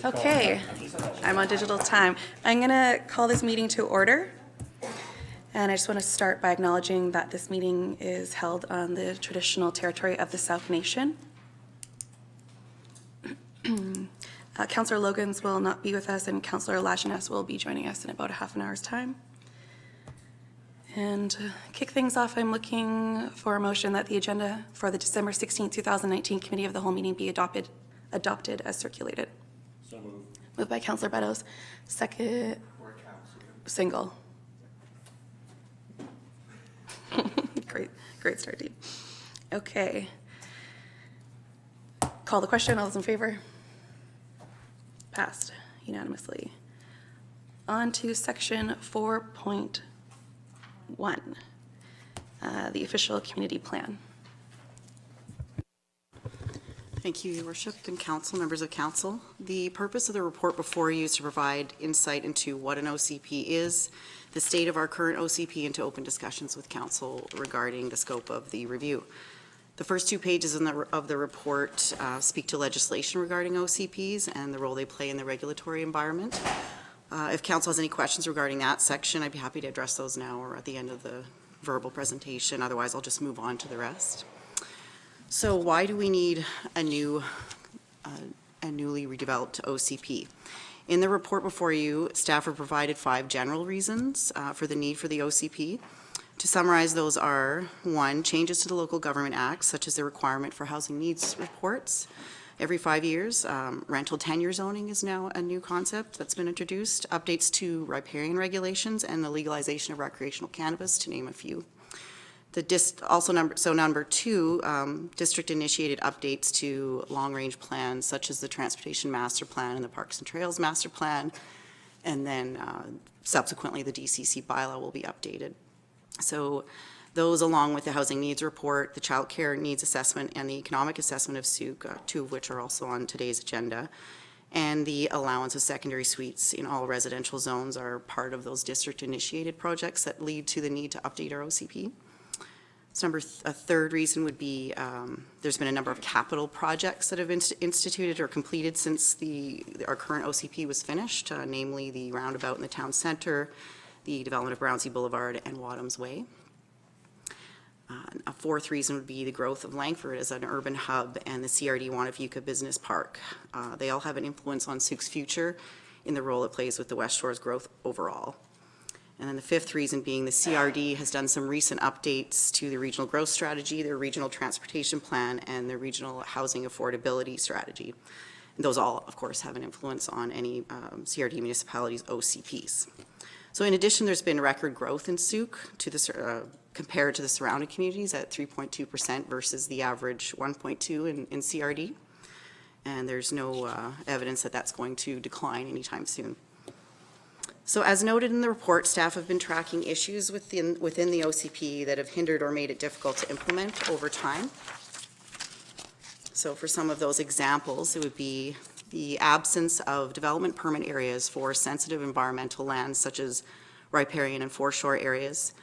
Okay, I'm on digital time. I'm going to call this meeting to order. And I just want to start by acknowledging that this meeting is held on the traditional territory of the Sooke Nation. Councillor Logans will not be with us, and Councillor Lajeunesse will be joining us in about a half an hour's time. And to kick things off, I'm looking for a motion that the agenda for the December 16, 2019 Committee of the Whole meeting be adopted as circulated. So moved. Moved by Councillor Beddoes. Second. Single. Great start, Dean. Okay. Call the question. All those in favor? Passed unanimously. On to section 4.1, the official community plan. Thank you, Your Worship and Council, members of Council. The purpose of the report before you is to provide insight into what an OCP is, the state of our current OCP, and to open discussions with Council regarding the scope of the review. The first 2 pages of the report speak to legislation regarding OCPs and the role they play in the regulatory environment. If Council has any questions regarding that section, I'd be happy to address those now or at the end of the verbal presentation. Otherwise, I'll just move on to the rest. So why do we need a newly redeveloped OCP? In the report before you, staff have provided 5 general reasons for the need for the OCP. To summarize, those are: 1, changes to the local government acts, such as the requirement for housing needs reports every 5 years. Rental tenure zoning is now a new concept that's been introduced. Updates to riparian regulations and the legalization of recreational cannabis, to name a few. Number 2, district-initiated updates to long-range plans, such as the Transportation Master Plan and the Parks and Trails Master Plan, and then subsequently the DCC bylaw will be updated. So those, along with the Housing Needs Report, the Child Care Needs Assessment, and the Economic Assessment of Sooke, 2 of which are also on today's agenda, and the allowance of secondary suites in all residential zones, are part of those district-initiated projects that lead to the need to update our OCP. So a third reason would be there's been a number of capital projects that have been instituted or completed since our current OCP was finished, namely the roundabout in the town centre, the development of Brownsea Boulevard and Wadhams Way. A fourth reason would be the growth of Langford as an urban hub and the CRD Wanavika Business Park. They all have an influence on Sooke's future in the role it plays with the West Shore's growth overall. And then the fifth reason being the CRD has done some recent updates to the regional growth strategy, their regional transportation plan, and their regional housing affordability strategy. And those all, of course, have an influence on any CRD municipalities' OCPs. So in addition, there's been record growth in Sooke compared to the surrounding communities at 3.2% versus the average 1.2 in CRD. And there's no evidence that that's going to decline anytime soon. So as noted in the report, staff have been tracking issues within the OCP that have hindered or made it difficult to implement over time. So for some of those examples, it would be the absence of development permit areas for sensitive environmental lands such as riparian and foreshore areas,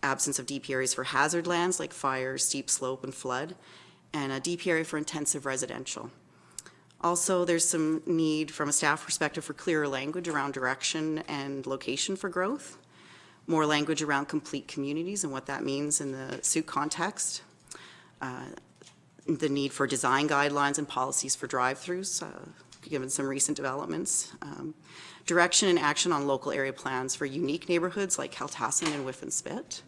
absence of DP areas for hazard lands like fire, steep slope, and flood, and a DP area for intensive residential. Also, there's some need from a staff perspective for clearer language around direction and location for growth, more language around complete communities and what that means in the Sooke context, the need for design guidelines and policies for drive-throughs, given some recent developments, direction and action on local area plans for unique neighborhoods like Kaltassin and Whiffen-Spit,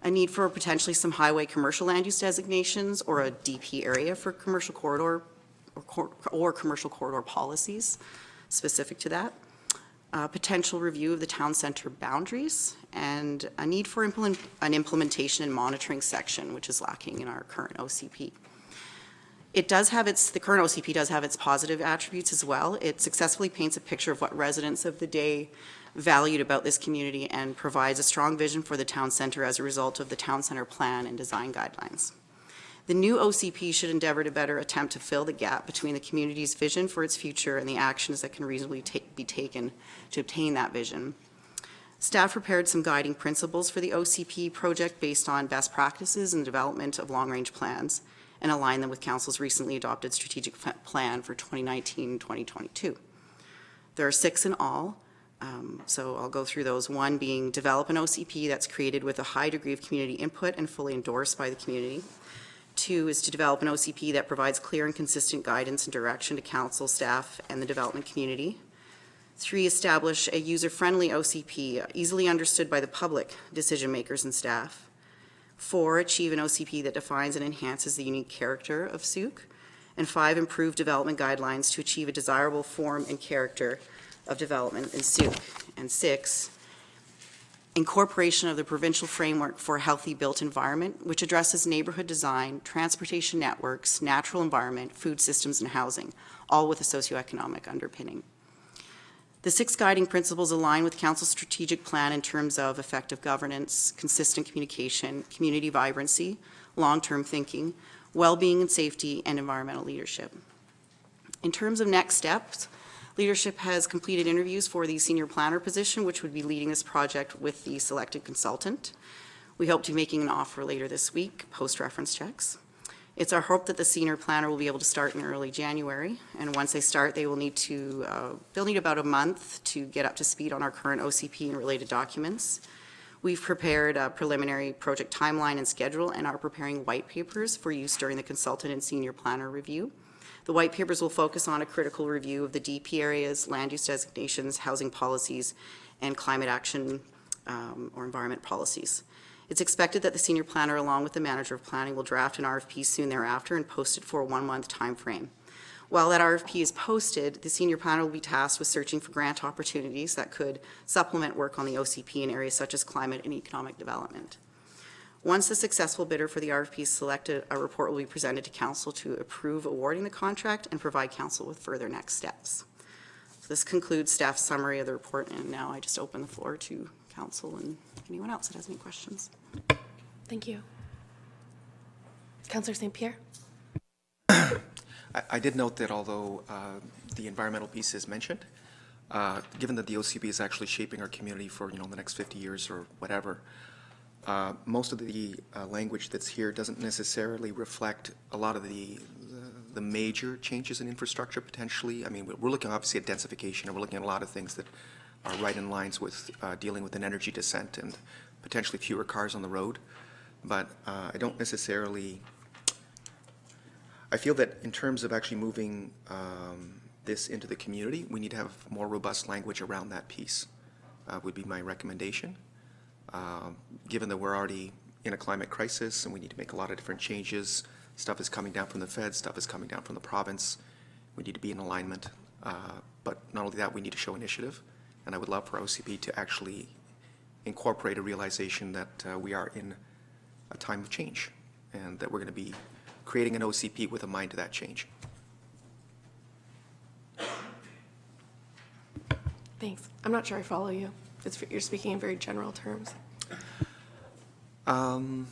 a need for potentially some highway commercial land use designations or a DP area for commercial corridor or commercial corridor policies specific to that, potential review of the town centre boundaries, and a need for an implementation and monitoring section, which is lacking in our current OCP. The current OCP does have its positive attributes as well. It successfully paints a picture of what residents of the day valued about this community and provides a strong vision for the town centre as a result of the town centre plan and design guidelines. The new OCP should endeavour to better attempt to fill the gap between the community's vision for its future and the actions that can reasonably be taken to obtain that vision. Staff prepared some guiding principles for the OCP project based on best practices in the development of long-range plans and align them with Council's recently adopted strategic plan for 2019-2022. There are 6 in all, so I'll go through those. 1 being develop an OCP that's created with a high degree of community input and fully endorsed by the community. 2 is to develop an OCP that provides clear and consistent guidance and direction to council, staff, and the development community. 3, establish a user-friendly OCP, easily understood by the public, decision makers, and staff. 4, achieve an OCP that defines and enhances the unique character of Sooke. And 5, improve development guidelines to achieve a desirable form and character of development in Sooke. And 6, incorporation of the provincial framework for a healthy built environment, which addresses neighborhood design, transportation networks, natural environment, food systems, and housing, all with a socioeconomic underpinning. The 6 guiding principles align with Council's strategic plan in terms of effective governance, consistent communication, community vibrancy, long-term thinking, well-being and safety, and environmental leadership. In terms of next steps, leadership has completed interviews for the senior planner position, which would be leading this project with the selected consultant. We hope to be making an offer later this week, post-reference checks. It's our hope that the senior planner will be able to start in early January, and once they start, they'll need about a month to get up to speed on our current OCP and related documents. We've prepared a preliminary project timeline and schedule and are preparing white papers for use during the consultant and senior planner review. The white papers will focus on a critical review of the DP areas, land use designations, housing policies, and climate action or environment policies. It's expected that the senior planner, along with the manager of planning, will draft an RFP soon thereafter and post it for a 1-month time frame. While that RFP is posted, the senior planner will be tasked with searching for grant opportunities that could supplement work on the OCP in areas such as climate and economic development. Once the successful bidder for the RFP is selected, a report will be presented to Council to approve awarding the contract and provide Council with further next steps. So this concludes staff's summary of the report, and now I just open the floor to Council and anyone else that has any questions. Thank you. Councillor St. Pierre? I did note that although the environmental piece is mentioned, given that the OCP is actually shaping our community for the next 50 years or whatever, most of the language that's here doesn't necessarily reflect a lot of the major changes in infrastructure potentially. I mean, we're looking obviously at densification, and we're looking at a lot of things that are right in lines with dealing with an energy descent and potentially fewer cars on the road. But I don't necessarily, I feel that in terms of actually moving this into the community, we need to have more robust language around that piece, would be my recommendation. Given that we're already in a climate crisis and we need to make a lot of different changes, stuff is coming down from the Fed, stuff is coming down from the province, we need to be in alignment. But not only that, we need to show initiative, and I would love for OCP to actually incorporate a realization that we are in a time of change and that we're going to be creating an OCP with a mind to that change. Thanks. I'm not sure I follow you. You're speaking in very general terms. The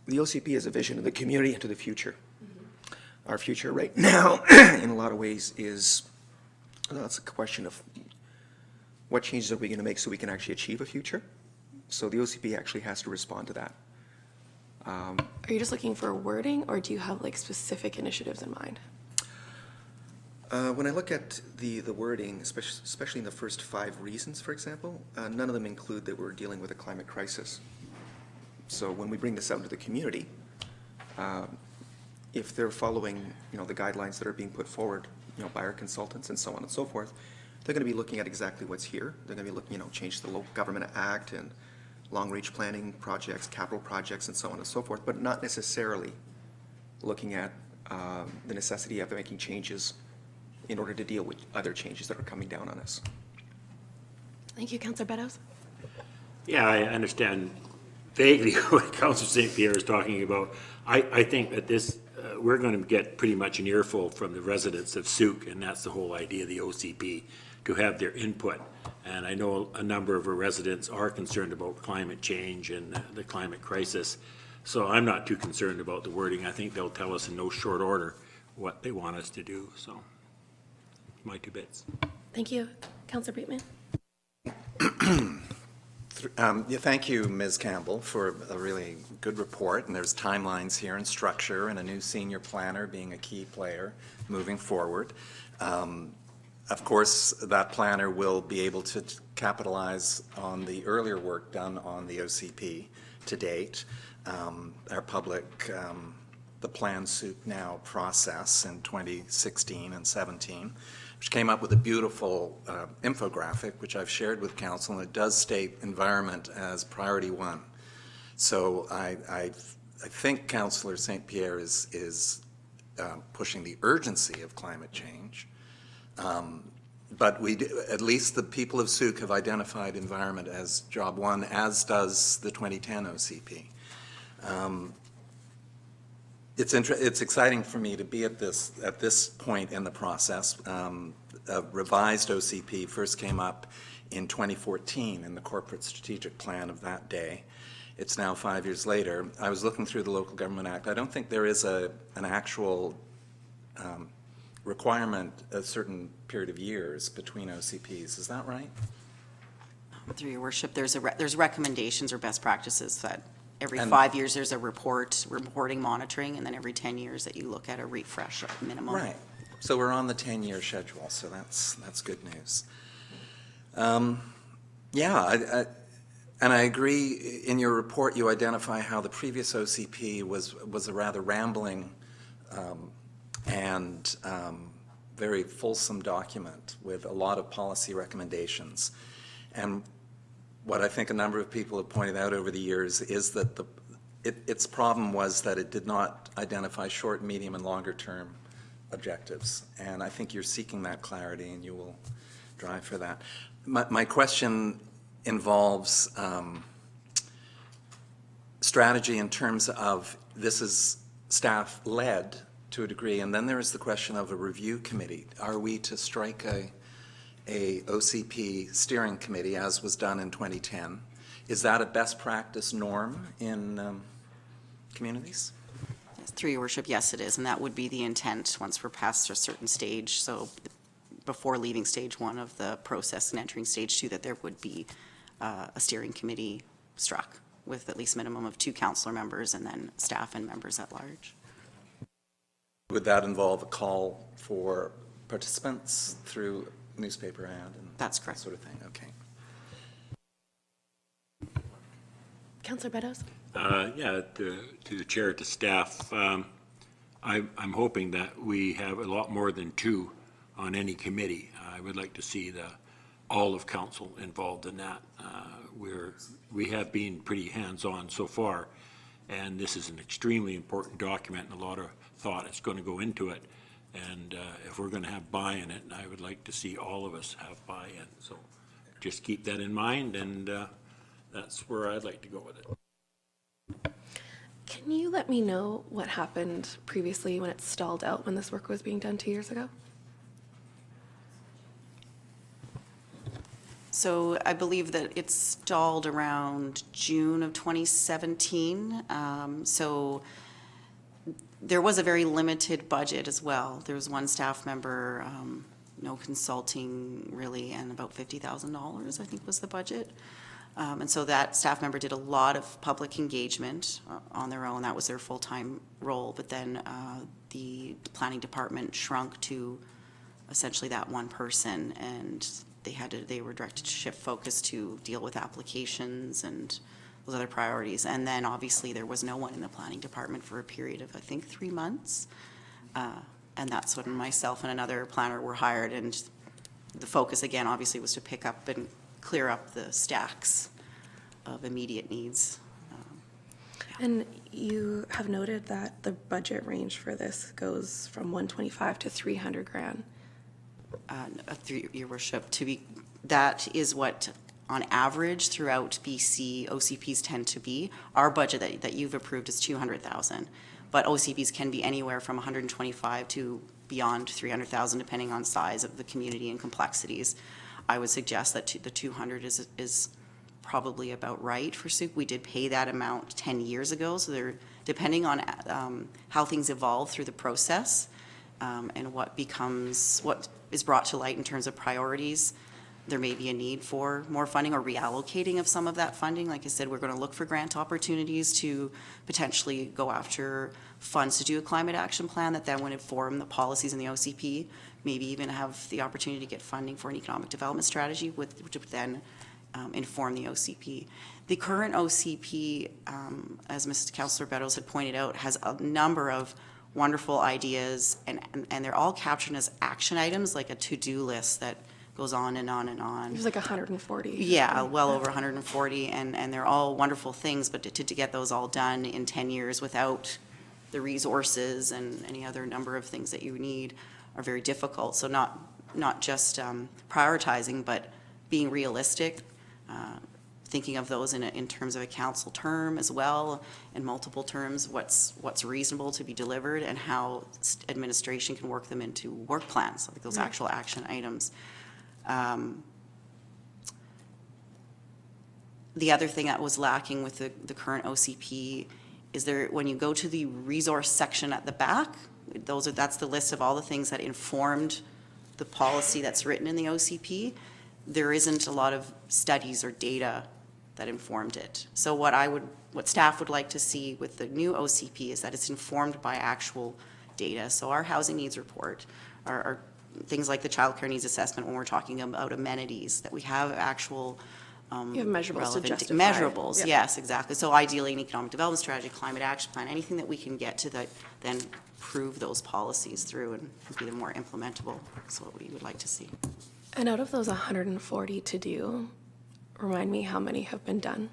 OCP is a vision of the community into the future. Mm-hmm. Our future right now, in a lot of ways, is it's a question of what changes are we going to make so we can actually achieve a future. So the OCP actually has to respond to that. Are you just looking for wording, or do you have like specific initiatives in mind? When I look at the wording, especially in the first 5 reasons, for example, none of them include that we're dealing with a climate crisis. So when we bring this out into the community, if they're following, the guidelines that are being put forward, by our consultants and so on and so forth, they're going to be looking at exactly what's here. They're going to be looking, change the Local Government Act and long-range planning projects, capital projects, and so on and so forth, but not necessarily looking at the necessity of making changes in order to deal with other changes that are coming down on us. Thank you, Councillor Beddoes. Yeah, I understand vaguely what Councillor St. Pierre is talking about. I think that this, we're going to get pretty much an earful from the residents of Sooke, and that's the whole idea of the OCP, to have their input. And I know a number of our residents are concerned about climate change and the climate crisis. So I'm not too concerned about the wording. I think they'll tell us in no short order what they want us to do. So my 2 bits. Thank you. Councillor Bateman. Yeah, thank you, Ms. Campbell, for a really good report. And there's timelines here and structure and a new senior planner being a key player moving forward. Of course, that planner will be able to capitalize on the earlier work done on the OCP to date. Our public, the Plan Sooke Now process in 2016 and 17, which came up with a beautiful infographic, which I've shared with council, and it does state environment as priority one. So I think Councillor St. Pierre is pushing the urgency of climate change. But at least the people of Sooke have identified environment as job one, as does the 2010 OCP. It's exciting for me to be at this point in the process. A revised OCP first came up in 2014 in the corporate strategic plan of that day. It's now 5 years later. I was looking through the Local Government Act. I don't think there is an actual requirement a certain period of years between OCPs. Is that right? Through your worship, there's recommendations or best practices that every And- 5 years there's a reporting monitoring, and then every 10 years that you look at a refresh minimum. Right. So we're on the 10-year schedule, so that's good news. Yeah, and I agree. In your report, you identify how the previous OCP was a rather rambling and very fulsome document with a lot of policy recommendations. And what I think a number of people have pointed out over the years is that its problem was that it did not identify short, medium, and longer term objectives. And I think you're seeking that clarity, and you will drive for that. My question involves strategy in terms of this is staff-led to a degree, and then there is the question of a review committee. Are we to strike a OCP steering committee, as was done in 2010? Is that a best practice norm in communities? Through your worship, yes, it is, and that would be the intent once we're past a certain stage. So before leaving stage one of the process and entering stage two, that there would be a steering committee struck with at least minimum of 2 councillor members and then staff and members at large. Would that involve a call for participants through newspaper ad and That's correct. that sort of thing? Okay. Councillor Beddoes? Yeah, to the chair, to staff, I'm hoping that we have a lot more than 2 on any committee. I would like to see all of council involved in that. We have been pretty hands-on so far, and this is an extremely important document, and a lot of thought is going to go into it. And if we're going to have buy-in it, I would like to see all of us have buy-in. So just keep that in mind, and that's where I'd like to go with it. Can you let me know what happened previously when it stalled out when this work was being done 2 years ago? So I believe that it stalled around June of 2017. So there was a very limited budget as well. There was one staff member, no consulting really, and about $50,000, I think was the budget. And so that staff member did a lot of public engagement on their own. That was their full-time role. But then the planning department shrunk to essentially that one person, and they were directed to shift focus to deal with applications and those other priorities. And then obviously there was no one in the planning department for a period of, I think, 3 months. And that's when myself and another planner were hired, and the focus again obviously was to pick up and clear up the stacks of immediate needs. And you have noted that the budget range for this goes from 125 to 300 grand. Through your worship, that is what on average throughout BC OCPs tend to be. Our budget that you've approved is 200,000, but OCPs can be anywhere from 125 to beyond 300,000 depending on size of the community and complexities. I would suggest that the 200 is probably about right for Sooke. We did pay that amount 10 years ago, so they're depending on how things evolve through the process and what is brought to light in terms of priorities. there may be a need for more funding or reallocating of some of that funding. Like I said, we're going to look for grant opportunities to potentially go after funds to do a climate action plan that then would inform the policies in the OCP, maybe even have the opportunity to get funding for an economic development strategy, which would then inform the OCP. The current OCP, as Mr. Councillor Beddoes had pointed out, has a number of wonderful ideas, and they're all captured as action items, like a to-do list that goes on and on and on. There's like 140. Yeah, well over 140, and they're all wonderful things, but to get those all done in 10 years without the resources and any other number of things that you need are very difficult. So not just prioritizing, but being realistic, thinking of those in terms of a council term as well, in multiple terms, what's reasonable to be delivered and how administration can work them into work plans, like those actual action items. The other thing that was lacking with the current OCP is when you go to the resource section at the back, that's the list of all the things that informed the policy that's written in the OCP. There isn't a lot of studies or data that informed it. So what staff would like to see with the new OCP is that it's informed by actual data. So our housing needs report, our things like the child care needs assessment, when we're talking about amenities, that we have actual You have measurables to justify. measurables, Yep. yes, exactly. So ideally, an economic development strategy, climate action plan, anything that we can get to that then prove those policies through and be the more implementable is what we would like to see. And out of those 140 to do, remind me how many have been done?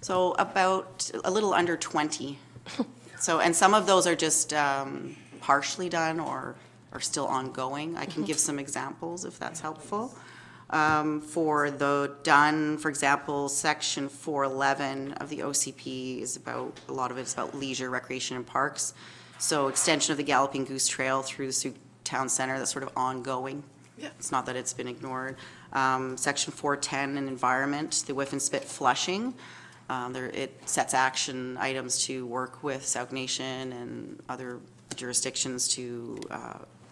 So about a little under 20. So, and some of those are just partially done or are still ongoing. I can give some examples if that's helpful. For the done, for example, section 411 of the OCP is about, a lot of it is about leisure, recreation, and parks. So extension of the Galloping Goose Trail through the Sooke Town Centre, that's sort of ongoing. Yeah. It's not that it's been ignored. Section 410 in environment, the whiff and spit flushing. It sets action items to work with Sauk Nation and other jurisdictions to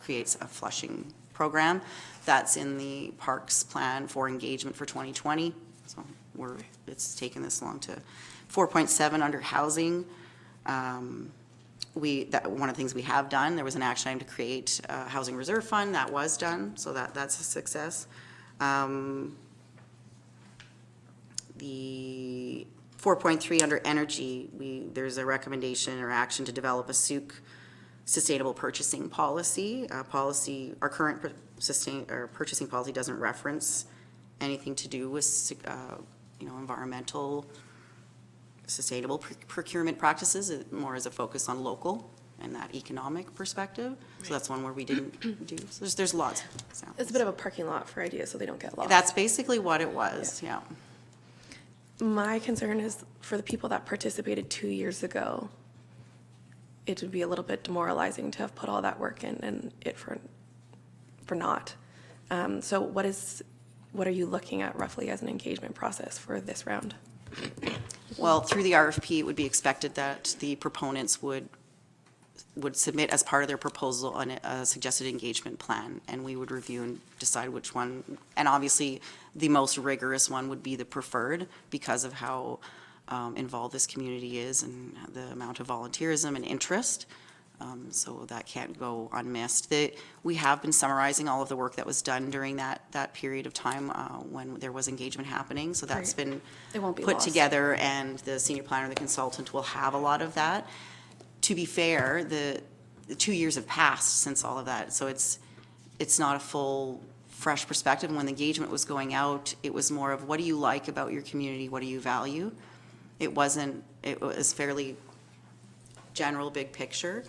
create a flushing program. That's in the parks plan for engagement for 2020. So it's taken this long to. 4.7 under housing. One of the things we have done, there was an action item to create a housing reserve fund. That was done, so that's a success. The 4.3 under energy, there's a recommendation or action to develop a Sooke sustainable purchasing policy. Our current purchasing policy doesn't reference anything to do with environmental sustainable procurement practices. It more as a focus on local and that economic perspective. So that's one where we didn't do. So there's lots of examples. It's a bit of a parking lot for ideas so they don't get lost. That's basically what it was, yeah. My concern is for the people that participated 2 years ago, it would be a little bit demoralizing to have put all that work in and it for naught. So what are you looking at roughly as an engagement process for this round? Well, through the RFP, it would be expected that the proponents would submit as part of their proposal on a suggested engagement plan, and we would review and decide which one. And obviously, the most rigorous one would be the preferred because of how involved this community is and the amount of volunteerism and interest. So that can't go unmissed. We have been summarizing all of the work that was done during that period of time when there was engagement happening. So that's been It won't be put lost. together, and the senior planner, the consultant, will have a lot of that. To be fair, the 2 years have passed since all of that, so it's not a full, fresh perspective. And when the engagement was going out, it was more of what do you like about your community, what do you value? It was fairly general, big picture.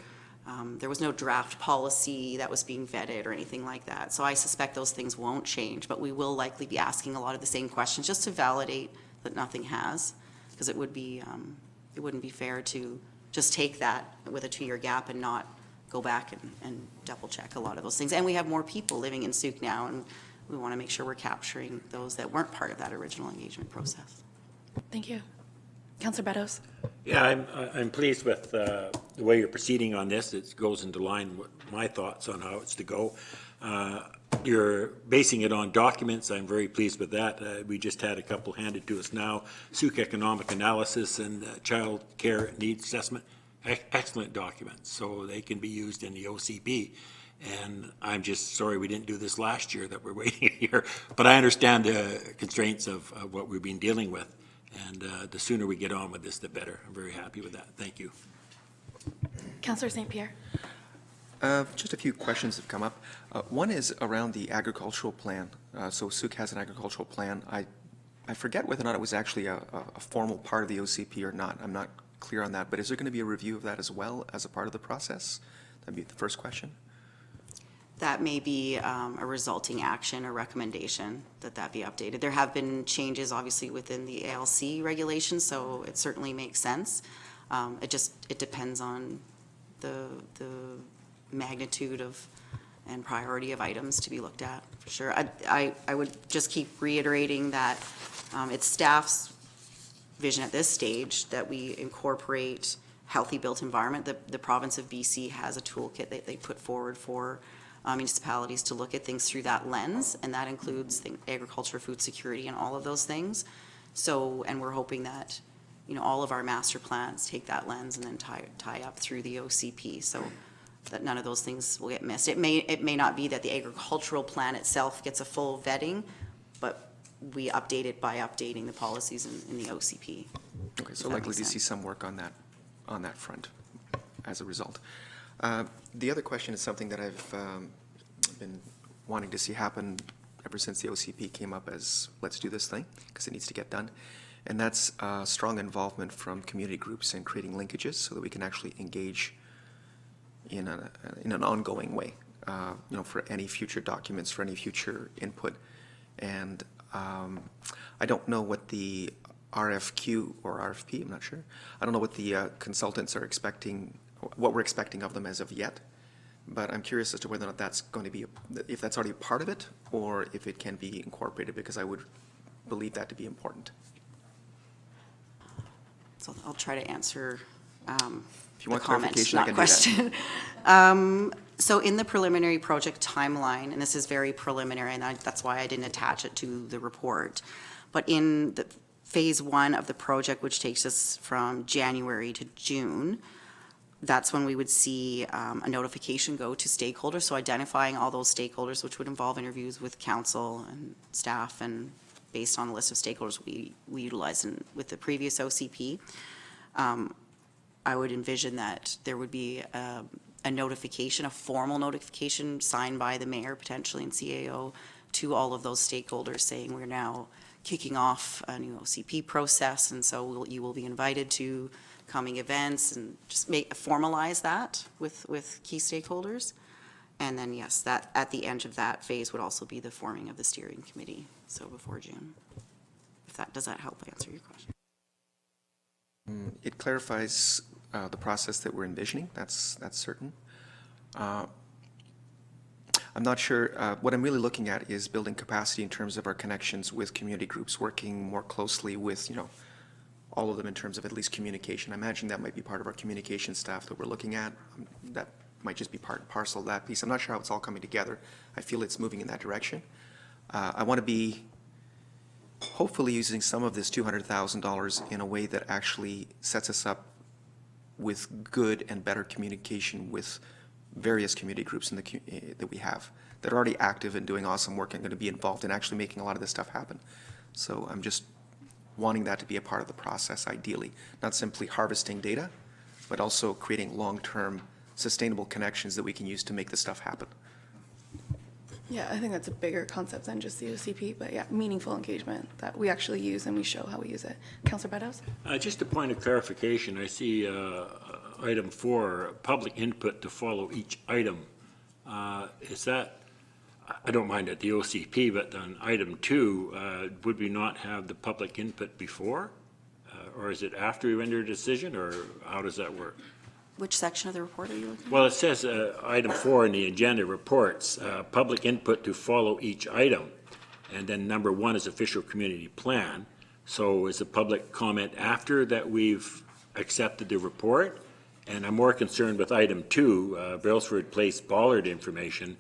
There was no draft policy that was being vetted or anything like that. So I suspect those things won't change, but we will likely be asking a lot of the same questions just to validate that nothing has, because it wouldn't be fair to just take that with a 2-year gap and not go back and double check a lot of those things. And we have more people living in Sooke now, and we want to make sure we're capturing those that weren't part of that original engagement process. Thank you. Councillor Beddoes? Yeah, I'm pleased with the way you're proceeding on this. It goes into line with my thoughts on how it's to go. You're basing it on documents. I'm very pleased with that. We just had a couple handed to us now. Sooke economic analysis and child care needs assessment. Excellent documents, so they can be used in the OCP. And I'm just sorry we didn't do this last year, that we're waiting a year. But I understand the constraints of what we've been dealing with. And the sooner we get on with this, the better. I'm very happy with that. Thank you. Councillor St. Pierre? Just a few questions have come up. One is around the agricultural plan. So Sooke has an agricultural plan. I forget whether or not it was actually a formal part of the OCP or not. I'm not clear on that. But is there going to be a review of that as well as a part of the process? That'd be the first question. That may be a resulting action or recommendation that be updated. There have been changes, obviously, within the ALC regulations, so it certainly makes sense. It depends on the magnitude of and priority of items to be looked at, for sure. I would just keep reiterating that it's staff's vision at this stage that we incorporate healthy built environment. The province of BC has a toolkit that they put forward for municipalities to look at things through that lens, and that includes agriculture, food security, and all of those things. So, and we're hoping that, all of our master plans take that lens and then tie up through the OCP, so that none of those things will get missed. It may not be that the agricultural plan itself gets a full vetting, but we update it by updating the policies in the OCP. Okay, so likely to see some work on that front as a result. The other question is something that I've been wanting to see happen ever since the OCP came up as let's do this thing, because it needs to get done. And that's strong involvement from community groups and creating linkages so that we can actually engage in an ongoing way, for any future documents, for any future input. And I don't know what the RFQ or RFP, I'm not sure. I don't know what the consultants are expecting, what we're expecting of them as of yet. But I'm curious as to whether or not that's going to be, if that's already a part of it, or if it can be incorporated, because I would believe that to be important. So I'll try to answer If you want comment, clarification, I not can question. do that. So in the preliminary project timeline, and this is very preliminary, and that's why I didn't attach it to the report, but in the phase 1 of the project, which takes us from January to June, that's when we would see a notification go to stakeholders. So identifying all those stakeholders, which would involve interviews with council and staff, and based on the list of stakeholders we utilized with the previous OCP. I would envision that there would be a notification, a formal notification signed by the mayor, potentially, and CAO to all of those stakeholders saying we're now kicking off a new OCP process, and so you will be invited to coming events, and just formalize that with key stakeholders. And then, yes, that at the end of that phase would also be the forming of the steering committee, so before June. Does that help answer your question? It clarifies the process that we're envisioning, that's certain. I'm not sure, what I'm really looking at is building capacity in terms of our connections with community groups, working more closely with, all of them in terms of at least communication. I imagine that might be part of our communication staff that we're looking at. That might just be part and parcel of that piece. I'm not sure how it's all coming together. I feel it's moving in that direction. I want to be hopefully using some of this $200,000 in a way that actually sets us up with good and better communication with various community groups that we have that are already active and doing awesome work and going to be involved in actually making a lot of this stuff happen. So I'm just wanting that to be a part of the process, ideally. Not simply harvesting data, but also creating long-term sustainable connections that we can use to make this stuff happen. Yeah, I think that's a bigger concept than just the OCP, but yeah, meaningful engagement that we actually use and we show how we use it. Councillor Beddoes? Just a point of clarification. I see item 4, public input to follow each item. Is that, I don't mind at the OCP, but on item 2, would we not have the public input before? Or is it after we render a decision, or how does that work? Which section of the report are you looking at? Well, it says item 4 in the agenda reports, public input to follow each item. And then number 1 is official community plan. So is the public comment after that we've accepted the report? And I'm more concerned with item 2, Brailsford Place Bollard information.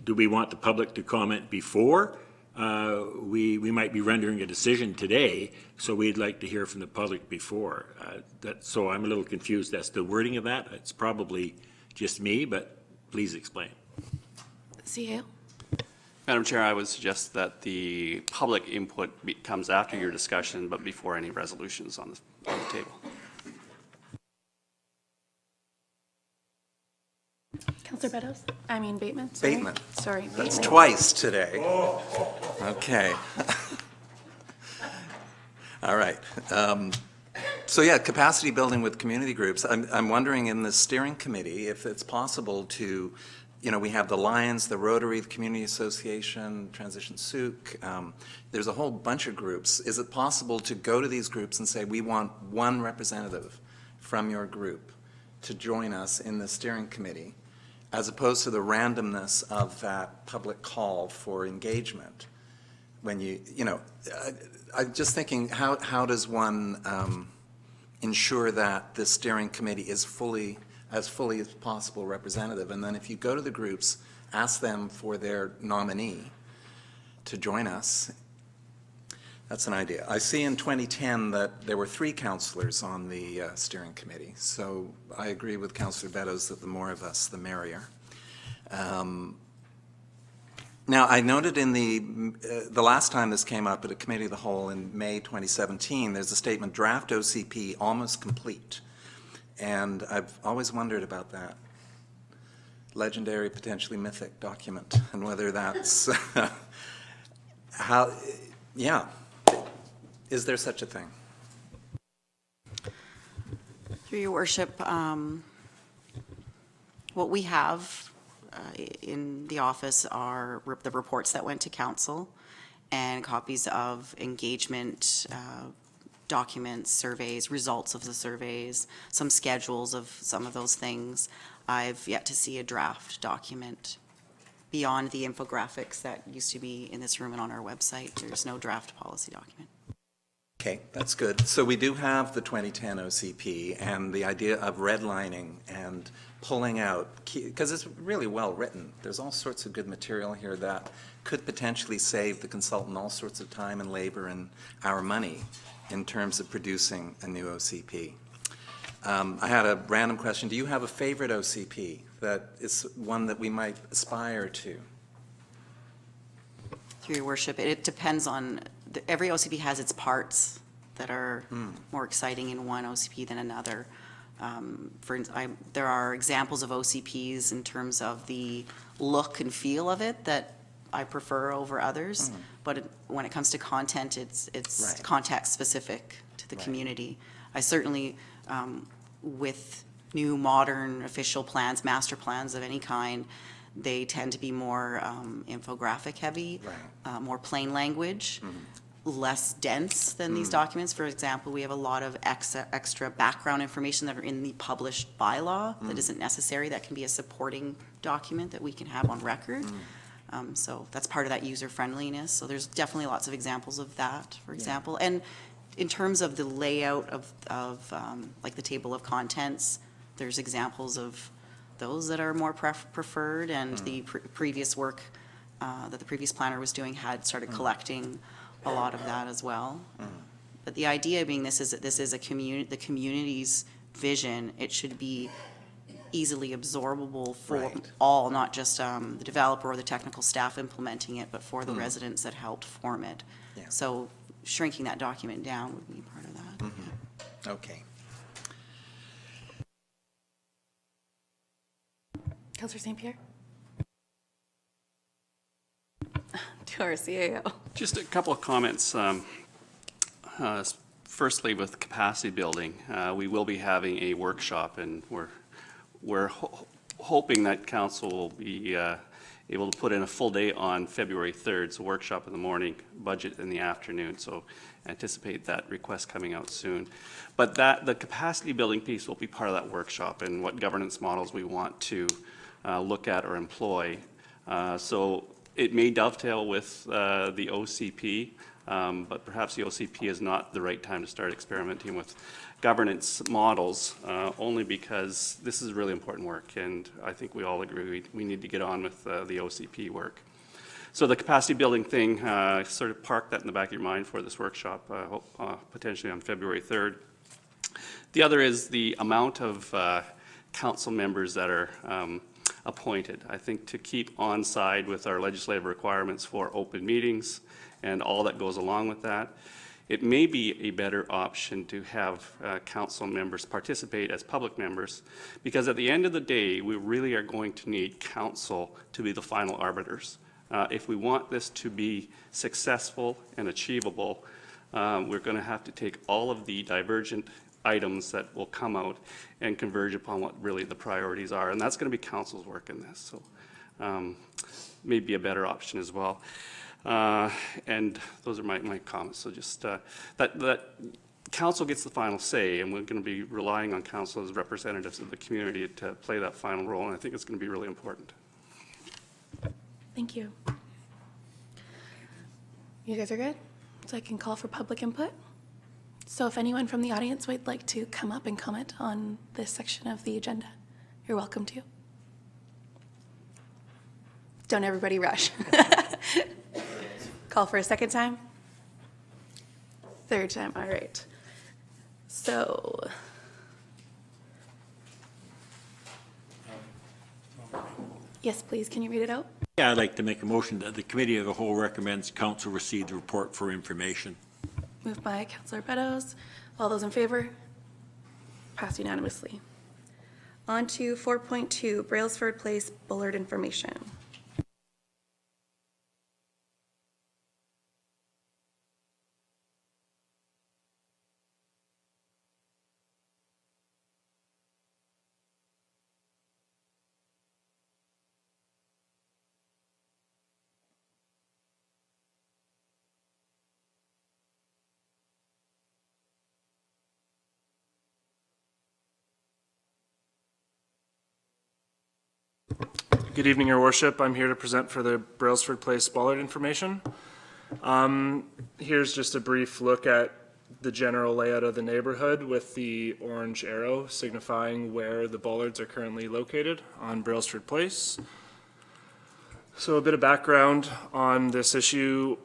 Do we want the public to comment before? We might be rendering a decision today, so we'd like to hear from the public before. So I'm a little confused as to the wording of that. It's probably just me, but please explain. CAO? Madam Chair, I would suggest that the public input comes after your discussion, but before any resolutions on the table. Counselor Beddoes? Bateman, sorry. Bateman. Sorry, That's Bateman. twice today. Okay. All right. So yeah, capacity building with community groups. I'm wondering in the steering committee if it's possible to, we have the Lions, the Rotary, the Community Association, Transition Sooke. There's a whole bunch of groups. Is it possible to go to these groups and say, we want one representative from your group to join us in the steering committee, as opposed to the randomness of that public call for engagement? When I'm just thinking, how does one ensure that the steering committee is fully as possible representative? And then if you go to the groups, ask them for their nominee to join us. That's an idea. I see in 2010 that there were 3 councillors on the steering committee, so I agree with Councillor Beddoes that the more of us, the merrier. Now, I noted in the last time this came up at a committee of the whole in May 2017, there's a statement, draft OCP almost complete. And I've always wondered about that legendary, potentially mythic document, and whether that's is there such a thing? Through your worship, what we have in the office are the reports that went to council and copies of engagement documents, surveys, results of the surveys, some schedules of some of those things. I've yet to see a draft document beyond the infographics that used to be in this room and on our website. There's no draft policy document. Okay, that's good. So we do have the 2010 OCP and the idea of redlining and pulling out, because it's really well written. There's all sorts of good material here that could potentially save the consultant all sorts of time and labor and our money in terms of producing a new OCP. I had a random question. Do you have a favorite OCP that is one that we might aspire to? Through your worship, it depends on, every OCP has its parts that are more exciting in one OCP than another. There are examples of OCPs in terms of the look and feel of it that I prefer over others, but when it comes to content, it's Right. context specific to the Right. community. I certainly, with new modern official plans, master plans of any kind, they tend to be more infographic heavy, Right. more plain language, less dense than these documents. For example, we have a lot of extra background information that are in the published bylaw that isn't necessary, that can be a supporting document that we can have on record. So that's part of that user friendliness. So there's definitely lots of examples of that, for example. And in terms of the layout of like the table of contents, there's examples of those that are more preferred, and the previous work that the previous planner was doing had started collecting a lot of that as well. But the idea being this is the community's vision. It should be easily absorbable for Right. all, not just the developer or the technical staff implementing it, but for the residents that helped form it. Yeah. So shrinking that document down would be part of that. Okay. Councillor St. Pierre? To our CAO. Just a couple of comments. Firstly, with capacity building, we will be having a workshop, and we're hoping that council will be able to put in a full day on February 3rd. So workshop in the morning, budget in the afternoon. So anticipate that request coming out soon. But the capacity building piece will be part of that workshop, and what governance models we want to look at or employ. So it may dovetail with the OCP. But perhaps the OCP is not the right time to start experimenting with governance models, only because this is really important work, and I think we all agree we need to get on with the OCP work. So the capacity building thing, sort of park that in the back of your mind for this workshop, potentially on February 3rd. The other is the amount of council members that are appointed. I think to keep on side with our legislative requirements for open meetings and all that goes along with that, it may be a better option to have council members participate as public members, because at the end of the day, we really are going to need council to be the final arbiters. If we want this to be successful and achievable, we're going to have to take all of the divergent items that will come out and converge upon what really the priorities are, and that's going to be council's work in this. So maybe a better option as well. And those are my comments. So just that council gets the final say, and we're going to be relying on council as representatives of the community to play that final role, and I think it's going to be really important. Thank you. You guys are good? So I can call for public input? So if anyone from the audience would like to come up and comment on this section of the agenda, you're welcome to. Don't everybody rush. Call for a second time? Third time, all right. So, yes, please, can you read it out? Yeah, I'd like to make a motion that the Committee of the Whole recommends Council receive the report for information. Moved by Councillor Beddoes. All those in favor? Passed unanimously. On to 4.2, Brailsford Place Bollard information. Good evening, Your Worship. I'm here to present for the Brailsford Place Bollard information. Here's just a brief look at the general layout of the neighborhood with the orange arrow signifying where the bollards are currently located on Brailsford Place. So a bit of background on this issue.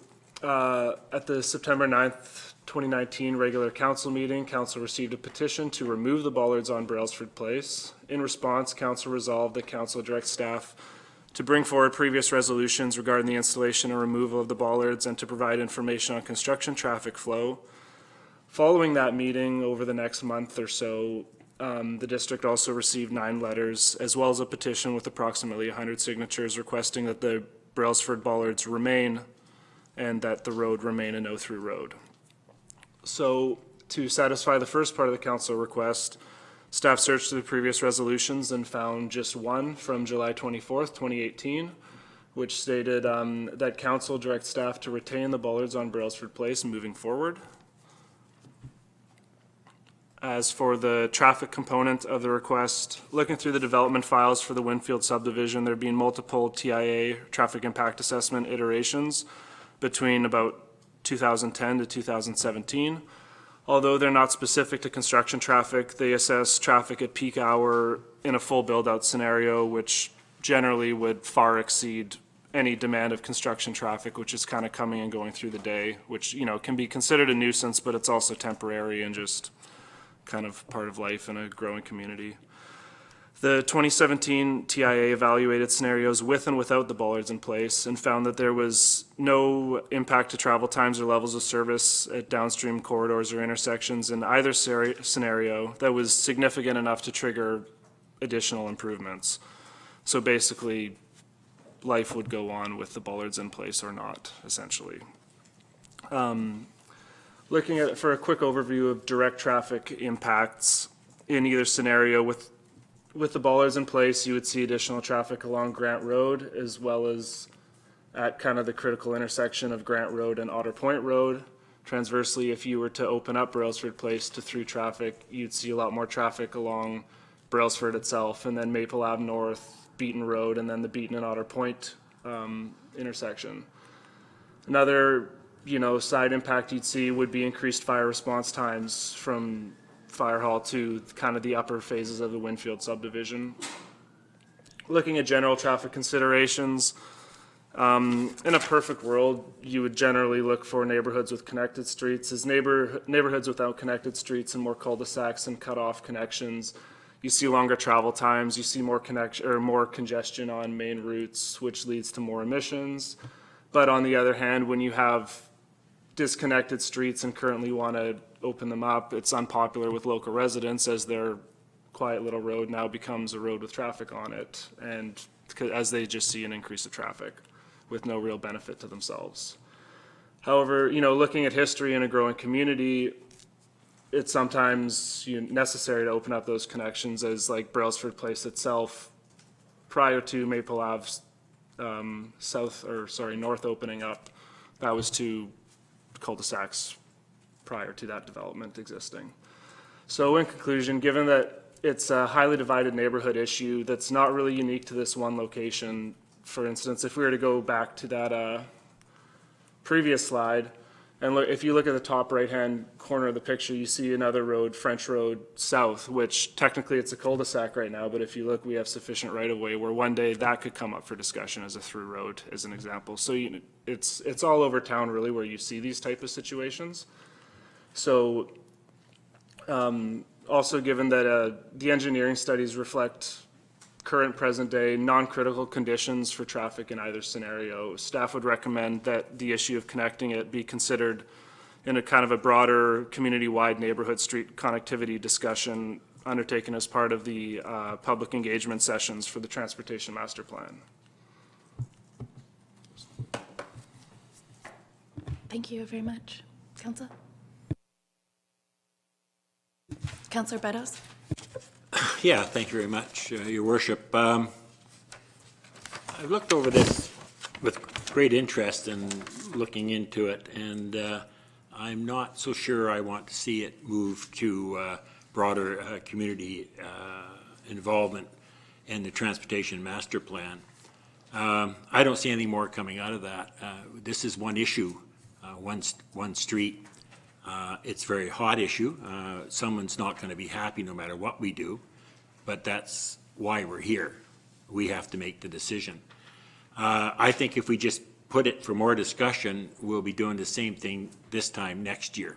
At the September 9th, 2019 regular council meeting, council received a petition to remove the bollards on Brailsford Place. In response, council resolved that council directs staff to bring forward previous resolutions regarding the installation and removal of the bollards and to provide information on construction traffic flow. Following that meeting, over the next month or so, the district also received 9 letters, as well as a petition with approximately 100 signatures requesting that the Brailsford bollards remain and that the road remain a no-through road. So to satisfy the first part of the council request, staff searched through the previous resolutions and found just one from July 24th, 2018, which stated that council directs staff to retain the bollards on Brailsford Place moving forward. As for the traffic component of the request, looking through the development files for the Winfield subdivision, there being multiple TIA, traffic impact assessment iterations between about 2010 to 2017. Although they're not specific to construction traffic, they assess traffic at peak hour in a full build-out scenario, which generally would far exceed any demand of construction traffic, which is kind of coming and going through the day, which, you know, can be considered a nuisance, but it's also temporary and just kind of part of life in a growing community. The 2017 TIA evaluated scenarios with and without the bollards in place and found that there was no impact to travel times or levels of service at downstream corridors or intersections in either scenario that was significant enough to trigger additional improvements. So basically, life would go on with the bollards in place or not, essentially. Looking at it for a quick overview of direct traffic impacts in either scenario, with the bollards in place, you would see additional traffic along Grant Road, as well as at kind of the critical intersection of Grant Road and Otter Point Road. Transversely, if you were to open up Brailsford Place to through traffic, you'd see a lot more traffic along Brailsford itself, and then Maple Ave North, Beaton Road, and then the Beaton and Otter Point intersection. Another side impact you'd see would be increased fire response times from Fire Hall to kind of the upper phases of the Winfield subdivision. Looking at general traffic considerations, in a perfect world, you would generally look for neighborhoods with connected streets. As neighborhoods without connected streets and more cul-de-sacs and cut-off connections, you see longer travel times, you see more congestion on main routes, which leads to more emissions. But on the other hand, when you have disconnected streets and currently want to open them up, it's unpopular with local residents as their quiet little road now becomes a road with traffic on it, and as they just see an increase of traffic with no real benefit to themselves. However, looking at history in a growing community, it's sometimes necessary to open up those connections, as like Brailsford Place itself, prior to Maple Ave's north opening up, that was two cul-de-sacs prior to that development existing. So in conclusion, given that it's a highly divided neighborhood issue that's not really unique to this one location, for instance, if we were to go back to that previous slide, and if you look at the top right-hand corner of the picture, you see another road, French Road South, which technically it's a cul-de-sac right now, but if you look, we have sufficient right-of-way where one day that could come up for discussion as a through road, as an example. So it's all over town really where you see these type of situations. So also given that the engineering studies reflect current present day non-critical conditions for traffic in either scenario, staff would recommend that the issue of connecting it be considered in a kind of a broader community-wide neighborhood street connectivity discussion undertaken as part of the public engagement sessions for the Transportation Master Plan. Thank you very much. Councillor? Councillor Beddoes? Yeah, thank you very much, Your Worship. I've looked over this with great interest and looking into it, and I'm not so sure I want to see it move to broader community involvement in the Transportation Master Plan. I don't see anything more coming out of that. This is one issue, one street. It's a very hot issue. Someone's not going to be happy no matter what we do, but that's why we're here. We have to make the decision. I think if we just put it for more discussion, we'll be doing the same thing this time next year.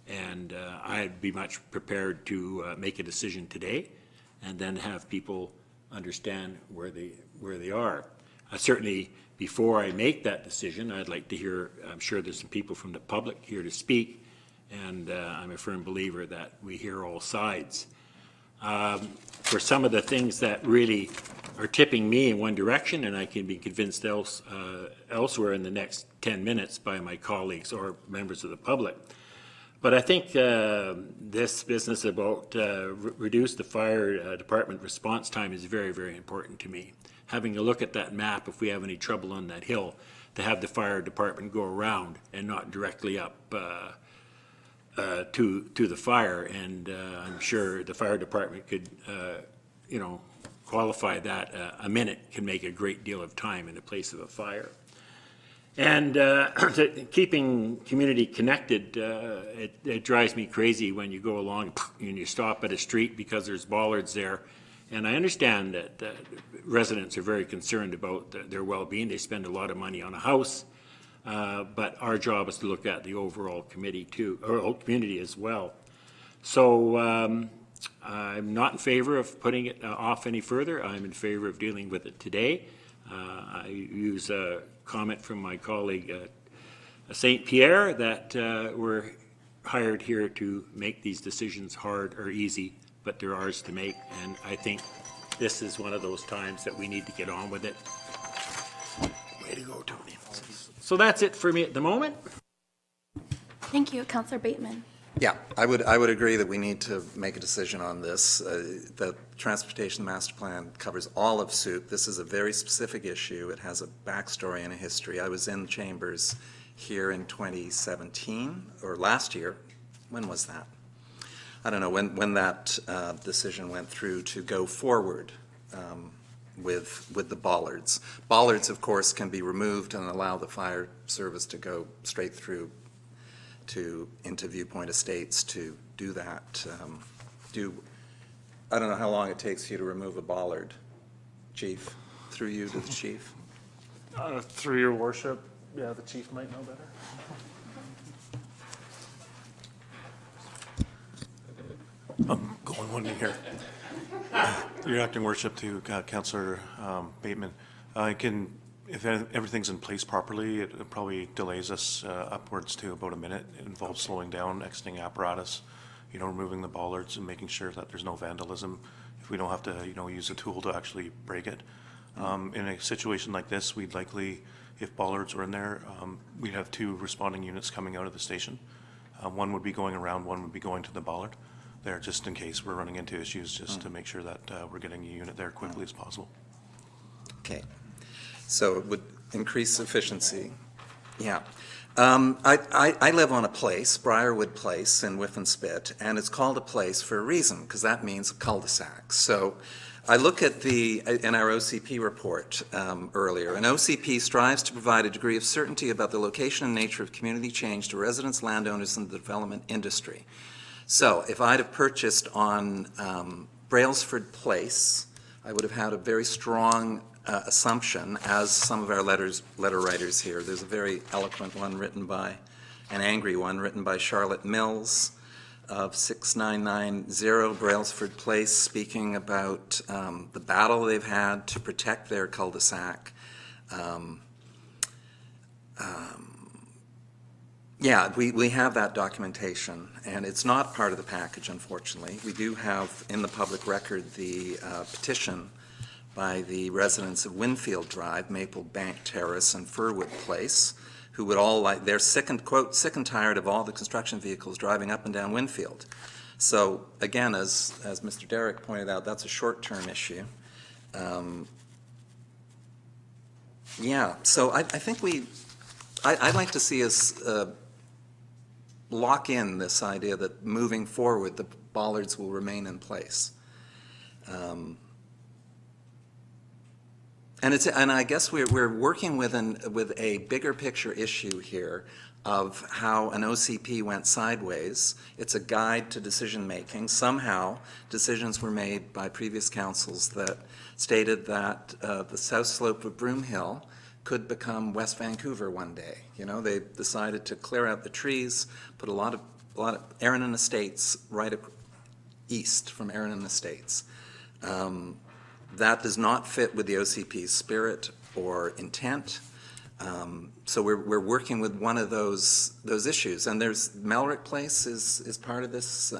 And I'd be much prepared to make a decision today and then have people understand where they are. Certainly, before I make that decision, I'd like to hear, I'm sure there's some people from the public here to speak, and I'm a firm believer that we hear all sides. For some of the things that really are tipping me in one direction, and I can be convinced elsewhere in the next 10 minutes by my colleagues or members of the public. But I think this business about reduce the fire department response time is very, very important to me. Having a look at that map, if we have any trouble on that hill, to have the fire department go around and not directly up to the fire. And I'm sure the fire department could, qualify that. A minute can make a great deal of time in the place of a fire. And keeping community connected, it drives me crazy when you go along and you stop at a street because there's bollards there. And I understand that residents are very concerned about their well-being. They spend a lot of money on a house, but our job is to look at the overall community as well. So I'm not in favor of putting it off any further. I'm in favor of dealing with it today. I use a comment from my colleague St. Pierre that we're hired here to make these decisions hard or easy, but they're ours to make, and I think this is one of those times that we need to get on with it. Way to go, Tony. So that's it for me at the moment. Thank you. Councillor Bateman? Yeah, I would agree that we need to make a decision on this. The Transportation Master Plan covers all of Sooke. This is a very specific issue. It has a backstory and a history. I was in chambers here in 2017, or last year. When was that? I don't know, when that decision went through to go forward with the bollards. Bollards, of course, can be removed and allow the fire service to go straight through into Viewpoint Estates to do that. I don't know how long it takes you to remove a bollard, Chief, through you to the chief. Through your worship, yeah, the chief might know better. Going one here. Your acting worship to Councillor Bateman. If everything's in place properly, it probably delays us upwards to about a minute. It involves slowing down, exiting apparatus, removing the bollards and making sure that there's no vandalism. If we don't have to, use a tool to actually break it. In a situation like this, we'd likely, if bollards were in there, we'd have 2 responding units coming out of the station. One would be going around, one would be going to the bollard there, just in case we're running into issues, just to make sure that we're getting a unit there quickly as possible. Okay. So it would increase efficiency. Yeah. I live on a place, Briarwood Place in Whiffenspit, and it's called a place for a reason, because that means a cul-de-sac. So I look at in our OCP report earlier, an OCP strives to provide a degree of certainty about the location and nature of community change to residents, landowners, and the development industry. So if I'd have purchased on Brailsford Place, I would have had a very strong assumption, as some of our letter writers here. There's a very eloquent one an angry one written by Charlotte Mills of 6990 Brailsford Place, speaking about the battle they've had to protect their cul-de-sac. Yeah, we have that documentation, and it's not part of the package, unfortunately. We do have in the public record the petition by the residents of Winfield Drive, Maple Bank Terrace, and Furwood Place, who would all they're sick and tired of all the construction vehicles driving up and down Winfield. So again, as Mr. Derrick pointed out, that's a short-term issue. Yeah, so I think I'd like to see us lock in this idea that moving forward, the bollards will remain in place. And I guess we're working with a bigger picture issue here of how an OCP went sideways. It's a guide to decision making. Somehow decisions were made by previous councils that stated that the south slope of Broomhill could become West Vancouver one day. They decided to clear out the trees, put a lot of Erinin Estates right east from Erinin Estates. That does not fit with the OCP's spirit or intent. So we're working with one of those issues. And there's Melrick Place is part of this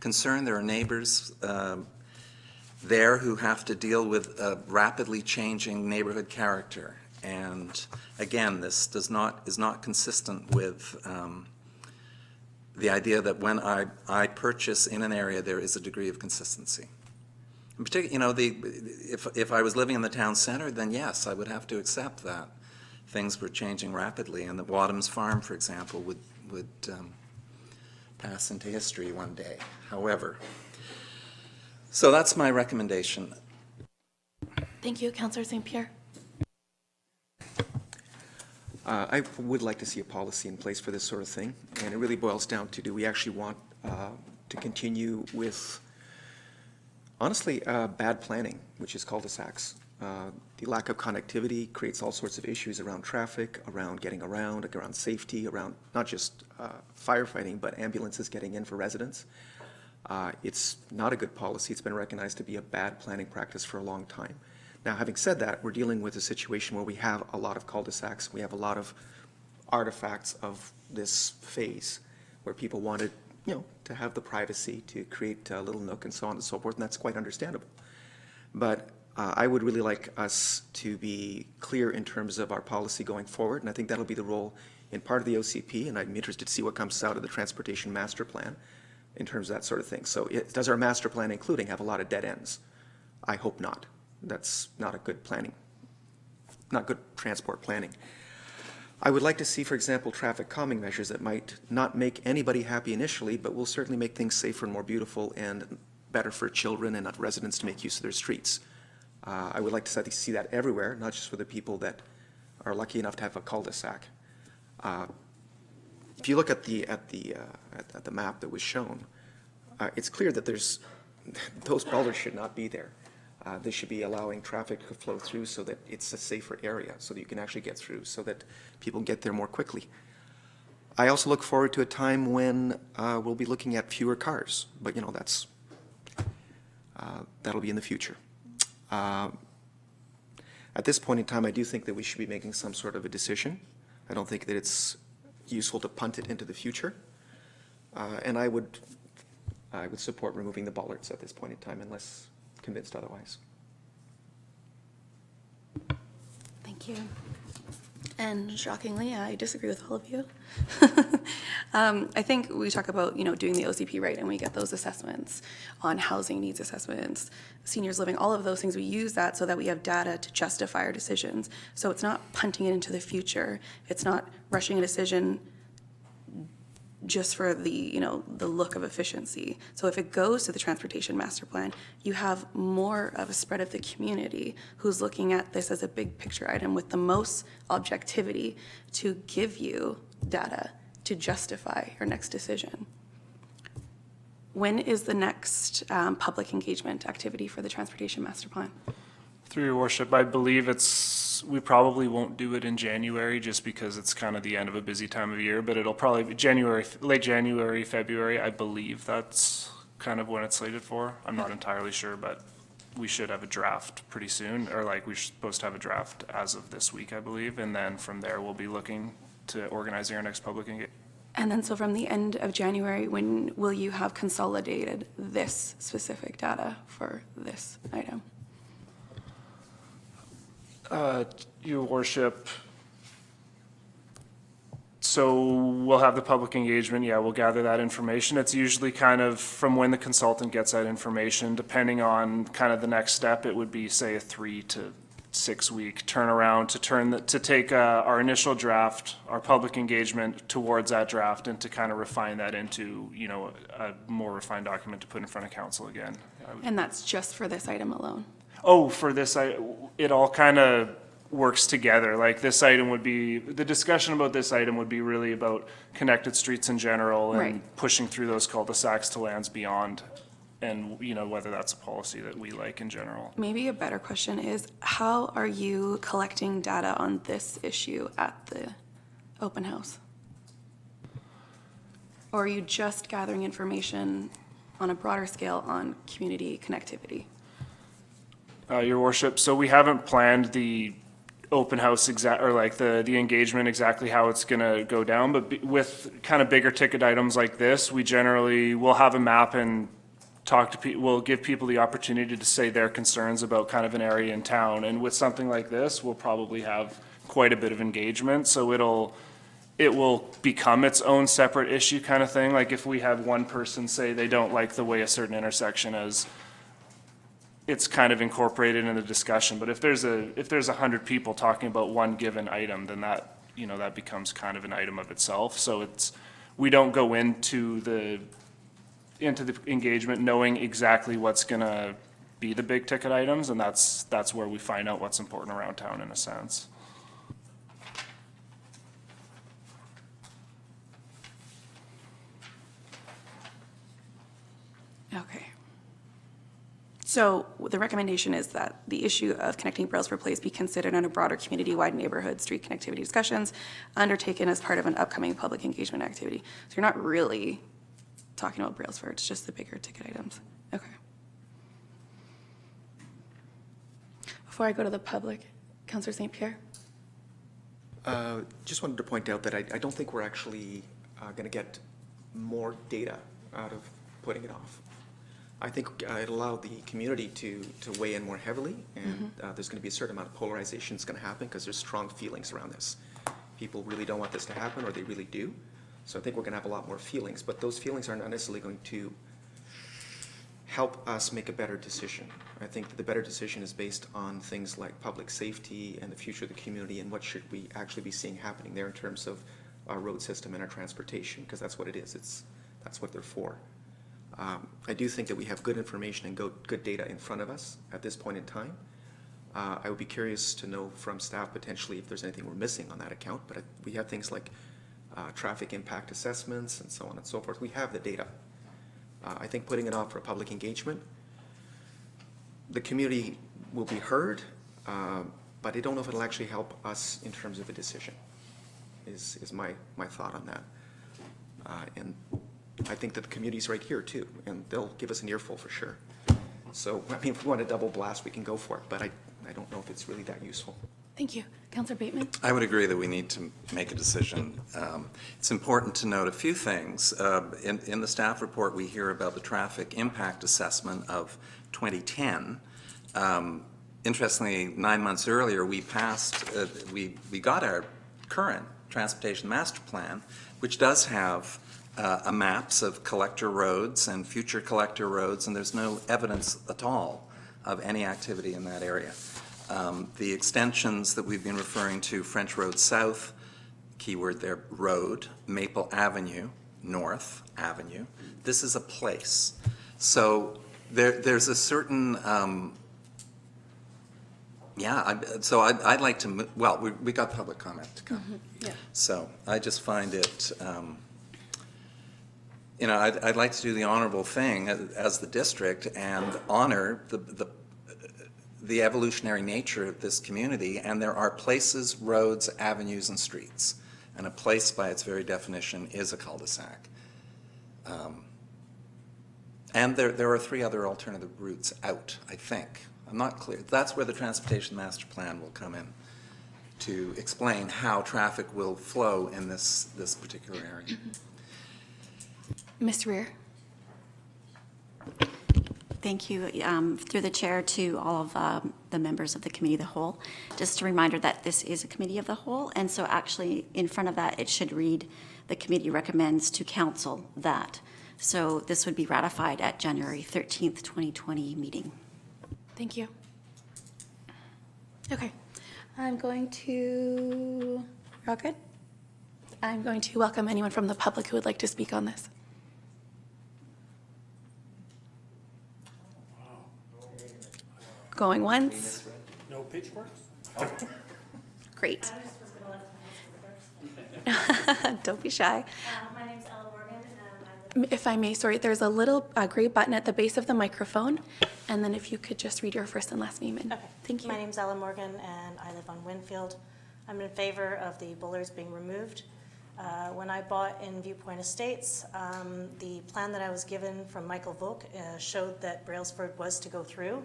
concern. There are neighbors there who have to deal with a rapidly changing neighborhood character. And again, this is not consistent with the idea that when I purchase in an area, there is a degree of consistency. In particular, if I was living in the town center, then yes, I would have to accept that things were changing rapidly, and that Wadham's Farm, for example, would pass into history one day. However, so that's my recommendation. Thank you, Councillor St. Pierre. I would like to see a policy in place for this sort of thing, and it really boils down to, do we actually want to continue with, honestly, bad planning, which is cul-de-sacs. The lack of connectivity creates all sorts of issues around traffic, around getting around safety, around not just firefighting, but ambulances getting in for residents. It's not a good policy. It's been recognized to be a bad planning practice for a long time. Now, having said that, we're dealing with a situation where we have a lot of cul-de-sacs. We have a lot of artifacts of this phase where people wanted, to have the privacy to create a little nook and so on and so forth, and that's quite understandable. But I would really like us to be clear in terms of our policy going forward, and I think that'll be the role in part of the OCP, and I'm interested to see what comes out of the Transportation Master Plan in terms of that sort of thing. So does our master plan including have a lot of dead ends? I hope not. That's not a good planning, not good transport planning. I would like to see, for example, traffic calming measures that might not make anybody happy initially, but will certainly make things safer and more beautiful and better for children and residents to make use of their streets. I would like to see that everywhere, not just for the people that are lucky enough to have a cul-de-sac. If you look at the map that was shown, it's clear that those bollards should not be there. They should be allowing traffic to flow through so that it's a safer area, so that you can actually get through, so that people get there more quickly. I also look forward to a time when we'll be looking at fewer cars, but that'll be in the future. At this point in time, I do think that we should be making some sort of a decision. I don't think that it's useful to punt it into the future. And I would support removing the bollards at this point in time unless convinced otherwise. Thank you. And shockingly, I disagree with all of you. I think we talk about, doing the OCP right, and we get those assessments on housing needs assessments, seniors living, all of those things. We use that so that we have data to justify our decisions. So it's not punting it into the future. It's not rushing a decision just for the look of efficiency. So if it goes to the transportation master plan, you have more of a spread of the community who's looking at this as a big picture item with the most objectivity to give you data to justify your next decision. When is the next public engagement activity for the transportation master plan? Through your worship, I believe we probably won't do it in January just because it's kind of the end of a busy time of year, but it'll probably be late January, February. I believe that's kind of when it's slated for. I'm not entirely sure, but we should have a draft pretty soon, or we're supposed to have a draft as of this week, I believe, and then from there we'll be looking to organizing our next public engagement. And then so from the end of January, when will you have consolidated this specific data for this item? Your worship, so we'll have the public engagement, we'll gather that information. It's usually kind of from when the consultant gets that information, depending on kind of the next step, it would be, say, a 3 to 6 week turnaround to take our initial draft, our public engagement towards that draft, and to kind of refine that into, a more refined document to put in front of council again. And that's just for this item alone? Oh, for this, it all kind of works together. This item would be, the discussion about this item would be really about connected streets in general and Right. pushing through those cul-de-sacs to lands beyond, and, whether that's a policy that we like in general. Maybe a better question is, how are you collecting data on this issue at the open house? Or are you just gathering information on a broader scale on community connectivity? Your worship, so we haven't planned the open house the engagement exactly how it's gonna go down, but with kind of bigger ticket items like this, we generally will have a map and talk to people, we'll give people the opportunity to say their concerns about kind of an area in town, and with something like this, we'll probably have quite a bit of engagement, so it will become its own separate issue kind of thing. Like if we have one person say they don't like the way a certain intersection is, it's kind of incorporated in the discussion. But if there's 100 people talking about one given item, then that, that becomes kind of an item of itself. So we don't go into the engagement knowing exactly what's gonna be the big ticket items, and that's where we find out what's important around town in a sense. Okay. So the recommendation is that the issue of connecting Brailsford Place be considered in a broader community-wide neighborhood street connectivity discussions undertaken as part of an upcoming public engagement activity. So you're not really talking about Brailsford, it's just the bigger ticket items. Okay. Before I go to the public, Councillor St. Pierre? Just wanted to point out that I don't think we're actually going to get more data out of putting it off. I think it'll allow the community to weigh in more heavily, and there's going to be a certain amount of polarization that's going to happen because there's strong feelings around this. People really don't want this to happen, or they really do. So I think we're going to have a lot more feelings, but those feelings are not necessarily going to help us make a better decision. I think that the better decision is based on things like public safety and the future of the community and what should we actually be seeing happening there in terms of our road system and our transportation, because that's what it is. That's what they're for. I do think that we have good information and good data in front of us at this point in time. I would be curious to know from staff potentially if there's anything we're missing on that account, but we have things like traffic impact assessments and so on and so forth. We have the data. I think putting it off for public engagement, the community will be heard, but I don't know if it'll actually help us in terms of a decision, is my thought on that. And I think that the community's right here too, and they'll give us an earful for sure. So, I mean, if we want a double blast, we can go for it, but I don't know if it's really that useful. Thank you. Councillor Bateman? I would agree that we need to make a decision. It's important to note a few things. In the staff report, we hear about the traffic impact assessment of 2010. Interestingly, 9 months earlier, we got our current transportation master plan, which does have a maps of collector roads and future collector roads, and there's no evidence at all of any activity in that area. The extensions that we've been referring to, French Road South, keyword there, road, Maple Avenue, North Avenue, this is a place. So there's a certain, I'd like to, we got public comment to come. Yeah. So I just find it, I'd like to do the honorable thing as the district and honor the evolutionary nature of this community, and there are places, roads, avenues, and streets. And a place, by its very definition, is a cul-de-sac. And there are 3 other alternative routes out, I think. I'm not clear. That's where the Transportation Master Plan will come in to explain how traffic will flow in this particular area. Ms. Rear? Thank you, through the chair, to all of the members of the Committee of the Whole. Just a reminder that this is a Committee of the Whole, and so actually in front of that it should read, the committee recommends to council that. So this would be ratified at January 13th, 2020 meeting. Thank you. Okay. I'm going to, we're all good? I'm going to welcome anyone from the public who would like to speak on this. Going once. No pitchforks? Great. Don't be shy. My name's Ella Morgan, and If I may, sorry, there's a little gray button at the base of the microphone, and then if you could just read your first and last name in. Okay. Thank you. My name's Ella Morgan, and I live on Winfield. I'm in favor of the Bullards being removed. When I bought in Viewpoint Estates, the plan that I was given from Michael Volk showed that Brailsford was to go through.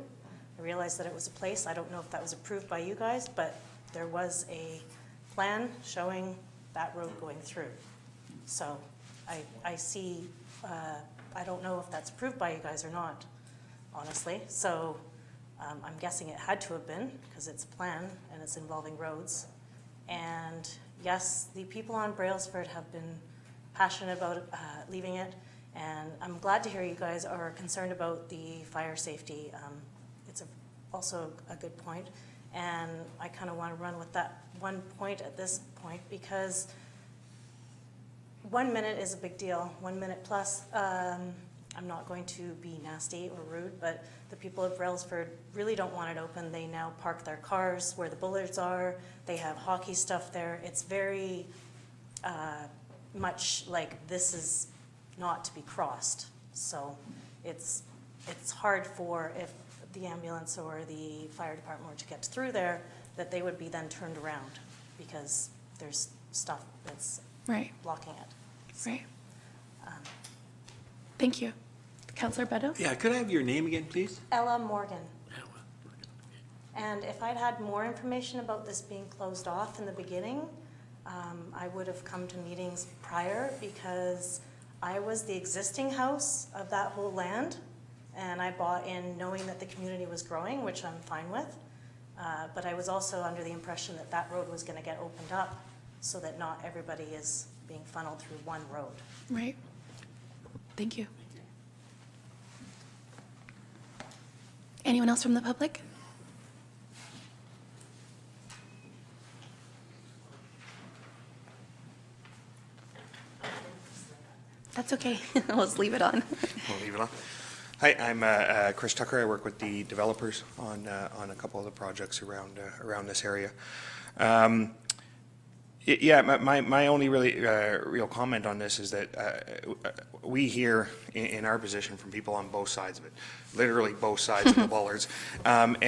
I realized that it was a place. I don't know if that was approved by you guys, but there was a plan showing that road going through. So I see, I don't know if that's approved by you guys or not, honestly. So I'm guessing it had to have been, because it's a plan and it's involving roads. And yes, the people on Brailsford have been passionate about leaving it, and I'm glad to hear you guys are concerned about the fire safety. It's also a good point, and I kind of want to run with that one point at this point, because 1 minute is a big deal, 1 minute plus. I'm not going to be nasty or rude, but the people of Brailsford really don't want it open. They now park their cars where the Bullards are. They have hockey stuff there. It's very much like this is not to be crossed. So it's hard for, if the ambulance or the fire department were to get through there, that they would be then turned around because there's stuff that's Right, blocking it. right. Thank you. Councillor Beto? Yeah, could I have your name again, please? Ella Morgan. And if I'd had more information about this being closed off in the beginning, I would have come to meetings prior, because I was the existing house of that whole land, and I bought in knowing that the community was growing, which I'm fine with. But I was also under the impression that that road was going to get opened up so that not everybody is being funneled through one road. Right. Thank you. Anyone else from the public? That's okay. Let's leave it on. We'll leave it on. Hi, I'm Chris Tucker. I work with the developers on a couple of the projects around this area. Yeah, my only really real comment on this is that we hear in our position from people on both sides of it, literally both sides of the Bollards, and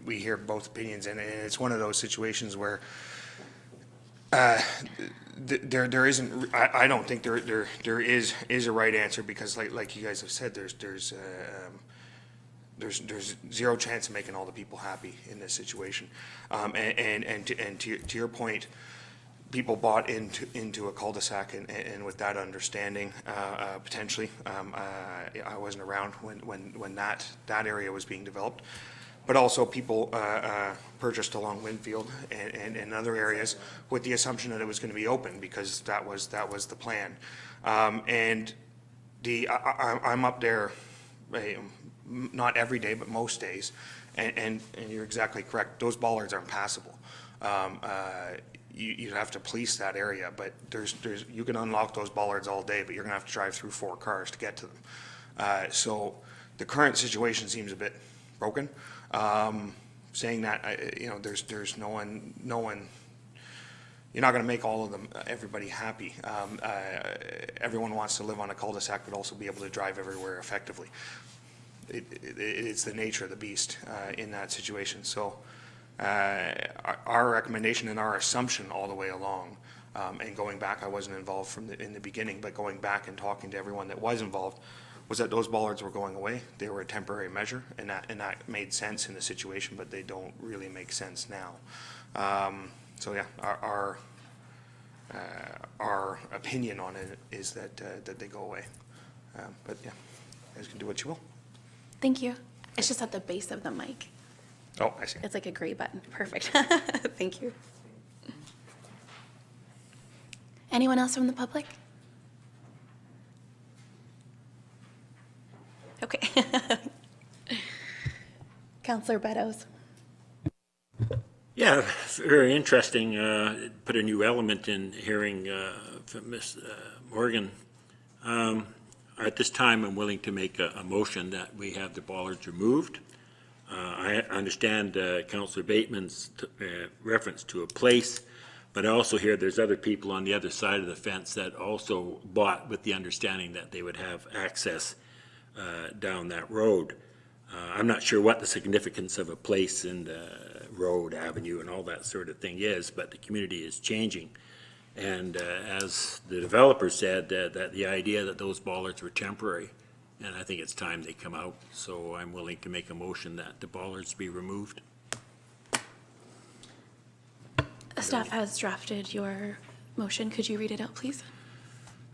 we hear both opinions, and it's one of those situations where there isn't. I don't think there is a right answer, because like you guys have said, there's zero chance of making all the people happy in this situation, and to your point, people bought into a cul-de-sac, and with that understanding, potentially, I wasn't around when that area was being developed, but also people purchased along Winfield and other areas with the assumption that it was going to be open, because that was the plan, and I'm up there. Not every day, but most days, and you're exactly correct. Those bollards aren't passable. You have to police that area, but you can unlock those bollards all day, but you're gonna have to drive through 4 cars to get to them. So the current situation seems a bit broken. Saying that, there's no one. You're not going to make everybody happy. Everyone wants to live on a cul-de-sac, but also be able to drive everywhere effectively. It's the nature of the beast in that situation. So our recommendation and our assumption all the way along, and going back, I wasn't involved in the beginning, but going back and talking to everyone that was involved, was that those bollards were going away. They were a temporary measure, and that made sense in the situation, but they don't really make sense now. So yeah, our opinion on it is that they go away. But yeah, you guys can do what you will. Thank you. It's just at the base of the mic. Oh, I see. It's like a gray button. Perfect. Thank you. Anyone else from the public? Okay. Councillor Beddoes. Yeah, very interesting. Put a new element in hearing from Ms. Morgan. At this time, I'm willing to make a motion that we have the bollards removed. I understand Councillor Bateman's reference to a place, but I also hear there's other people on the other side of the fence that also bought with the understanding that they would have access down that road. I'm not sure what the significance of a place in the road, avenue, and all that sort of thing is, but the community is changing. And as the developer said, that the idea that those bollards were temporary, and I think it's time they come out. So I'm willing to make a motion that the bollards be removed. Staff has drafted your motion. Could you read it out, please?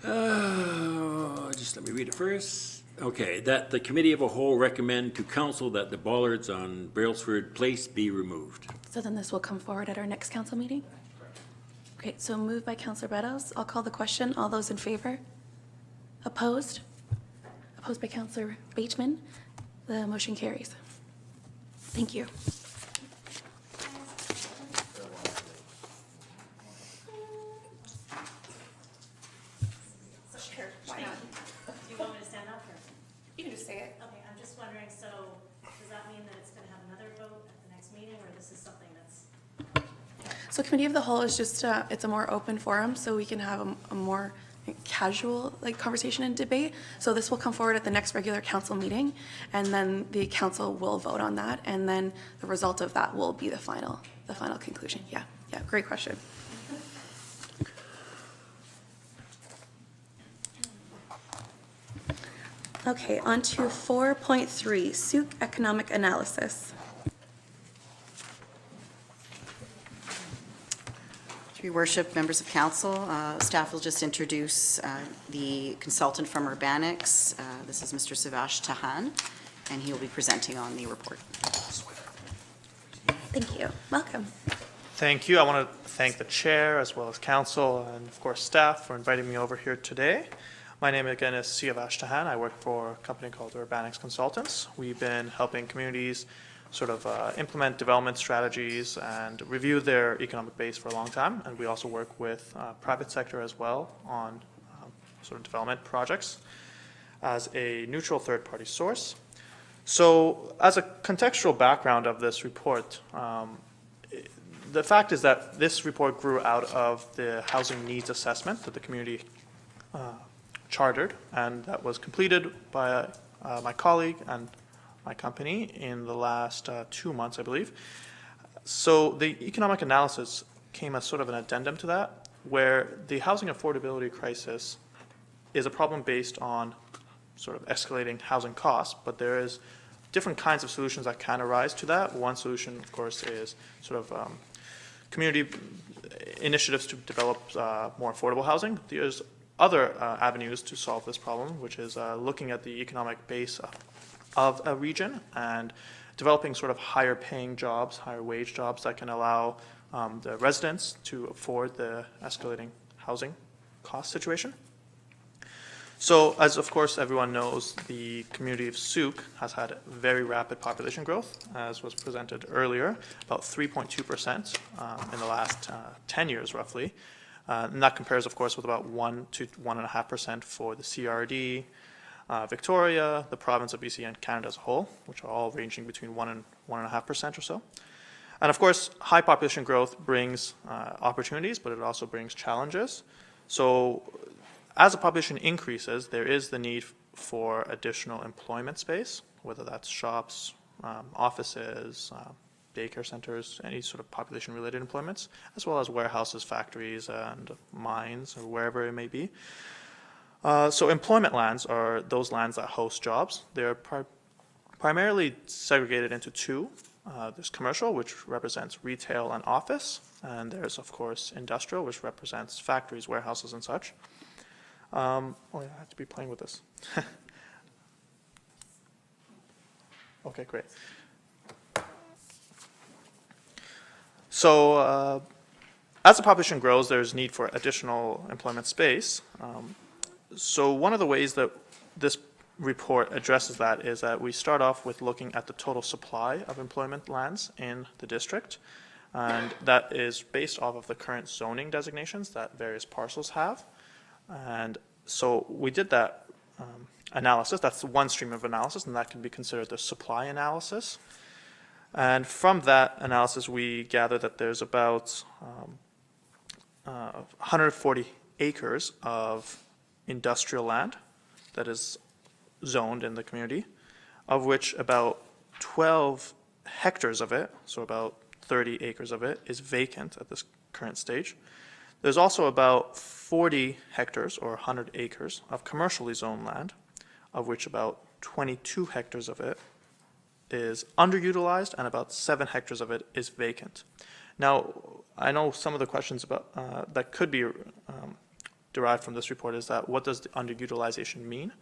Just let me read it first. Okay, that the committee of a whole recommend to council that the bollards on Brailsford Place be removed. So then this will come forward at our next council meeting? Okay, so moved by Councillor Beddoes. I'll call the question. All those in favor? Opposed? Opposed by Councillor Bateman. The motion carries. Thank you. Sure, why not? Do you want me to stand up or? You can just say it. Okay, I'm just wondering, so does that mean that it's gonna have another vote at the next meeting, or this is something that's? So committee of the whole is just, it's a more open forum, so we can have a more casual conversation and debate. So this will come forward at the next regular council meeting, and then the council will vote on that, and then the result of that will be the final conclusion. Yeah, great question. Okay, on to 4.3, Sooke economic analysis. Your worship, members of council, staff will just introduce the consultant from Urbanics. This is Mr. Sivash Tahan, and he will be presenting on the report. Thank you. Welcome. Thank you. I want to thank the chair as well as council and of course staff for inviting me over here today. My name again is Sivash Tahan. I work for a company called Urbanics Consultants. We've been helping communities sort of implement development strategies and review their economic base for a long time. And we also work with private sector as well on sort of development projects. as a neutral third-party source. So as a contextual background of this report, the fact is that this report grew out of the housing needs assessment that the community chartered, and that was completed by my colleague and my company in the last 2 months, I believe. So the economic analysis came as sort of an addendum to that, where the housing affordability crisis is a problem based on sort of escalating housing costs, but there is different kinds of solutions that can arise to that. One solution, of course, is sort of community initiatives to develop more affordable housing. There's other avenues to solve this problem, which is looking at the economic base of a region and developing sort of higher paying jobs, higher wage jobs that can allow the residents to afford the escalating housing cost situation. So, as of course everyone knows, the community of Sooke has had very rapid population growth, as was presented earlier, about 3.2% in the last 10 years roughly. And that compares, of course, with about 1 to 1.5% for the CRD, Victoria, the province of BC, and Canada as a whole, which are all ranging between 1 and 1.5% or so. And of course, high population growth brings opportunities, but it also brings challenges. So as the population increases, there is the need for additional employment space, whether that's shops, offices, daycare centers, any sort of population-related employments, as well as warehouses, factories, and mines, or wherever it may be. So employment lands are those lands that host jobs. They're primarily segregated into two. There's commercial, which represents retail and office, and there's, of course, industrial, which represents factories, warehouses, and such. Oh yeah, I have to be playing with this. Okay, great. So as the population grows, there's need for additional employment space. So one of the ways that this report addresses that is that we start off with looking at the total supply of employment lands in the district, and that is based off of the current zoning designations that various parcels have. And so we did that analysis. That's one stream of analysis, and that can be considered the supply analysis. And from that analysis, we gather that there's about 140 acres of industrial land that is zoned in the community, of which about 12 hectares of it, so about 30 acres of it, is vacant at this current stage. There's also about 40 hectares, or 100 acres, of commercially zoned land, of which about 22 hectares of it is underutilized, and about 7 hectares of it is vacant. Now, I know some of the questions about that could be derived from this report is that what does the underutilization mean?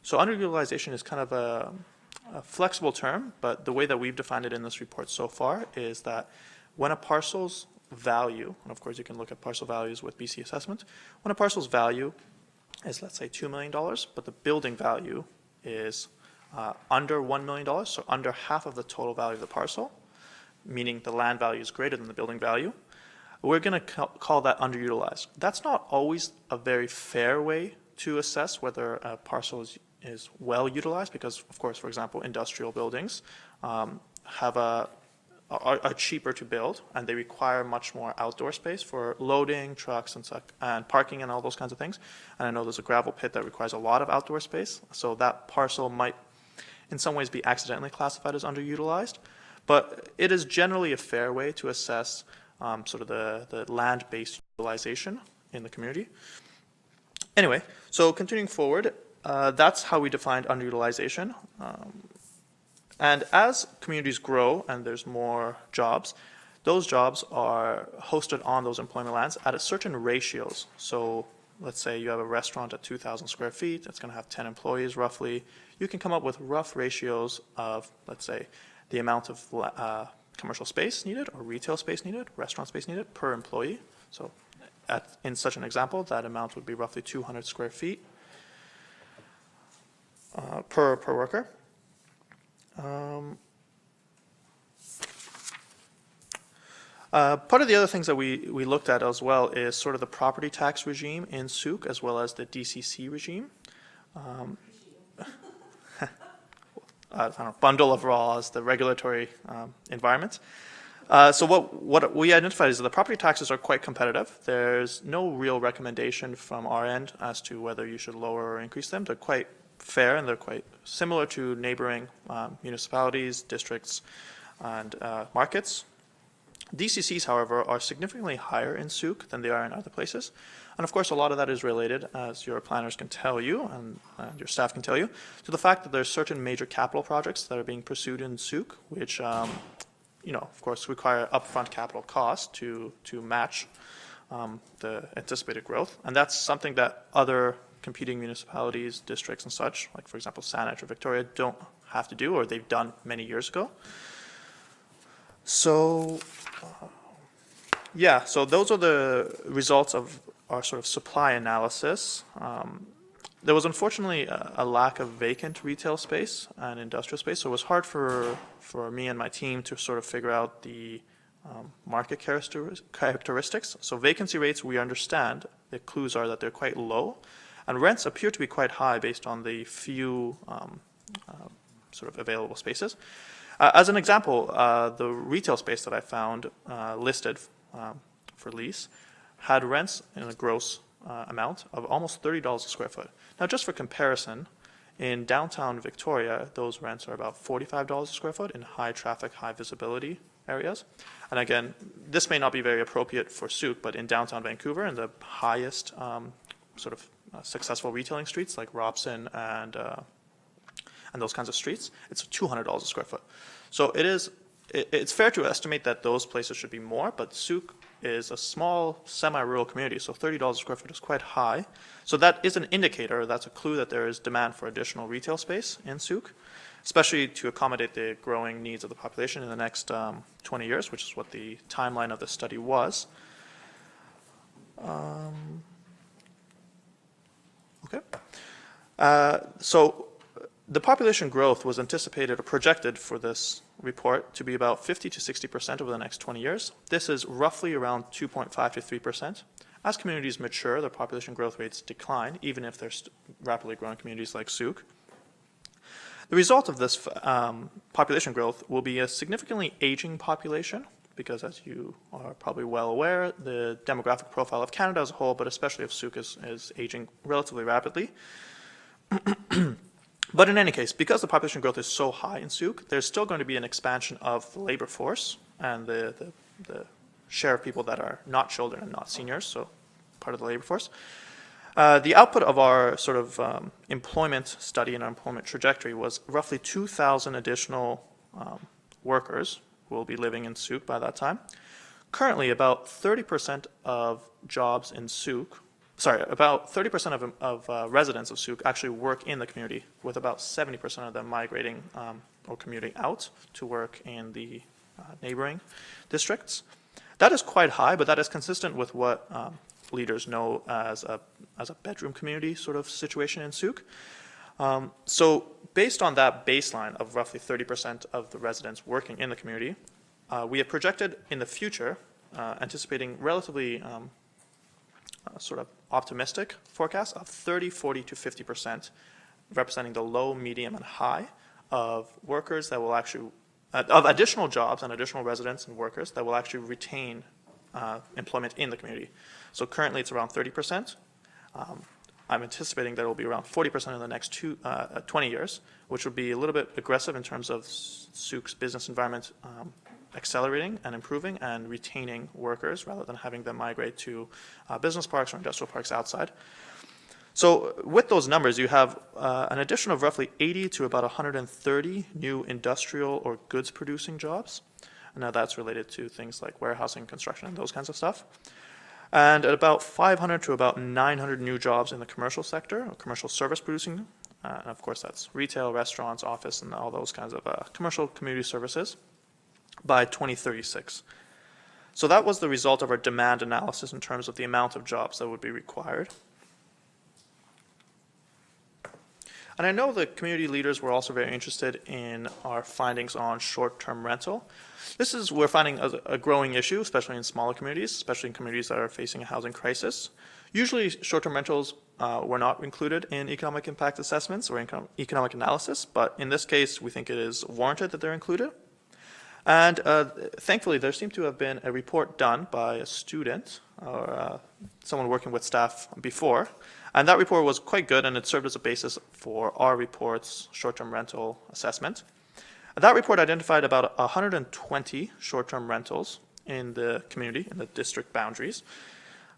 So underutilization is kind of a flexible term, but the way that we've defined it in this report so far is that when a parcel's value, and of course you can look at parcel values with BC assessment, when a parcel's value is, let's say, $2 million, but the building value is under $1 million, so under half of the total value of the parcel, meaning the land value is greater than the building value, we're going to call that underutilized. That's not always a very fair way to assess whether a parcel is well utilized, because, of course, for example, industrial buildings are cheaper to build, and they require much more outdoor space for loading trucks and parking and all those kinds of things. And I know there's a gravel pit that requires a lot of outdoor space, so that parcel might in some ways be accidentally classified as underutilized. But it is generally a fair way to assess sort of the land-based utilization in the community. Anyway, so continuing forward, that's how we defined underutilization. And as communities grow and there's more jobs, those jobs are hosted on those employment lands at a certain ratios. So let's say you have a restaurant at 2,000 square feet, it's going to have 10 employees roughly. You can come up with rough ratios of, let's say, the amount of commercial space needed or retail space needed, restaurant space needed per employee. So in such an example, that amount would be roughly 200 square feet per worker. Part of the other things that we looked at as well is sort of the property tax regime in Sooke, as well as the DCC regime. bundle overall as the regulatory environment. So what we identified is that the property taxes are quite competitive. There's no real recommendation from our end as to whether you should lower or increase them. They're quite fair and they're quite similar to neighboring municipalities, districts, and markets. DCCs, however, are significantly higher in Sooke than they are in other places. And of course, a lot of that is related, as your planners can tell you and your staff can tell you, to the fact that there's certain major capital projects that are being pursued in Sooke, which, of course, require upfront capital costs to match the anticipated growth. And that's something that other competing municipalities, districts, and such, like, for example, Saanich or Victoria, don't have to do, or they've done many years ago. So, so those are the results of our sort of supply analysis. There was unfortunately a lack of vacant retail space and industrial space, so it was hard for me and my team to sort of figure out the market characteristics. So vacancy rates, we understand, the clues are that they're quite low, and rents appear to be quite high based on the few sort of available spaces. As an example, the retail space that I found listed for lease had rents in a gross amount of almost $30 a square foot. Now, just for comparison, in downtown Victoria, those rents are about $45 a square foot in high traffic, high visibility areas. And again, this may not be very appropriate for Sooke, but in downtown Vancouver, in the highest sort of successful retailing streets like Robson and those kinds of streets, it's $200 a square foot. So it's fair to estimate that those places should be more, but Sooke is a small semi-rural community, so $30 a square foot is quite high. So that is an indicator, that's a clue that there is demand for additional retail space in Sooke, especially to accommodate the growing needs of the population in the next 20 years, which is what the timeline of the study was. So the population growth was anticipated or projected for this report to be about 50 to 60% over the next 20 years. This is roughly around 2.5 to 3%. As communities mature, their population growth rates decline, even if there's rapidly growing communities like Sooke. The result of this population growth will be a significantly aging population, because as you are probably well aware, the demographic profile of Canada as a whole, but especially of Sooke, is aging relatively rapidly. But in any case, because the population growth is so high in Sooke, there's still going to be an expansion of the labor force and the share of people that are not children and not seniors, so part of the labor force. The output of our sort of employment study and our employment trajectory was roughly 2,000 additional workers who will be living in Sooke by that time. Currently, about 30% of jobs in Sooke, about 30% of residents of Sooke actually work in the community, with about 70% of them migrating or commuting out to work in the neighboring districts. That is quite high, but that is consistent with what leaders know as a bedroom community sort of situation in Sooke. So based on that baseline of roughly 30% of the residents working in the community, we have projected in the future, anticipating relatively sort of optimistic forecast of 30, 40 to 50%, representing the low, medium, and high of workers that will actually, of additional jobs and additional residents and workers that will actually retain employment in the community. So currently it's around 30%. I'm anticipating that it will be around 40% in the next 20 years, which would be a little bit aggressive in terms of Sooke's business environment accelerating and improving and retaining workers rather than having them migrate to business parks or industrial parks outside. So with those numbers, you have an addition of roughly 80 to about 130 new industrial or goods producing jobs. And now that's related to things like warehousing, construction, and those kinds of stuff. And at about 500 to about 900 new jobs in the commercial sector, or commercial service producing. And of course, that's retail, restaurants, office, and all those kinds of commercial community services by 2036. So that was the result of our demand analysis in terms of the amount of jobs that would be required. And I know the community leaders were also very interested in our findings on short-term rental. We're finding a growing issue, especially in smaller communities, especially in communities that are facing a housing crisis. Usually short-term rentals were not included in economic impact assessments or economic analysis, but in this case, we think it is warranted that they're included. And thankfully, there seemed to have been a report done by a student or someone working with staff before, and that report was quite good, and it served as a basis for our report's short-term rental assessment. That report identified about 120 short-term rentals in the community, in the district boundaries.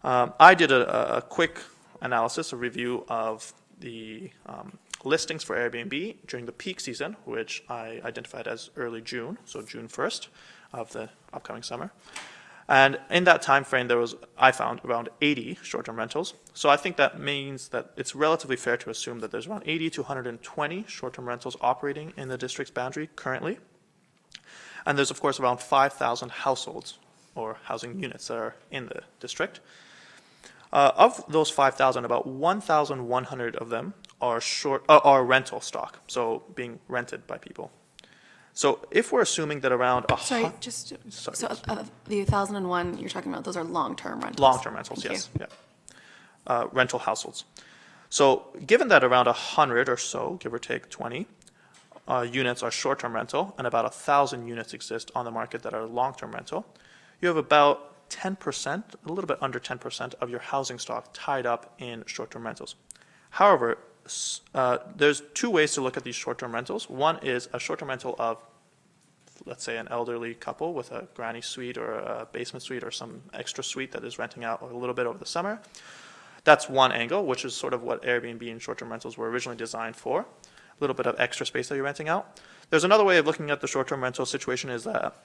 I did a quick analysis, a review of the listings for Airbnb during the peak season, which I identified as early June, so June 1st of the upcoming summer. And in that time frame, I found around 80 short-term rentals. So I think that means that it's relatively fair to assume that there's around 80 to 120 short-term rentals operating in the district's boundary currently. And there's, of course, around 5,000 households or housing units that are in the district. Of those 5,000, about 1,100 of them are rental stock, so being rented by people. So if we're assuming that around So the 1,001 you're talking about, those are long-term rentals? Long-term rentals, yes. Yeah. Rental households. So given that around 100 or so, give or take 20, units are short-term rental, and about 1,000 units exist on the market that are long-term rental, you have about 10%, a little bit under 10% of your housing stock tied up in short-term rentals. However, there's two ways to look at these short-term rentals. One is a short-term rental of, let's say, an elderly couple with a granny suite or a basement suite or some extra suite that is renting out a little bit over the summer. That's one angle, which is sort of what Airbnb and short-term rentals were originally designed for, a little bit of extra space that you're renting out. There's another way of looking at the short-term rental situation is that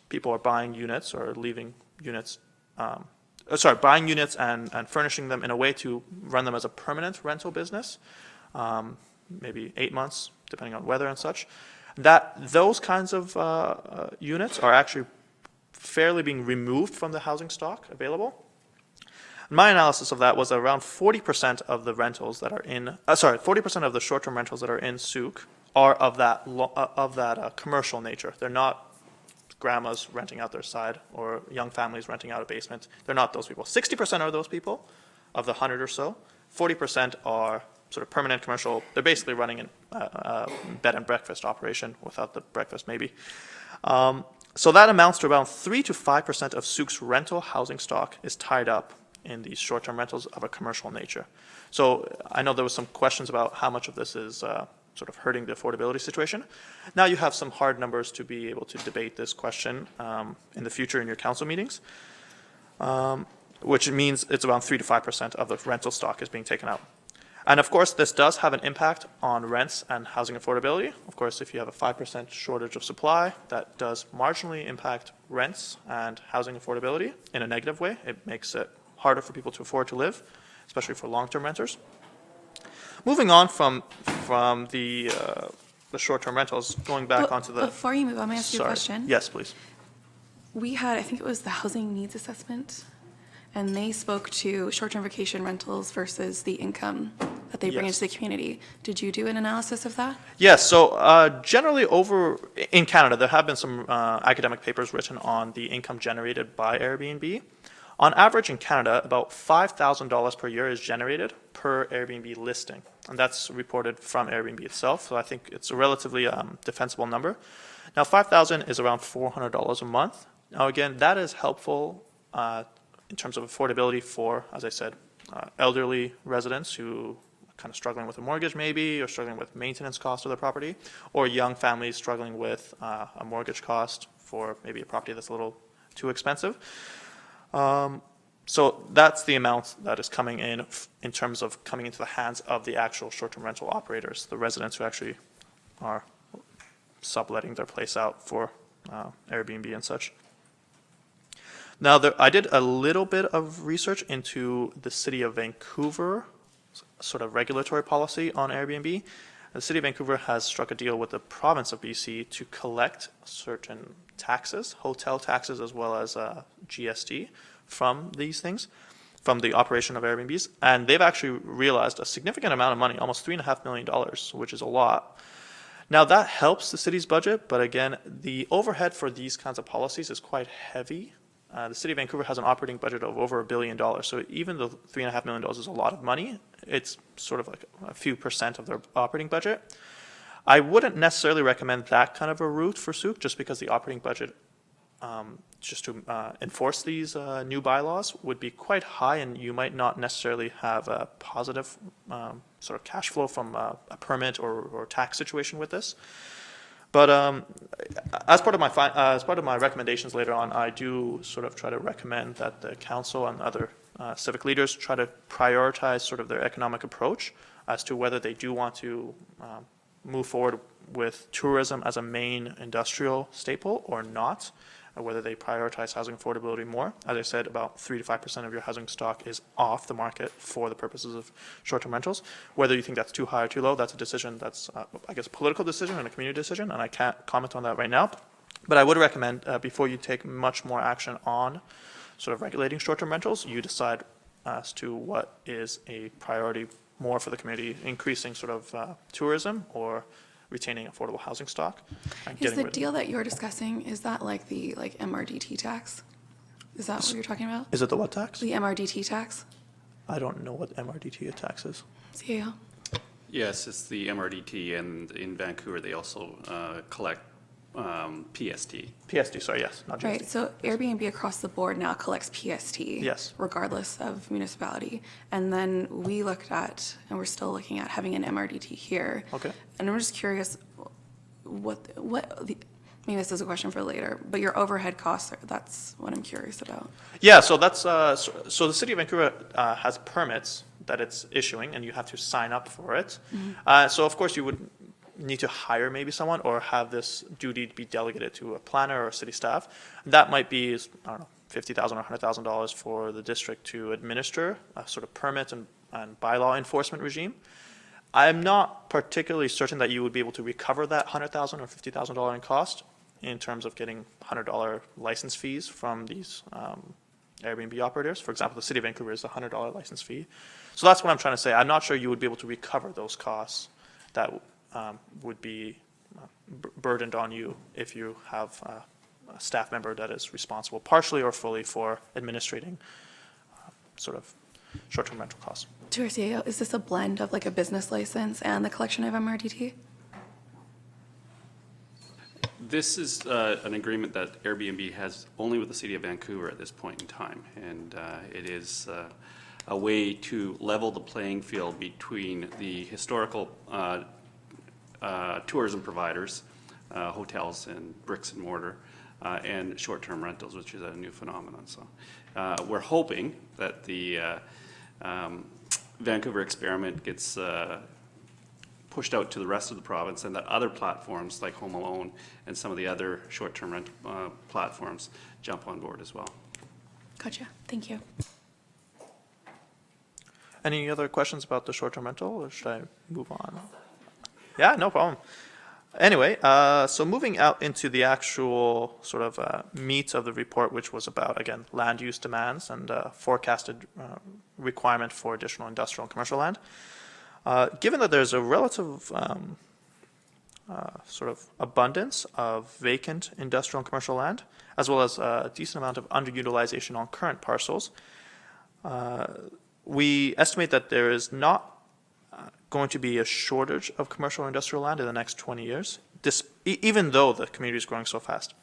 people are buying units or leaving units, buying units and furnishing them in a way to run them as a permanent rental business, maybe 8 months, depending on weather and such. Those kinds of units are actually fairly being removed from the housing stock available. My analysis of that was around 40% of the rentals that are in, 40% of the short-term rentals that are in Sooke are of that commercial nature. They're not grandmas renting out their side or young families renting out a basement. They're not those people. 60% are those people, of the 100 or so. 40% are sort of permanent commercial. They're basically running a bed and breakfast operation without the breakfast maybe. So that amounts to around 3 to 5% of Sooke's rental housing stock is tied up in these short-term rentals of a commercial nature. So I know there was some questions about how much of this is sort of hurting the affordability situation. Now you have some hard numbers to be able to debate this question in the future in your council meetings, which means it's around 3 to 5% of the rental stock is being taken out. And of course, this does have an impact on rents and housing affordability. Of course, if you have a 5% shortage of supply, that does marginally impact rents and housing affordability in a negative way. It makes it harder for people to afford to live, especially for long-term renters. Moving on from the short-term rentals, going back onto the... Before you move on, may I ask you a question? Yes, please. We had, I think it was the housing needs assessment, and they spoke to short-term vacation rentals versus the income that they bring into the community. Did you do an analysis of that? Yes, so generally in Canada, there have been some academic papers written on the income generated by Airbnb. On average in Canada, about $5,000 per year is generated per Airbnb listing, and that's reported from Airbnb itself, so I think it's a relatively defensible number. Now, $5,000 is around $400 a month. Now, again, that is helpful in terms of affordability for, as I said, elderly residents who are kind of struggling with a mortgage maybe, or struggling with maintenance costs of their property, or young families struggling with a mortgage cost for maybe a property that's a little too expensive. So that's the amount that is coming in terms of coming into the hands of the actual short-term rental operators, the residents who actually are subletting their place out for Airbnb and such. Now, I did a little bit of research into the City of Vancouver sort of regulatory policy on Airbnb. The City of Vancouver has struck a deal with the province of BC to collect certain taxes, hotel taxes as well as GST from these things, from the operation of Airbnbs. And they've actually realized a significant amount of money, almost $3.5 million, which is a lot. Now that helps the city's budget, but again, the overhead for these kinds of policies is quite heavy. the City of Vancouver has an operating budget of over $1 billion. So even though $3.5 million is a lot of money, it's sort of like a few percent of their operating budget. I wouldn't necessarily recommend that kind of a route for Sooke, just because the operating budget, just to enforce these new bylaws, would be quite high, and you might not necessarily have a positive sort of cash flow from a permit or tax situation with this. But as part of my recommendations later on, I do sort of try to recommend that the council and other civic leaders try to prioritize sort of their economic approach as to whether they do want to move forward with tourism as a main industrial staple or not, or whether they prioritize housing affordability more. As I said, about 3 to 5% of your housing stock is off the market for the purposes of short-term rentals. Whether you think that's too high or too low, that's a decision that's, I guess, a political decision and a community decision, and I can't comment on that right now. But I would recommend, before you take much more action on sort of regulating short-term rentals, you decide as to what is a priority more for the community, increasing sort of tourism or retaining affordable housing stock. Is the deal that you're discussing, is that like the MRDT tax? Is that what you're talking about? Is it the what tax? The MRDT tax? I don't know what MRDT tax is. Yeah. Yes, it's the MRDT, and in Vancouver, they also collect PST. PST, sorry, yes, not GST. Right, so Airbnb across the board now collects PST. Yes. Regardless of municipality. And then we looked at, and we're still looking at having an MRDT here. Okay. And I'm just curious, maybe this is a question for later, but your overhead costs, that's what I'm curious about. Yeah, so that's, so the City of Vancouver has permits that it's issuing, and you have to sign up for it. Mm-hmm. So of course you would need to hire maybe someone or have this duty to be delegated to a planner or city staff. That might be, I don't know, $50,000 or $100,000 for the district to administer a sort of permit and bylaw enforcement regime. I'm not particularly certain that you would be able to recover that $100,000 or $50,000 in cost in terms of getting $100 license fees from these Airbnb operators. For example, the City of Vancouver is a $100 license fee. So that's what I'm trying to say. I'm not sure you would be able to recover those costs that would be burdened on you if you have a staff member that is responsible partially or fully for administrating sort of short-term rental costs. Tercio, is this a blend of like a business license and the collection of MRDT? This is an agreement that Airbnb has only with the City of Vancouver at this point in time, and it is a way to level the playing field between the historical tourism providers, hotels and bricks and mortar, and short-term rentals, which is a new phenomenon. So we're hoping that the Vancouver experiment gets pushed out to the rest of the province, and that other platforms like Home Alone and some of the other short-term rental platforms jump on board as well. Gotcha. Thank you. Any other questions about the short-term rental, or should I move on? Yeah, no problem. Anyway, so moving out into the actual sort of meat of the report, which was about, again, land use demands and forecasted requirement for additional industrial and commercial land. Given that there's a relative sort of abundance of vacant industrial and commercial land, as well as a decent amount of underutilization on current parcels, we estimate that there is not going to be a shortage of commercial or industrial land in the next 20 years, even though the community is growing so fast.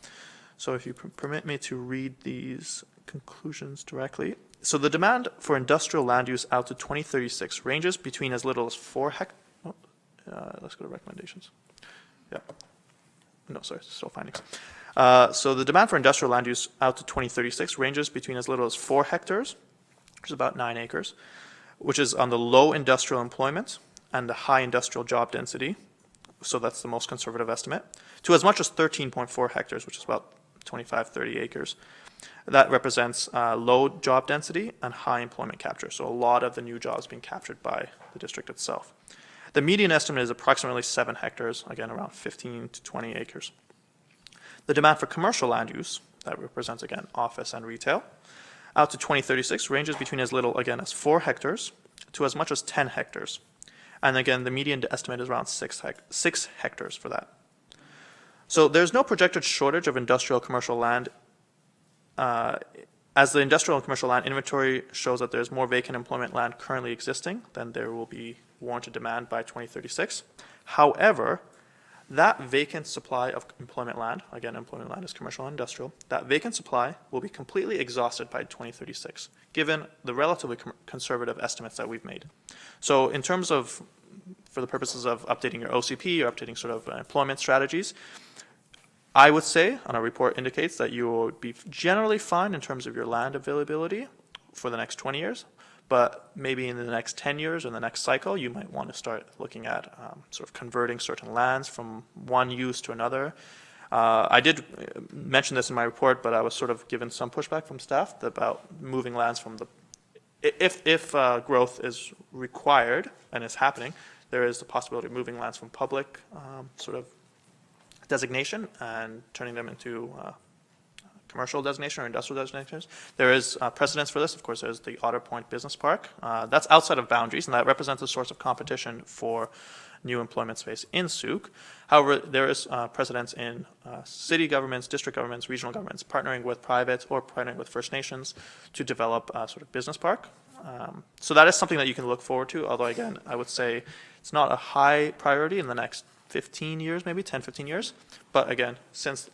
So if you permit me to read these conclusions directly. So the demand for industrial land use out to 2036 ranges between as little as 4 hectares. Let's go to recommendations. Yeah. No, sorry, still findings. So the demand for industrial land use out to 2036 ranges between as little as 4 hectares, which is about 9 acres, which is on the low industrial employment and the high industrial job density, so that's the most conservative estimate, to as much as 13.4 hectares, which is about 25, 30 acres. That represents low job density and high employment capture, so a lot of the new jobs being captured by the district itself. The median estimate is approximately 7 hectares, again around 15 to 20 acres. The demand for commercial land use, that represents again office and retail, out to 2036 ranges between as little, again, as 4 hectares to as much as 10 hectares. And again, the median estimate is around 6 hectares for that. So there's no projected shortage of industrial commercial land as the industrial and commercial land inventory shows that there's more vacant employment land currently existing than there will be warranted demand by 2036. However, that vacant supply of employment land, again, employment land is commercial and industrial, that vacant supply will be completely exhausted by 2036, given the relatively conservative estimates that we've made. So in terms of, for the purposes of updating your OCP or updating sort of employment strategies, I would say, and our report indicates, that you will be generally fine in terms of your land availability for the next 20 years, but maybe in the next 10 years or the next cycle, you might want to start looking at sort of converting certain lands from one use to another. I did mention this in my report, but I was sort of given some pushback from staff about moving lands from the, if growth is required and is happening, there is the possibility of moving lands from public sort of designation and turning them into commercial designation or industrial designations. There is precedence for this. Of course, there's the Otter Point Business Park. That's outside of boundaries, and that represents a source of competition for new employment space in Sooke. However, there is precedence in city governments, district governments, regional governments, partnering with private or partnering with First Nations to develop a sort of business park. So that is something that you can look forward to, although again, I would say it's not a high priority in the next 15 years, maybe 10, 15 years. But again, since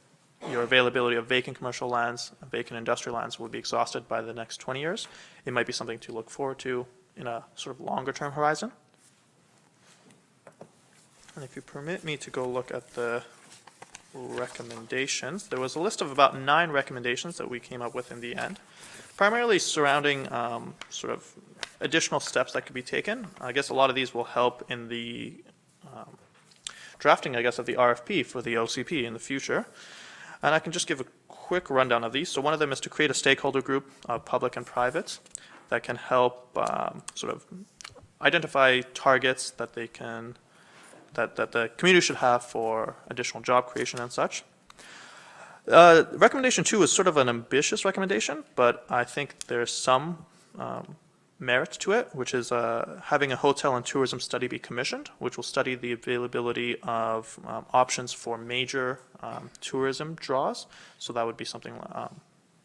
your availability of vacant commercial lands, vacant industrial lands will be exhausted by the next 20 years, it might be something to look forward to in a sort of longer term horizon. And if you permit me to go look at the recommendations, there was a list of about 9 recommendations that we came up with in the end, primarily surrounding sort of additional steps that could be taken. I guess a lot of these will help in the drafting, I guess, of the RFP for the OCP in the future. And I can just give a quick rundown of these. So one of them is to create a stakeholder group of public and private that can help sort of identify targets that they can, that the community should have for additional job creation and such. Recommendation 2 is sort of an ambitious recommendation, but I think there's some merit to it, which is having a hotel and tourism study be commissioned, which will study the availability of options for major tourism draws. So that would be something, I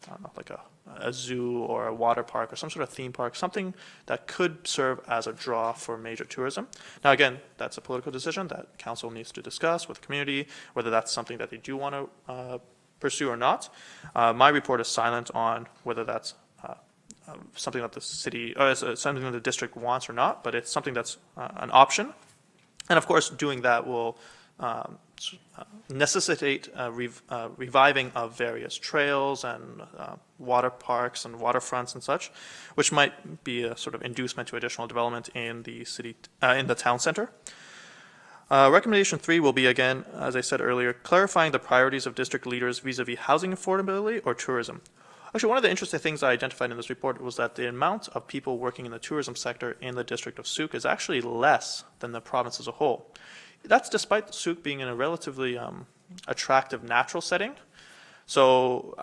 don't know, like a zoo or a water park or some sort of theme park, something that could serve as a draw for major tourism. Now, again, that's a political decision that council needs to discuss with the community, whether that's something that they do want to pursue or not. My report is silent on whether that's something that the city, or something that the district wants or not, but it's something that's an option. And of course, doing that will necessitate reviving of various trails and water parks and waterfronts and such, which might be a sort of inducement to additional development in the city, in the town center. Recommendation 3 will be, again, as I said earlier, clarifying the priorities of district leaders vis-a-vis housing affordability or tourism. Actually, one of the interesting things I identified in this report was that the amount of people working in the tourism sector in the district of Sooke is actually less than the province as a whole. That's despite Sooke being in a relatively attractive natural setting. So,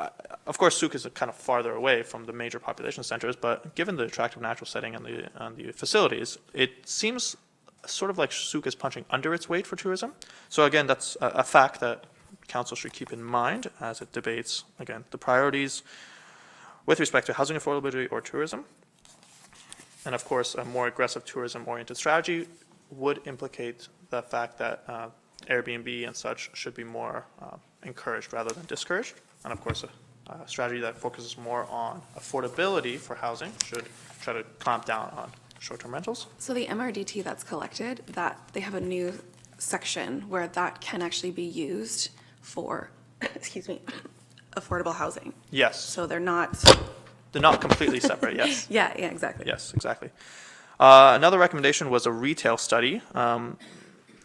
of course, Sooke is kind of farther away from the major population centers, but given the attractive natural setting and the facilities, it seems sort of like Sooke is punching under its weight for tourism. So again, that's a fact that council should keep in mind as it debates, again, the priorities with respect to housing affordability or tourism. And of course, a more aggressive tourism-oriented strategy would implicate the fact that Airbnb and such should be more encouraged rather than discouraged. And of course, a strategy that focuses more on affordability for housing should try to clamp down on short-term rentals. So the MRDT that's collected, that they have a new section where that can actually be used for, excuse me, affordable housing. Yes. So they're not. They're not completely separate, yes. Yeah, exactly. Yes, exactly. Another recommendation was a retail study,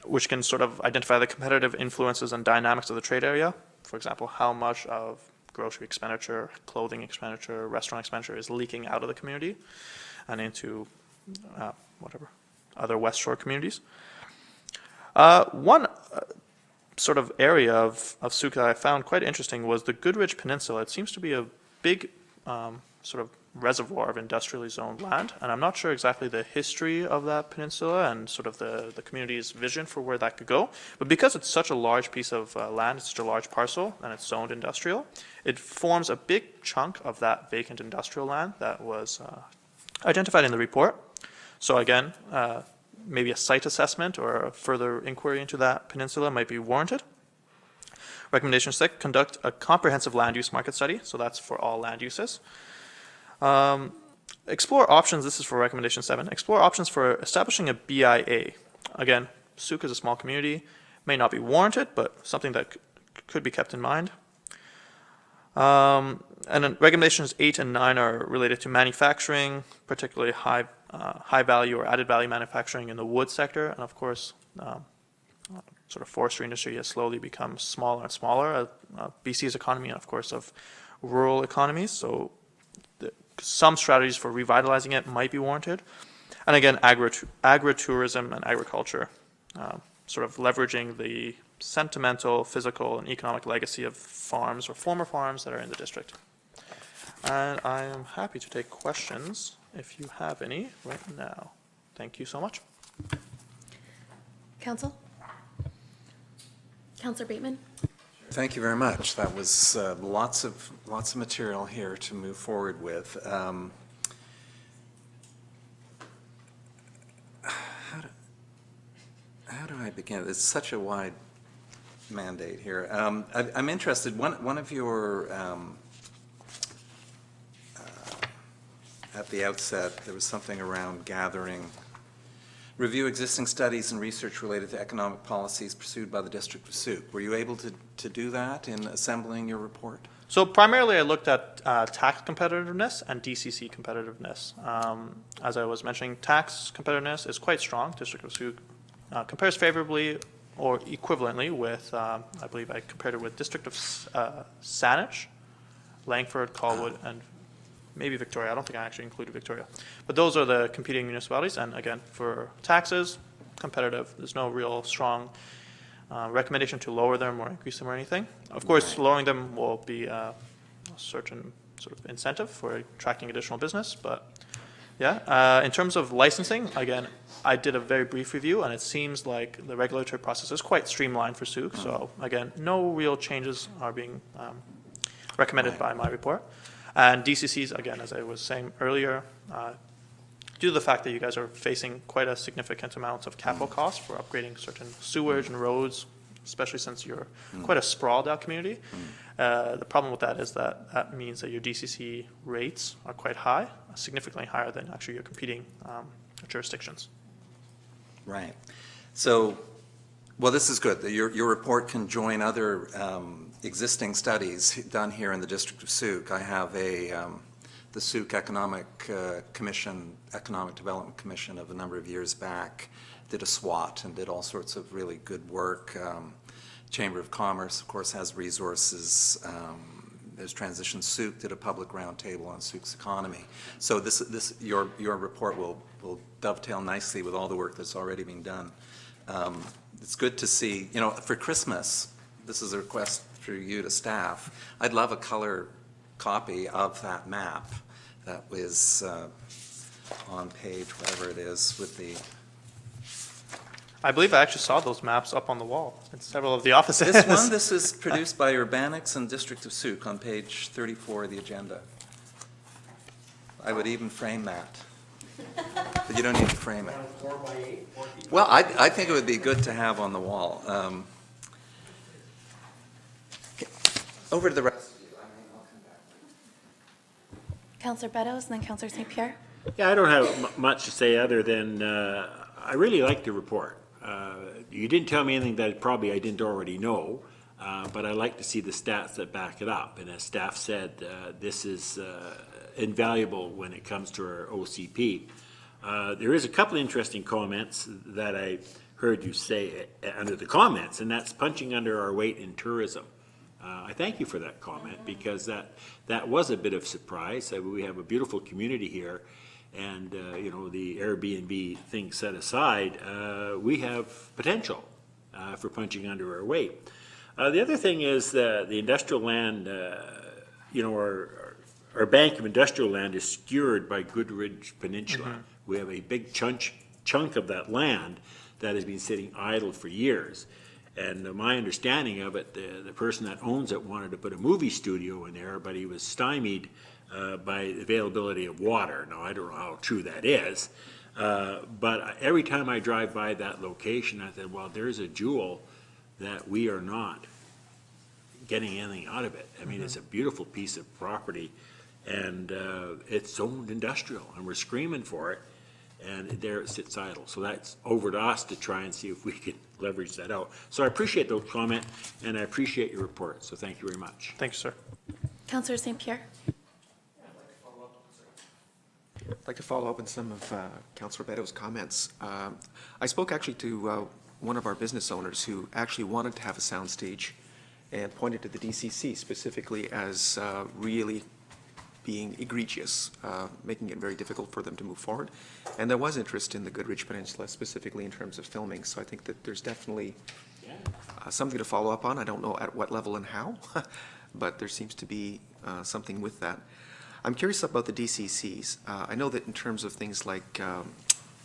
which can sort of identify the competitive influences and dynamics of the trade area. For example, how much of grocery expenditure, clothing expenditure, restaurant expenditure is leaking out of the community and into whatever, other West Shore communities. One sort of area of Sooke that I found quite interesting was the Goodrich Peninsula. It seems to be a big sort of reservoir of industrially zoned land, and I'm not sure exactly the history of that peninsula and sort of the community's vision for where that could go. But because it's such a large piece of land, it's such a large parcel, and it's zoned industrial, it forms a big chunk of that vacant industrial land that was identified in the report. So again, maybe a site assessment or a further inquiry into that peninsula might be warranted. Recommendation 6, conduct a comprehensive land use market study. So that's for all land uses. Explore options, this is for recommendation 7, explore options for establishing a BIA. Again, Sooke is a small community, may not be warranted, but something that could be kept in mind. And then recommendations 8 and 9 are related to manufacturing, particularly high value or added value manufacturing in the wood sector. And of course, sort of forestry industry has slowly become smaller and smaller. BC's economy, and of course, of rural economies. So some strategies for revitalizing it might be warranted. And again, agritourism and agriculture, sort of leveraging the sentimental, physical, and economic legacy of farms or former farms that are in the district. And I am happy to take questions if you have any right now. Thank you so much. Council? Councillor Bateman? Thank you very much. That was lots of material here to move forward with. How do I begin? It's such a wide mandate here. I'm interested. One of your at the outset, there was something around gathering. Review existing studies and research related to economic policies pursued by the District of Sooke. Were you able to do that in assembling your report? So primarily I looked at tax competitiveness and DCC competitiveness. As I was mentioning, tax competitiveness is quite strong. District of Sooke compares favorably or equivalently with, I believe I compared it with District of Saanich, Langford, Colwood, and maybe Victoria. I don't think I actually included Victoria. But those are the competing municipalities. And again, for taxes, competitive. There's no real strong recommendation to lower them or increase them or anything. Of course, lowering them will be a certain sort of incentive for attracting additional business. But yeah, in terms of licensing, again, I did a very brief review, and it seems like the regulatory process is quite streamlined for Sooke. So again, no real changes are being recommended by my report. And DCCs, again, as I was saying earlier, due to the fact that you guys are facing quite a significant amount of capital costs for upgrading certain sewage and roads, especially since you're quite a sprawled out community, the problem with that is that that means that your DCC rates are quite high, significantly higher than actually your competing jurisdictions. Right. So, well, this is good. Your report can join other existing studies done here in the District of Sooke. I have the Sooke Economic Development Commission of a number of years back did a SWOT and did all sorts of really good work. Chamber of Commerce, of course, has resources. There's Transition Sooke did a public roundtable on Sooke's economy. So your report will dovetail nicely with all the work that's already being done. It's good to see, for Christmas, this is a request through you to staff, I'd love a color copy of that map that was on page, whatever it is, with the... I believe I actually saw those maps up on the wall in several of the offices. This is produced by Urbanics and District of Sooke on page 34 of the agenda. I would even frame that. But you don't need to frame it. 4x8, 4 feet. Well, I think it would be good to have on the wall. Over to the rest of you. I'll come back. Councillor Beddoes and then Councillor St. Pierre? Yeah, I don't have much to say other than I really like the report. You didn't tell me anything that probably I didn't already know, but I like to see the stats that back it up. And as staff said, this is invaluable when it comes to our OCP. There is a couple interesting comments that I heard you say under the comments, and that's punching under our weight in tourism. I thank you for that comment because that was a bit of surprise. We have a beautiful community here, and the Airbnb thing set aside, we have potential for punching under our weight. The other thing is the industrial land, our our bank of industrial land is skewered by Goodrich Peninsula. We have a big chunk of that land that has been sitting idle for years. And my understanding of it, the person that owns it wanted to put a movie studio in there, but he was stymied by the availability of water. Now, I don't know how true that is, but every time I drive by that location, I said, well, there's a jewel that we are not getting anything out of it. I mean, it's a beautiful piece of property, and it's zoned industrial, and we're screaming for it, and there it sits idle. So that's over to us to try and see if we can leverage that out. So I appreciate the comment, and I appreciate your report, so thank you very much. Thank you, sir. Councillor St. Pierre? I'd like to follow up on some of Councillor Beto's comments. I spoke actually to one of our business owners who actually wanted to have a soundstage and pointed to the DCC specifically as really being egregious, making it very difficult for them to move forward. And there was interest in the Goodrich Peninsula, specifically in terms of filming, so I think that there's definitely something to follow up on. I don't know at what level and how, but there seems to be something with that. I'm curious about the DCCs. I know that in terms of things like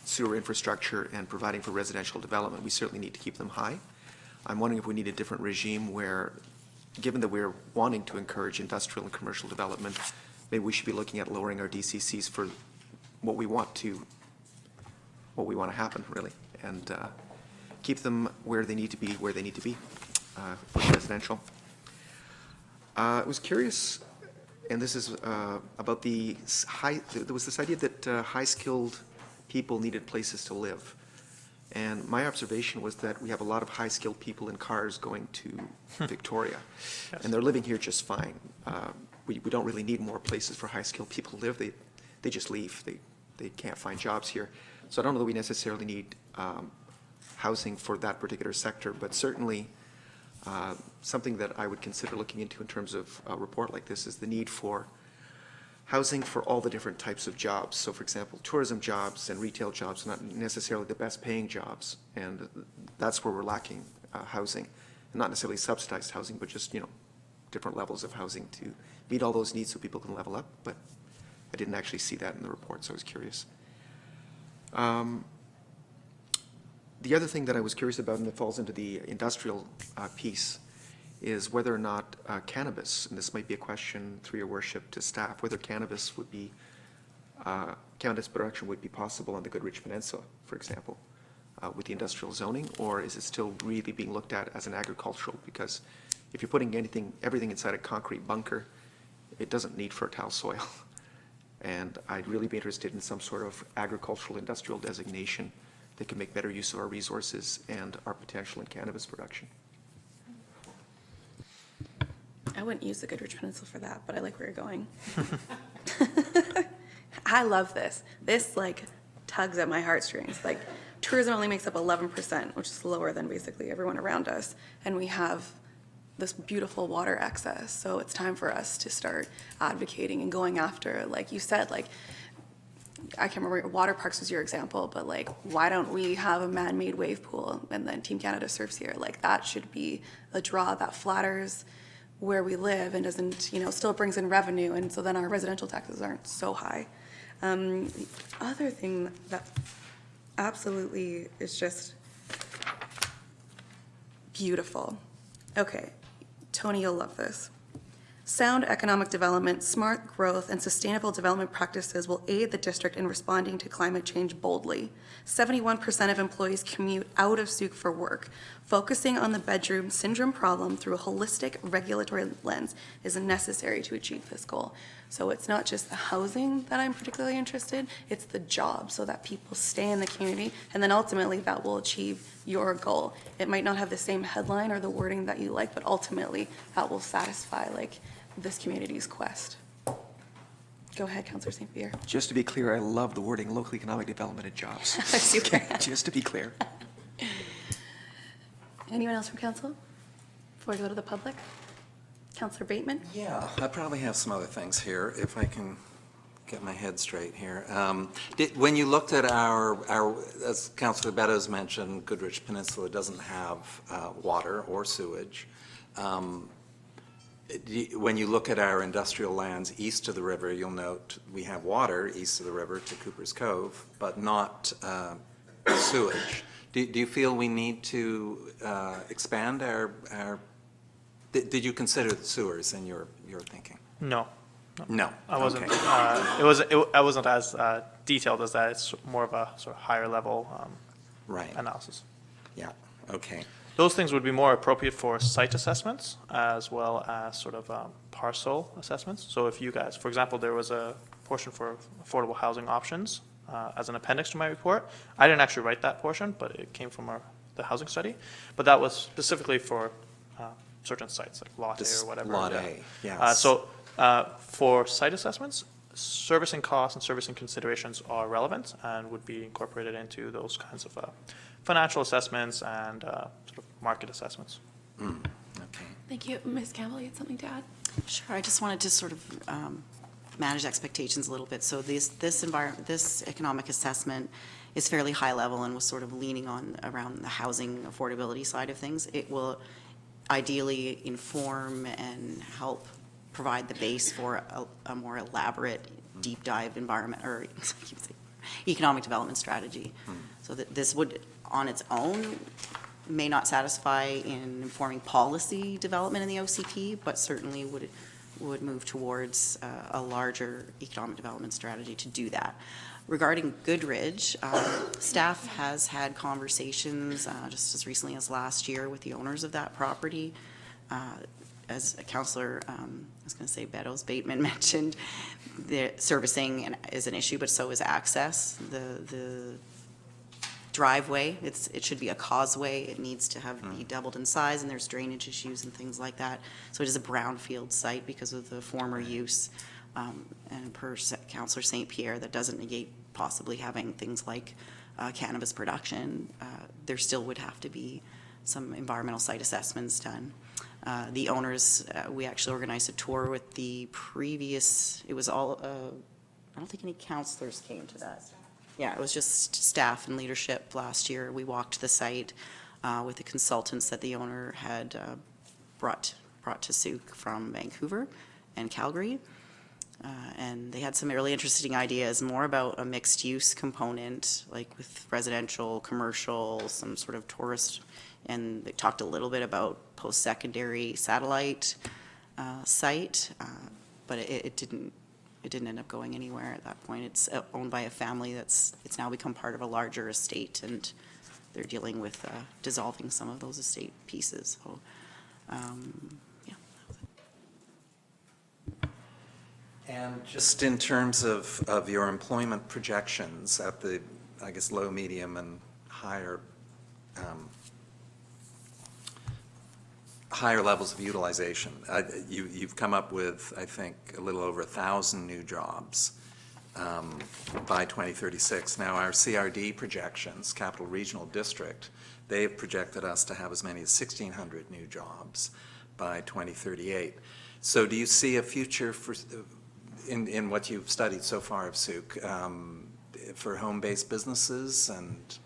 sewer infrastructure and providing for residential development, we certainly need to keep them high. I'm wondering if we need a different regime where, given that we're wanting to encourage industrial and commercial development, maybe we should be looking at lowering our DCCs for what we want to happen, really, and keep them where they need to be, for residential. I was curious, and this is about there was this idea that high-skilled people needed places to live. And my observation was that we have a lot of high-skilled people in cars going to Victoria, and they're living here just fine. We don't really need more places for high-skilled people to live. They just leave. They can't find jobs here. So I don't know that we necessarily need housing for that particular sector, but certainly something that I would consider looking into in terms of a report like this is the need for housing for all the different types of jobs. So, for example, tourism jobs and retail jobs are not necessarily the best paying jobs, and that's where we're lacking housing. Not necessarily subsidized housing, but just, different levels of housing to meet all those needs so people can level up, but I didn't actually see that in the report, so I was curious. The other thing that I was curious about, and it falls into the industrial piece, is whether or not cannabis, and this might be a question through your worship to staff, whether cannabis production would be possible on the Goodrich Peninsula, for example, with the industrial zoning, or is it still really being looked at as an agricultural? Because if you're putting everything inside a concrete bunker, it doesn't need fertile soil. And I'd really be interested in some sort of agricultural industrial designation that can make better use of our resources and our potential in cannabis production. I wouldn't use the Goodrich Peninsula for that, but I like where you're going. I love this. This tugs at my heartstrings. Tourism only makes up 11%, which is lower than basically everyone around us, and we have this beautiful water access. So it's time for us to start advocating and going after, like you said, I can't remember, water parks was your example, but why don't we have a man-made wave pool and then Team Canada surfs here? That should be a draw that flatters where we live and doesn't, still brings in revenue, and so then our residential taxes aren't so high. The other thing that absolutely is just beautiful. Okay, Tony, you'll love this. Sound economic development, smart growth, and sustainable development practices will aid the district in responding to climate change boldly. 71% of employees commute out of Sooke for work. Focusing on the bedroom syndrome problem through a holistic regulatory lens is necessary to achieve this goal. So it's not just the housing that I'm particularly interested, it's the jobs so that people stay in the community, and then ultimately that will achieve your goal. It might not have the same headline or the wording that you like, but ultimately that will satisfy this community's quest. Go ahead, Councillor St. Pierre. Just to be clear, I love the wording local economic development and jobs. Just to be clear. Anyone else from council before we go to the public? Councillor Bateman? Yeah, I probably have some other things here, if I can get my head straight here. When you looked at our as Councillor Beto's mentioned, Goodrich Peninsula doesn't have water or sewage. When you look at our industrial lands east of the river, you'll note we have water east of the river to Cooper's Cove, but not sewage. Do you feel we need to expand our did you consider the sewers in your thinking? No. No. I wasn't. Okay. I wasn't as detailed as that. It's more of a sort of higher level Right. analysis. Yeah. Okay. Those things would be more appropriate for site assessments as well as sort of parcel assessments. So if you guys, for example, there was a portion for affordable housing options as an appendix to my report. I didn't actually write that portion, but it came from the housing study. But that was specifically for certain sites, like Lot A or whatever. Lot A, yes. So for site assessments, servicing costs and servicing considerations are relevant and would be incorporated into those kinds of financial assessments and sort of market assessments. Okay. Thank you. Ms. Campbell, you had something to add? Sure, I just wanted to sort of manage expectations a little bit. So this economic assessment is fairly high level and was sort of leaning on around the housing affordability side of things. It will ideally inform and help provide the base for a more elaborate deep dive environment or economic development strategy. So that this would on its own may not satisfy in informing policy development in the OCP, but certainly would move towards a larger economic development strategy to do that. Regarding Goodridge, staff has had conversations just as recently as last year with the owners of that property. As Councillor, I was going to say Beddoes Bateman mentioned, the servicing is an issue, but so is access. The driveway, it should be a causeway. It needs to be doubled in size, and there's drainage issues and things like that. So it is a brownfield site because of the former use. And per Councillor St. Pierre, that doesn't negate possibly having things like cannabis production. There still would have to be some environmental site assessments done. The owners, we actually organized a tour with the previous, it was all, I don't think any councillors came to that. Yeah, it was just staff and leadership last year. We walked the site with the consultants that the owner had brought to Sooke from Vancouver and Calgary. And they had some really interesting ideas, more about a mixed-use component, like with residential, commercial, some sort of tourist, and they talked a little bit about post-secondary satellite site, but it didn't end up going anywhere at that point. It's owned by a family it's now become part of a larger estate, and they're dealing with dissolving some of those estate pieces. So, yeah. And just in terms of your employment projections at the, I guess, low, medium, and higher higher levels of utilization, you've come up with, I think, a little over 1,000 new jobs by 2036. Now, our CRD projections, Capital Regional District, they've projected us to have as many as 1,600 new jobs by 2038. So do you see a future for in what you've studied so far of Sooke for home-based businesses, and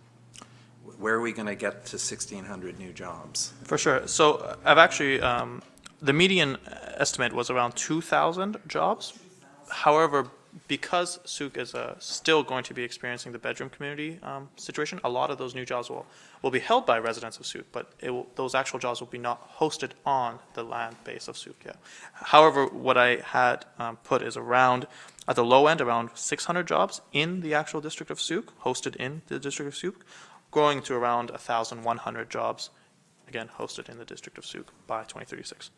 where are we going to get to 1,600 new jobs? For sure. So I've actually, the median estimate was around 2,000 jobs. However, because Sooke is still going to be experiencing the bedroom community situation, a lot of those new jobs will be held by residents of Sooke, but those actual jobs will be not hosted on the land base of Sooke. Yeah. However, what I had put is around, at the low end, around 600 jobs in the actual district of Sooke, hosted in the district of Sooke, growing to around 1,100 jobs, again, hosted in the district of Sooke by 2036.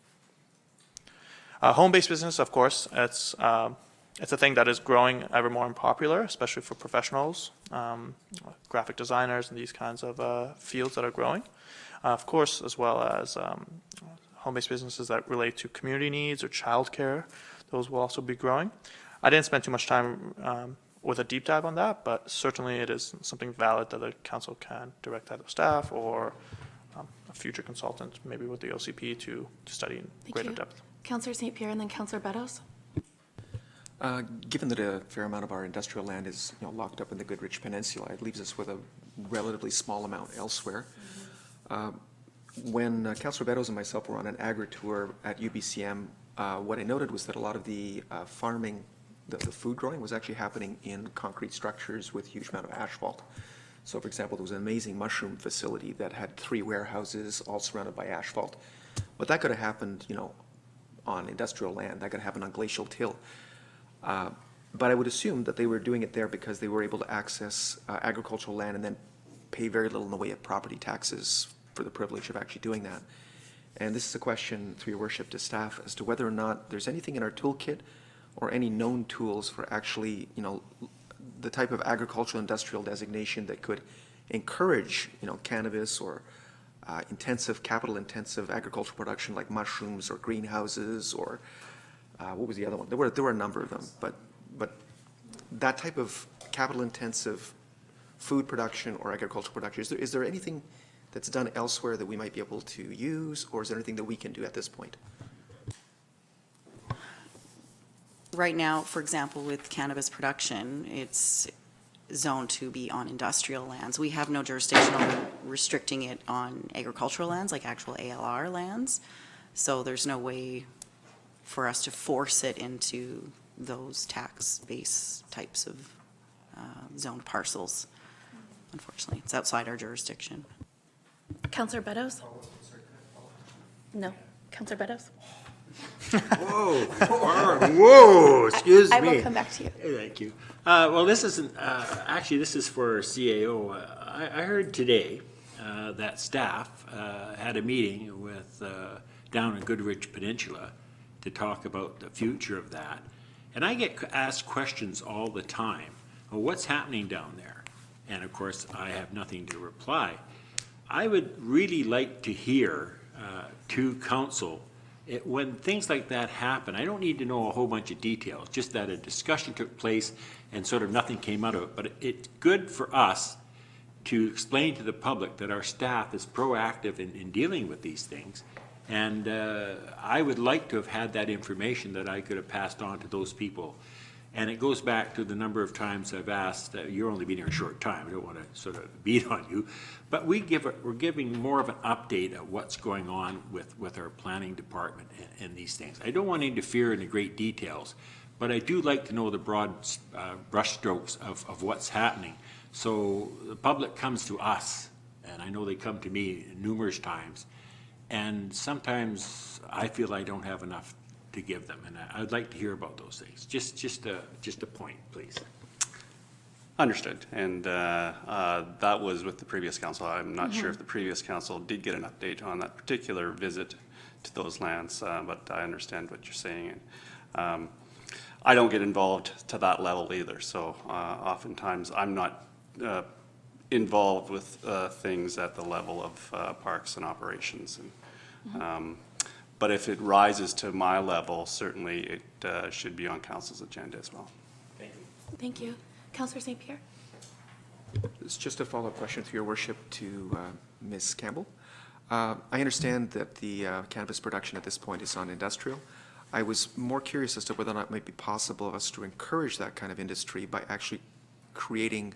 Home-based business, of course, it's a thing that is growing ever more popular, especially for professionals, graphic designers, and these kinds of fields that are growing. Of course, as well as home-based businesses that relate to community needs or childcare, those will also be growing. I didn't spend too much time with a deep dive on that, but certainly it is something valid that the council can direct either staff or a future consultant, maybe with the OCP, to study in greater depth. Councillor St. Pierre and then Councillor Beddoes. Given that a fair amount of our industrial land is locked up in the Goodrich Peninsula, it leaves us with a relatively small amount elsewhere. When Councillor Beddoes and myself were on an agri-tour at UBCM, what I noted was that a lot of the farming, the food growing was actually happening in concrete structures with huge amount of asphalt. So for example, there was an amazing mushroom facility that had 3 warehouses all surrounded by asphalt. But that could have happened, you know, on industrial land. That could happen on glacial till. But I would assume that they were doing it there because they were able to access agricultural land and then pay very little in the way of property taxes for the privilege of actually doing that. And this is a question, through your worship, to staff as to whether or not there's anything in our toolkit or any known tools for actually, you know, the type of agricultural industrial designation that could encourage, you know, cannabis or capital intensive agricultural production like mushrooms or greenhouses or what was the other one? There were a number of them, but that type of capital intensive food production or agricultural production, is there anything that's done elsewhere that we might be able to use, or is there anything that we can do at this point? Right now, for example, with cannabis production, it's zoned to be on industrial lands. We have no jurisdiction on restricting it on agricultural lands, like actual ALR lands. So there's no way for us to force it into those tax-based types of zoned parcels. Unfortunately, it's outside our jurisdiction. Councillor Beddoes? No. Councillor Beddoes? Whoa, excuse me. I will come back to you. Thank you. Well, this isn't, actually, this is for CAO. I heard today that staff had a meeting with, down in Goodrich Peninsula to talk about the future of that. And I get asked questions all the time. Well, what's happening down there? And of course, I have nothing to reply. I would really like to hear to council, when things like that happen, I don't need to know a whole bunch of details, just that a discussion took place and sort of nothing came out of it. But it's good for us to explain to the public that our staff is proactive in dealing with these things. And I would like to have had that information that I could have passed on to those people. And it goes back to the number of times I've asked, you're only been here a short time, I don't want to sort of beat on you, but we're giving more of an update of what's going on with our planning department and these things. I don't want to interfere in the great details, but I do like to know the broad brushstrokes of what's happening. So the public comes to us, and I know they come to me numerous times, and sometimes I feel I don't have enough to give them, and I'd like to hear about those things. Just a point, please. Understood. And that was with the previous council. I'm not sure if the previous council did get an update on that particular visit to those lands, but I understand what you're saying. And I don't get involved to that level either, so oftentimes I'm not involved with things at the level of parks and operations. And, but if it rises to my level, certainly it should be on council's agenda as well. Thank you. Thank you. Councillor St. Pierre? It's just a follow-up question, through your worship, to Ms. Campbell. I understand that the cannabis production at this point is on industrial. I was more curious as to whether or not it might be possible of us to encourage that kind of industry by actually creating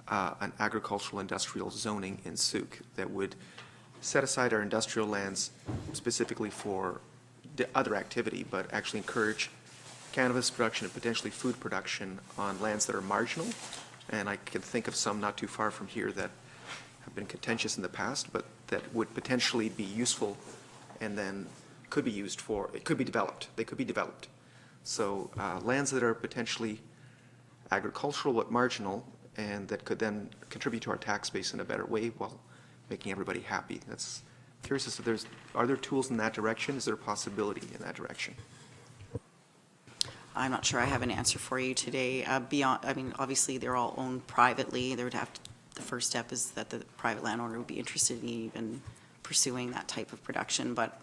an agricultural industrial zoning in Sooke that would set aside our industrial lands specifically for the other activity, but actually encourage cannabis production and potentially food production on lands that are marginal. And I can think of some not too far from here that have been contentious in the past, but that would potentially be useful and then could be used for, it could be developed. They could be developed. So lands that are potentially agricultural but marginal and that could then contribute to our tax base in a better way while making everybody happy. That's curious as to are there tools in that direction? Is there a possibility in that direction? I'm not sure I have an answer for you today. Beyond, I mean, obviously they're all owned privately. There would have to, the first step is that the private landowner would be interested in even pursuing that type of production. But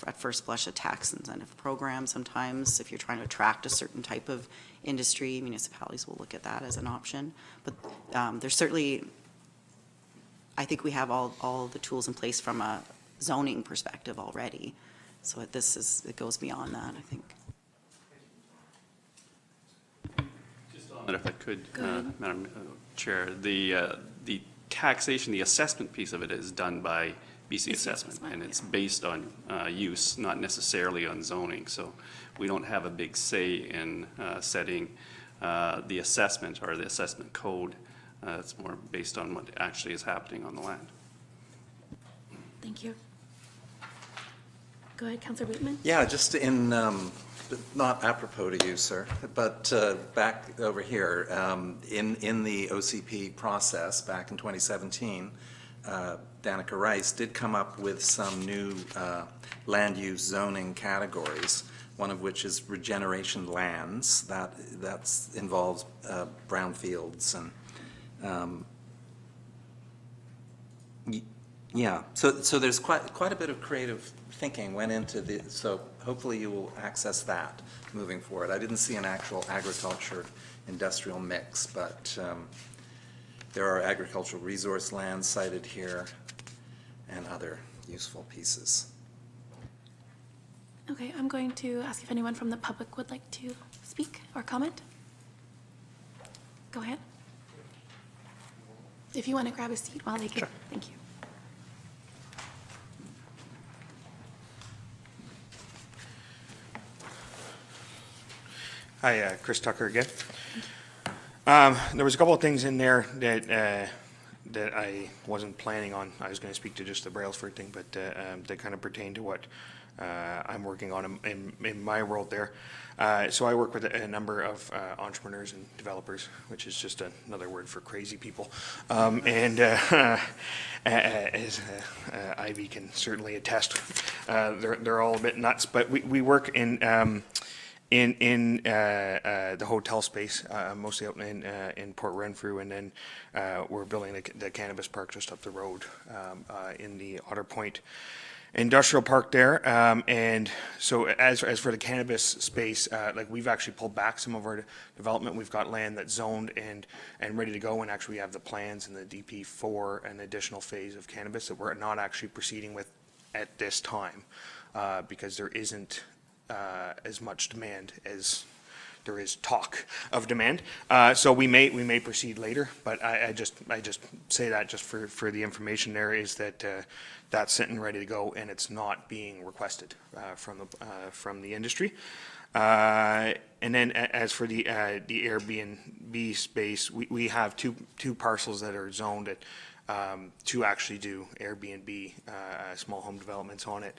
at first blush, a tax incentive program sometimes, if you're trying to attract a certain type of industry, municipalities will look at that as an option. But there's certainly, I think we have all the tools in place from a zoning perspective already. So it goes beyond that, I think. And if I could, Madam Chair, the taxation, the assessment piece of it is done by BC assessment, and it's based on use, not necessarily on zoning. So we don't have a big say in setting the assessment or the assessment code. It's more based on what actually is happening on the land. Thank you. Go ahead, Councillor Wheatman. Yeah, just in, not apropos to you, sir, but back over here, in the OCP process back in 2017, Danica Rice did come up with some new land use zoning categories, one of which is regeneration lands. That involves brownfields and yeah, so there's quite a bit of creative thinking went into the, so hopefully you will access that moving forward. I didn't see an actual agriculture industrial mix, but there are agricultural resource lands cited here and other useful pieces. Okay, I'm going to ask if anyone from the public would like to speak or comment. Go ahead. If you want to grab a seat while they can. Sure. Thank you. Hi, Chris Tucker again. There was a couple of things in there that I wasn't planning on. I was going to speak to just the Brailsford thing, but they kind of pertain to what I'm working on in my world there. So I work with a number of entrepreneurs and developers, which is just another word for crazy people. And as Ivy can certainly attest, they're all a bit nuts. But we work in the hotel space, mostly out in Port Renfrew, and then we're building the cannabis park just up the road in the Otter Point Industrial Park there. And so as for the cannabis space, like we've actually pulled back some of our development. We've got land that's zoned and ready to go, and actually we have the plans and the DP for an additional phase of cannabis that we're not actually proceeding with at this time because there isn't as much demand as there is talk of demand. So we may proceed later, but I just say that just for the information there is that that's sitting ready to go and it's not being requested from the industry. And then as for the Airbnb space, we have two parcels that are zoned at to actually do Airbnb small home developments on it.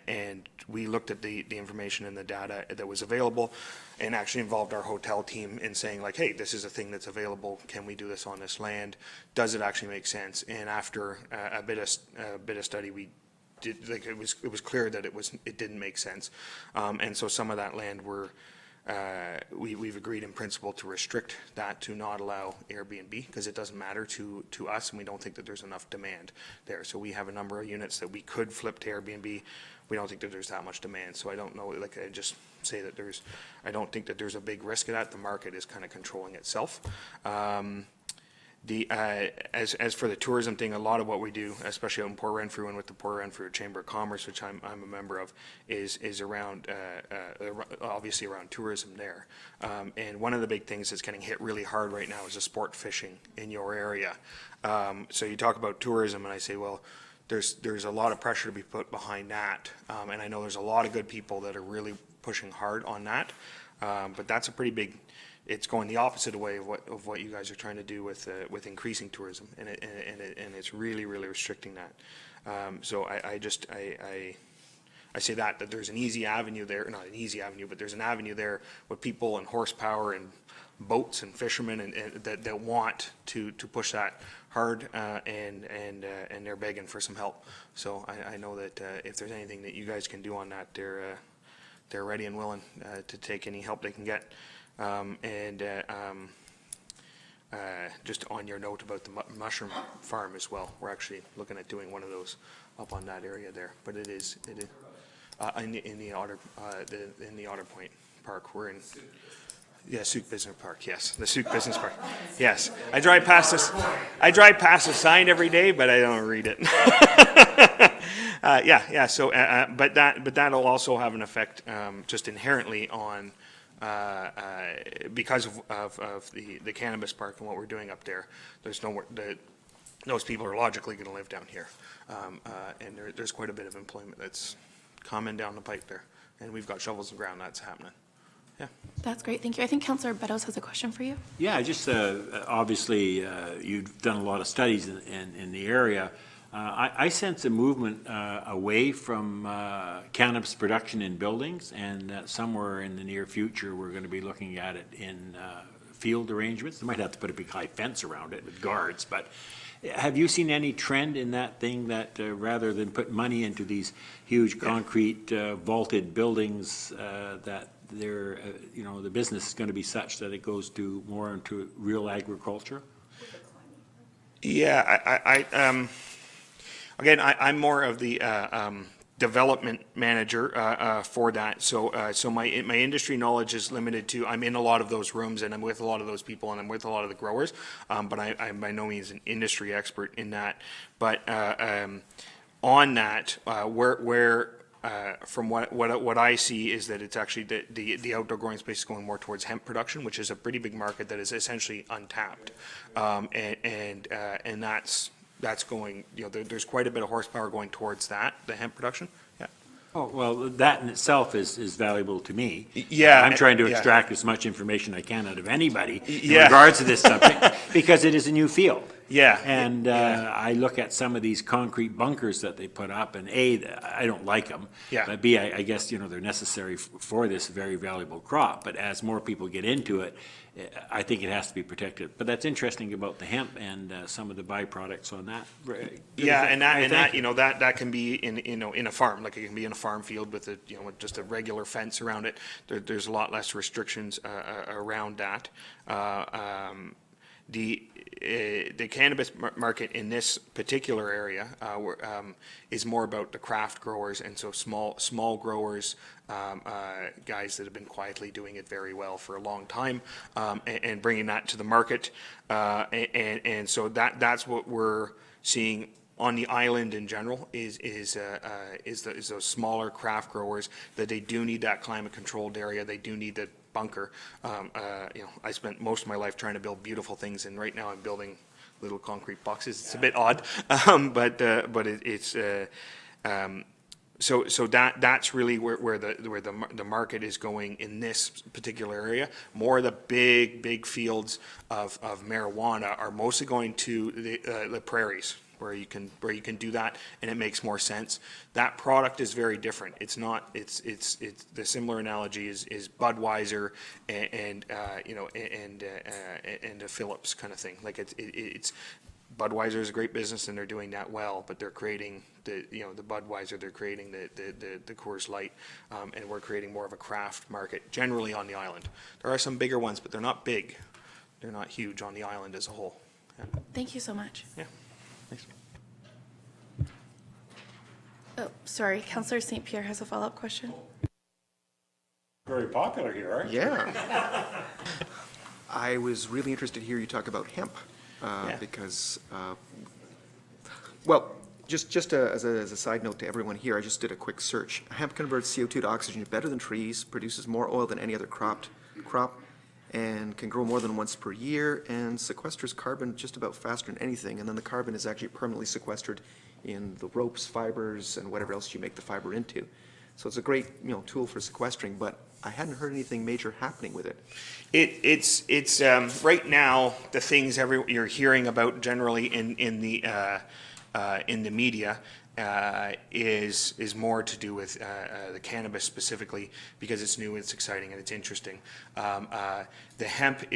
And we looked at the information and the data that was available and actually involved our hotel team in saying like, hey, this is a thing that's available. Can we do this on this land? Does it actually make sense? And after a bit of study, we did, like it was clear that it didn't make sense. And so some of that land we've agreed in principle to restrict that, to not allow Airbnb, because it doesn't matter to us, and we don't think that there's enough demand there. So we have a number of units that we could flip to Airbnb. We don't think that there's that much demand. So I don't know, like I just say that I don't think that there's a big risk of that. The market is kind of controlling itself. As for the tourism thing, a lot of what we do, especially out in Port Renfrew and with the Port Renfrew Chamber of Commerce, which I'm a member of, is around obviously around tourism there. And one of the big things that's getting hit really hard right now is the sport fishing in your area. So you talk about tourism, and I say, well, there's a lot of pressure to be put behind that, and I know there's a lot of good people that are really pushing hard on that, but that's a pretty big. It's going the opposite way of what you guys are trying to do with increasing tourism, and it's really restricting that. So I say that there's an easy avenue there, not an easy avenue, but there's an avenue there with people and horsepower and boats and fishermen and that want to push that hard, and they're begging for some help. So I know that if there's anything that you guys can do on that, they're ready and willing to take any help they can get. Just on your note about the mushroom farm as well, we're actually looking at doing one of those up on that area there. But it is in the Otter Point Park. We're in. Yeah, Sooke Business Park. Yes, the Sooke Business Park. Yes, I drive past the sign every day, but I don't read it. Yeah. So, but that'll also have an effect just inherently on. Because of the cannabis park and what we're doing up there, there's nowhere. those people are logically going to live down here. And there's quite a bit of employment that's coming down the pipe there. And we've got shovels in the ground, that's happening. Yeah. That's great, thank you. I think Councillor Beddoes has a question for you. Yeah, just obviously, you've done a lot of studies in the area. I sense a movement away from cannabis production in buildings, and that somewhere in the near future, we're going to be looking at it in field arrangements. They might have to put a big high fence around it with guards, but have you seen any trend in that thing that rather than put money into these huge concrete vaulted buildings, that they're, the business is going to be such that it goes to more into real agriculture? Yeah, again, I'm more of the development manager for that. So my industry knowledge is limited to, I'm in a lot of those rooms and I'm with a lot of those people and I'm with a lot of the growers, but I'm by no means an industry expert in that. But on that, from what I see is that it's actually the outdoor growing space is going more towards hemp production, which is a pretty big market that is essentially untapped, and that's going, there's quite a bit of horsepower going towards that, the hemp production. Yeah. Oh, well, that in itself is valuable to me. Yeah. I'm trying to extract as much information I can out of anybody in regards to this subject, because it is a new field. Yeah. And I look at some of these concrete bunkers that they put up, and A, I don't like them. Yeah. But B, I guess, they're necessary for this very valuable crop. But as more people get into it, I think it has to be protected. But that's interesting about the hemp and some of the byproducts on that. Yeah, and that can be in a farm, like it can be in a farm field with with just a regular fence around it. There's a lot less restrictions around that. The cannabis market in this particular area is more about the craft growers, and so small growers, guys that have been quietly doing it very well for a long time, and bringing that to the market, and so that's what we're seeing on the island in general is those smaller craft growers, that they do need that climate controlled area, they do need the bunker. I spent most of my life trying to build beautiful things, and right now I'm building little concrete boxes. It's a bit odd, but it's so that's really where the market is going in this particular area. More of the big fields of marijuana are mostly going to the prairies, where you can do that, and it makes more sense. That product is very different. It's not. It's the similar analogy is Budweiser and a Phillips kind of thing. Like it's Budweiser is a great business and they're doing that well, but they're creating the Budweiser, they're creating the Coors Light, and we're creating more of a craft market generally on the island. There are some bigger ones, but they're not big. They're not huge on the island as a whole. Yeah. Thank you so much. Yeah. Thanks. Oh, sorry, Councillor St. Pierre has a follow-up question. Very popular here, aren't you? Yeah. I was really interested to hear you talk about hemp, because, well, just as a side note to everyone here, I just did a quick search. Hemp converts CO2 to oxygen better than trees, produces more oil than any other crop, and can grow more than once per year, and sequesters carbon just about faster than anything. And then the carbon is actually permanently sequestered in the ropes, fibers, and whatever else you make the fiber into. So it's a great tool for sequestering, but I hadn't heard anything major happening with it. It's right now the things you're hearing about generally in the media is more to do with the cannabis specifically, because it's new, it's exciting, and it's interesting. The hemp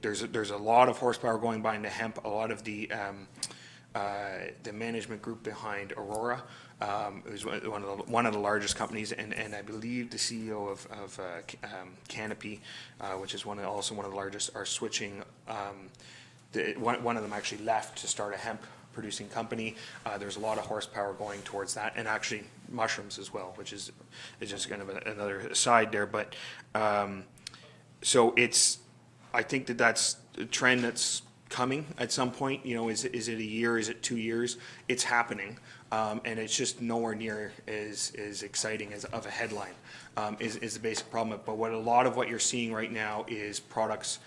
there's a lot of horsepower going behind the hemp. A lot of the management group behind Aurora is one of the largest companies, and I believe the CEO of Canopy, which is also one of the largest, are switching. One of them actually left to start a hemp producing company. There's a lot of horsepower going towards that, and actually mushrooms as well, which is just kind of another side there. But so I think that's a trend that's coming at some point. Is it a year? Is it 2 years? It's happening, and it's just nowhere near as exciting as of a headline. Is the basic problem. But a lot of what you're seeing right now is products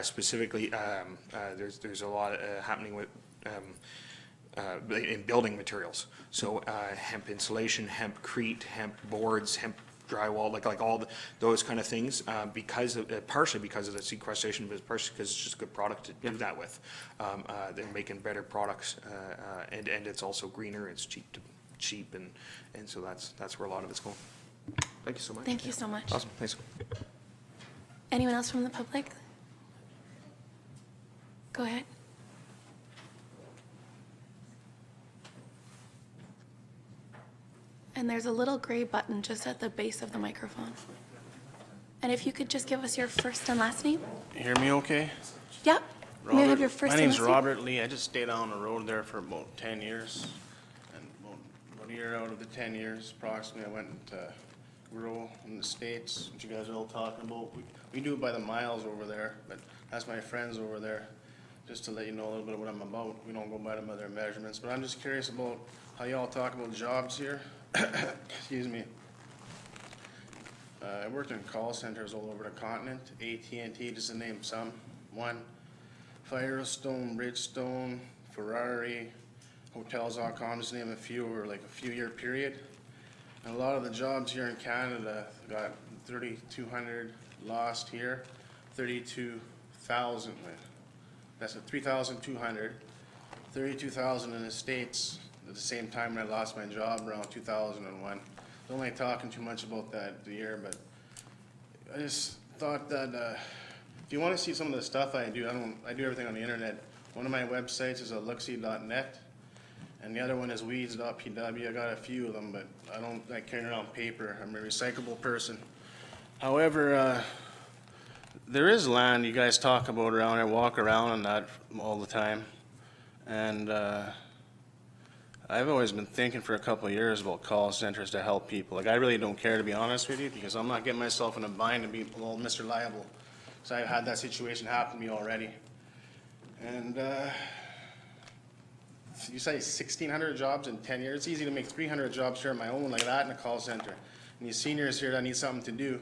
specifically. There's a lot happening with in building materials. So hemp insulation, hempcrete, hemp boards, hemp drywall, like all those kind of things, because of, partially because of the sequestration, but partially because it's just a good product to do that with. They're making better products, and it's also greener, it's cheap, and so that's where a lot of it's going. Thank you so much. Thank you so much. Awesome, thanks. Anyone else from the public? Go ahead. And there's a little gray button just at the base of the microphone. And if you could just give us your first and last name? Hear me okay? Yep. May I have your first My and name's last name? Robert Lee. I just stayed on the road there for about 10 years. And about a year out of the 10 years, approximately, I went to grow in the States, which you guys are all talking about. We do it by the miles over there, but that's my friends over there. Just to let you know a little bit of what I'm about. We don't go by them by their measurements, but I'm just curious about how y'all talk about jobs here. Excuse me. I worked in call centers all over the continent. AT&T, just to name some. One, Firestone, Bridgestone, Ferrari, Hotels.com, just to name a few over like a few-year period. And a lot of the jobs here in Canada got 3,200 lost here, 32,000. That's at 3,200, 32,000 in the States at the same time when I lost my job around 2001. Don't like talking too much about that year, but I just thought that if you want to see some of the stuff I do everything on the internet. One of my websites is looksee.net, and the other one is weeds.pw. I got a few of them, but I don't like carrying around paper. I'm a recyclable person. However, there is land you guys talk about around. I walk around on that all the time, and I've always been thinking for a couple of years about call centers to help people. Like, I really don't care, to be honest with you, because I'm not getting myself in a bind to be, well, Mr. Liable. So I've had that situation happen to me already. And you say 1,600 jobs in 10 years. It's easy to make 300 jobs here on my own like that in a call center. And these seniors here that need something to do.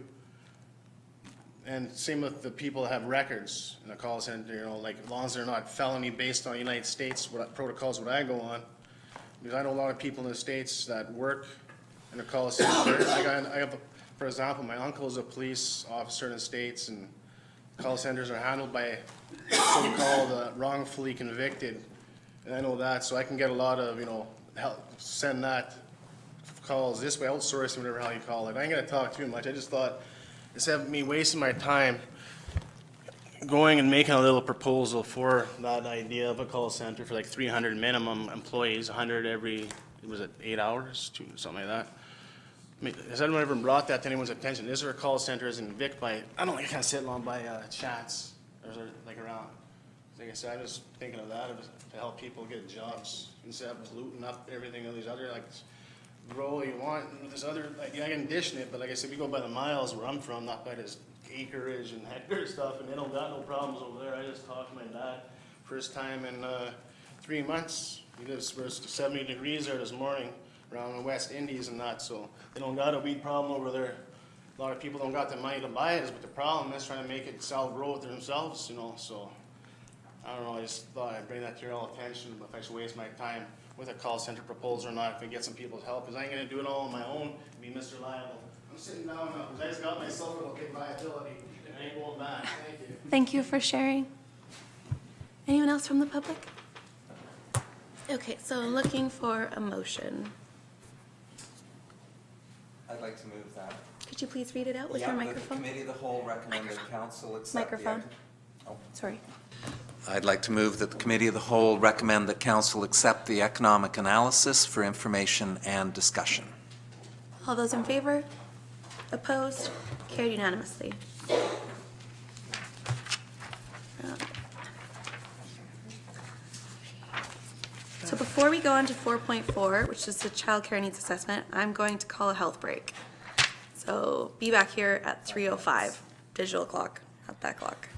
And same with the people that have records in a call center, you know, like as long as they're not felony based on United States protocols, what I go on. Because I know a lot of people in the States that work in a call center. I have, for example, my uncle is a police officer in the States, and call centers are handled by so-called wrongfully convicted. And I know that, so I can get a lot of, you know, help send that calls this way, outsourcing, whatever how you call it. I ain't gonna talk too much. I just thought, instead of me wasting my time going and making a little proposal for that idea of a call center for like 300 minimum employees, 100 every, was it 8 hours, something like that. I mean, has anyone ever brought that to anyone's attention? Is there a call center in Vic by, I don't think I kind of sit along by Chats, or is there like around? Like I said, I was thinking of that to help people get jobs instead of polluting up everything and these other like grow what you want. And this other, like, I can condition it, but like I said, we go by the miles where I'm from, not by this acreage and hectare stuff, and they don't got no problems over there. I just talked to my dad first time in 3 months. It was 70 degrees there this morning around the West Indies and that, so they don't got a weed problem over there. A lot of people don't got the money to buy it, but the problem is trying to make it grow it themselves, you know, so I don't know, I just thought I'd bring that to your all attention, if I should waste my time with a call center proposal or not, if I get some people's help, because I ain't gonna do it all on my own, be Mr. Liable. I'm sitting down now, because I just got myself a big liability, and I ain't going back. Thank you. Thank you for sharing. Anyone else from the public? Okay, so I'm looking for a motion. I'd like to move that. Could you please read it out with your microphone? The committee of the whole recommended council accept the... Microphone. Sorry. I'd like to move that the committee of the whole recommend that council accept the economic analysis for information and discussion. All those in favor? Opposed? Carried unanimously. So before we go on to 4.4, which is the child care needs assessment, I'm going to call a health break. So be back here at 3:05, digital clock, not that clock.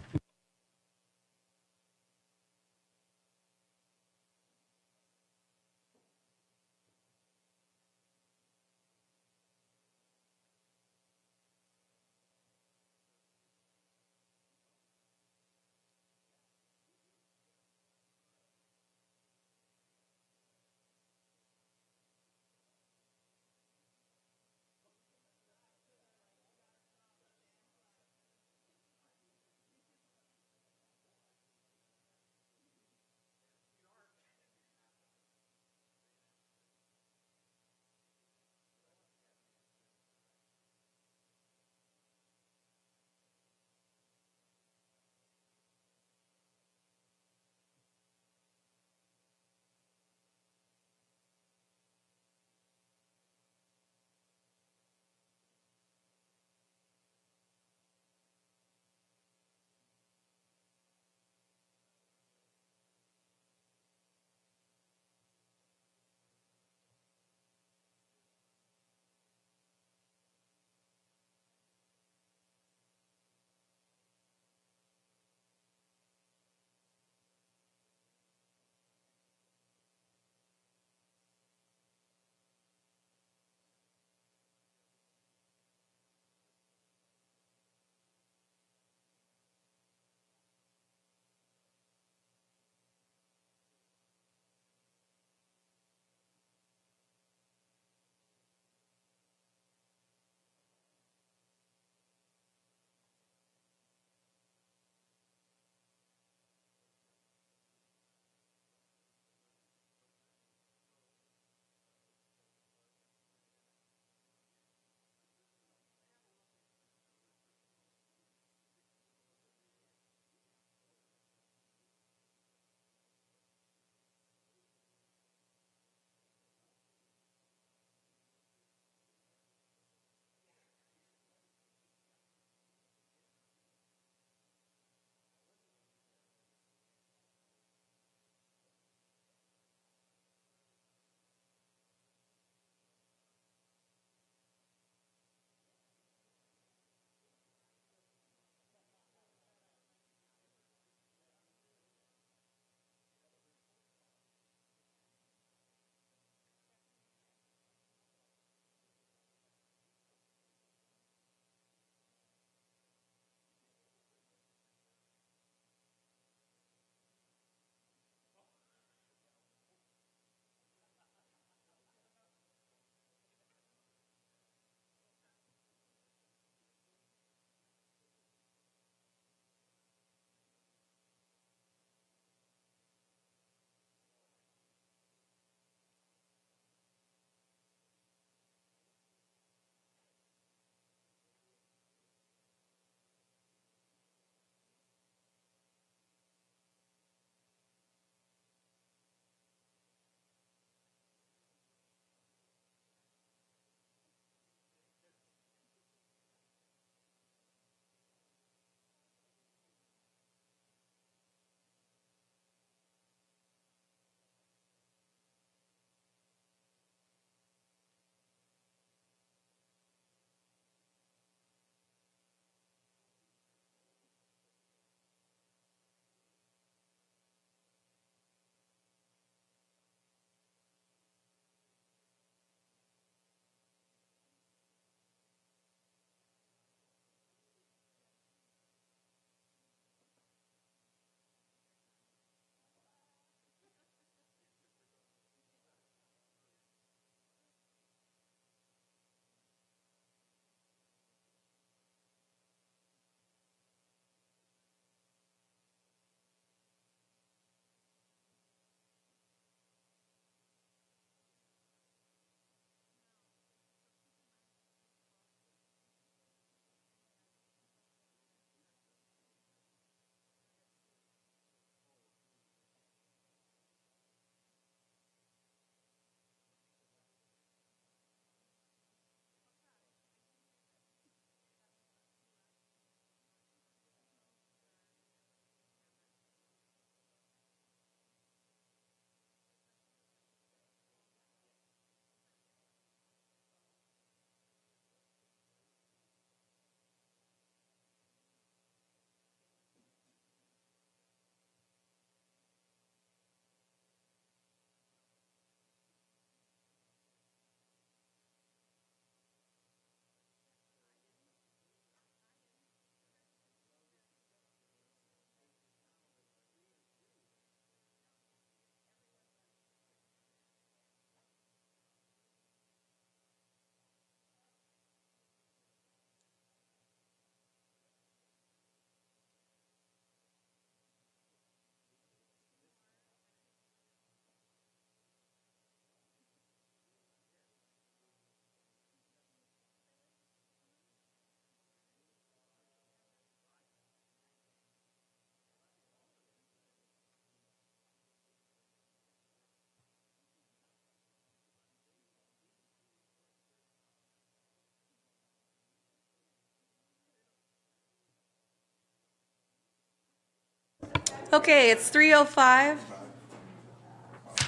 Okay, it's 3:05.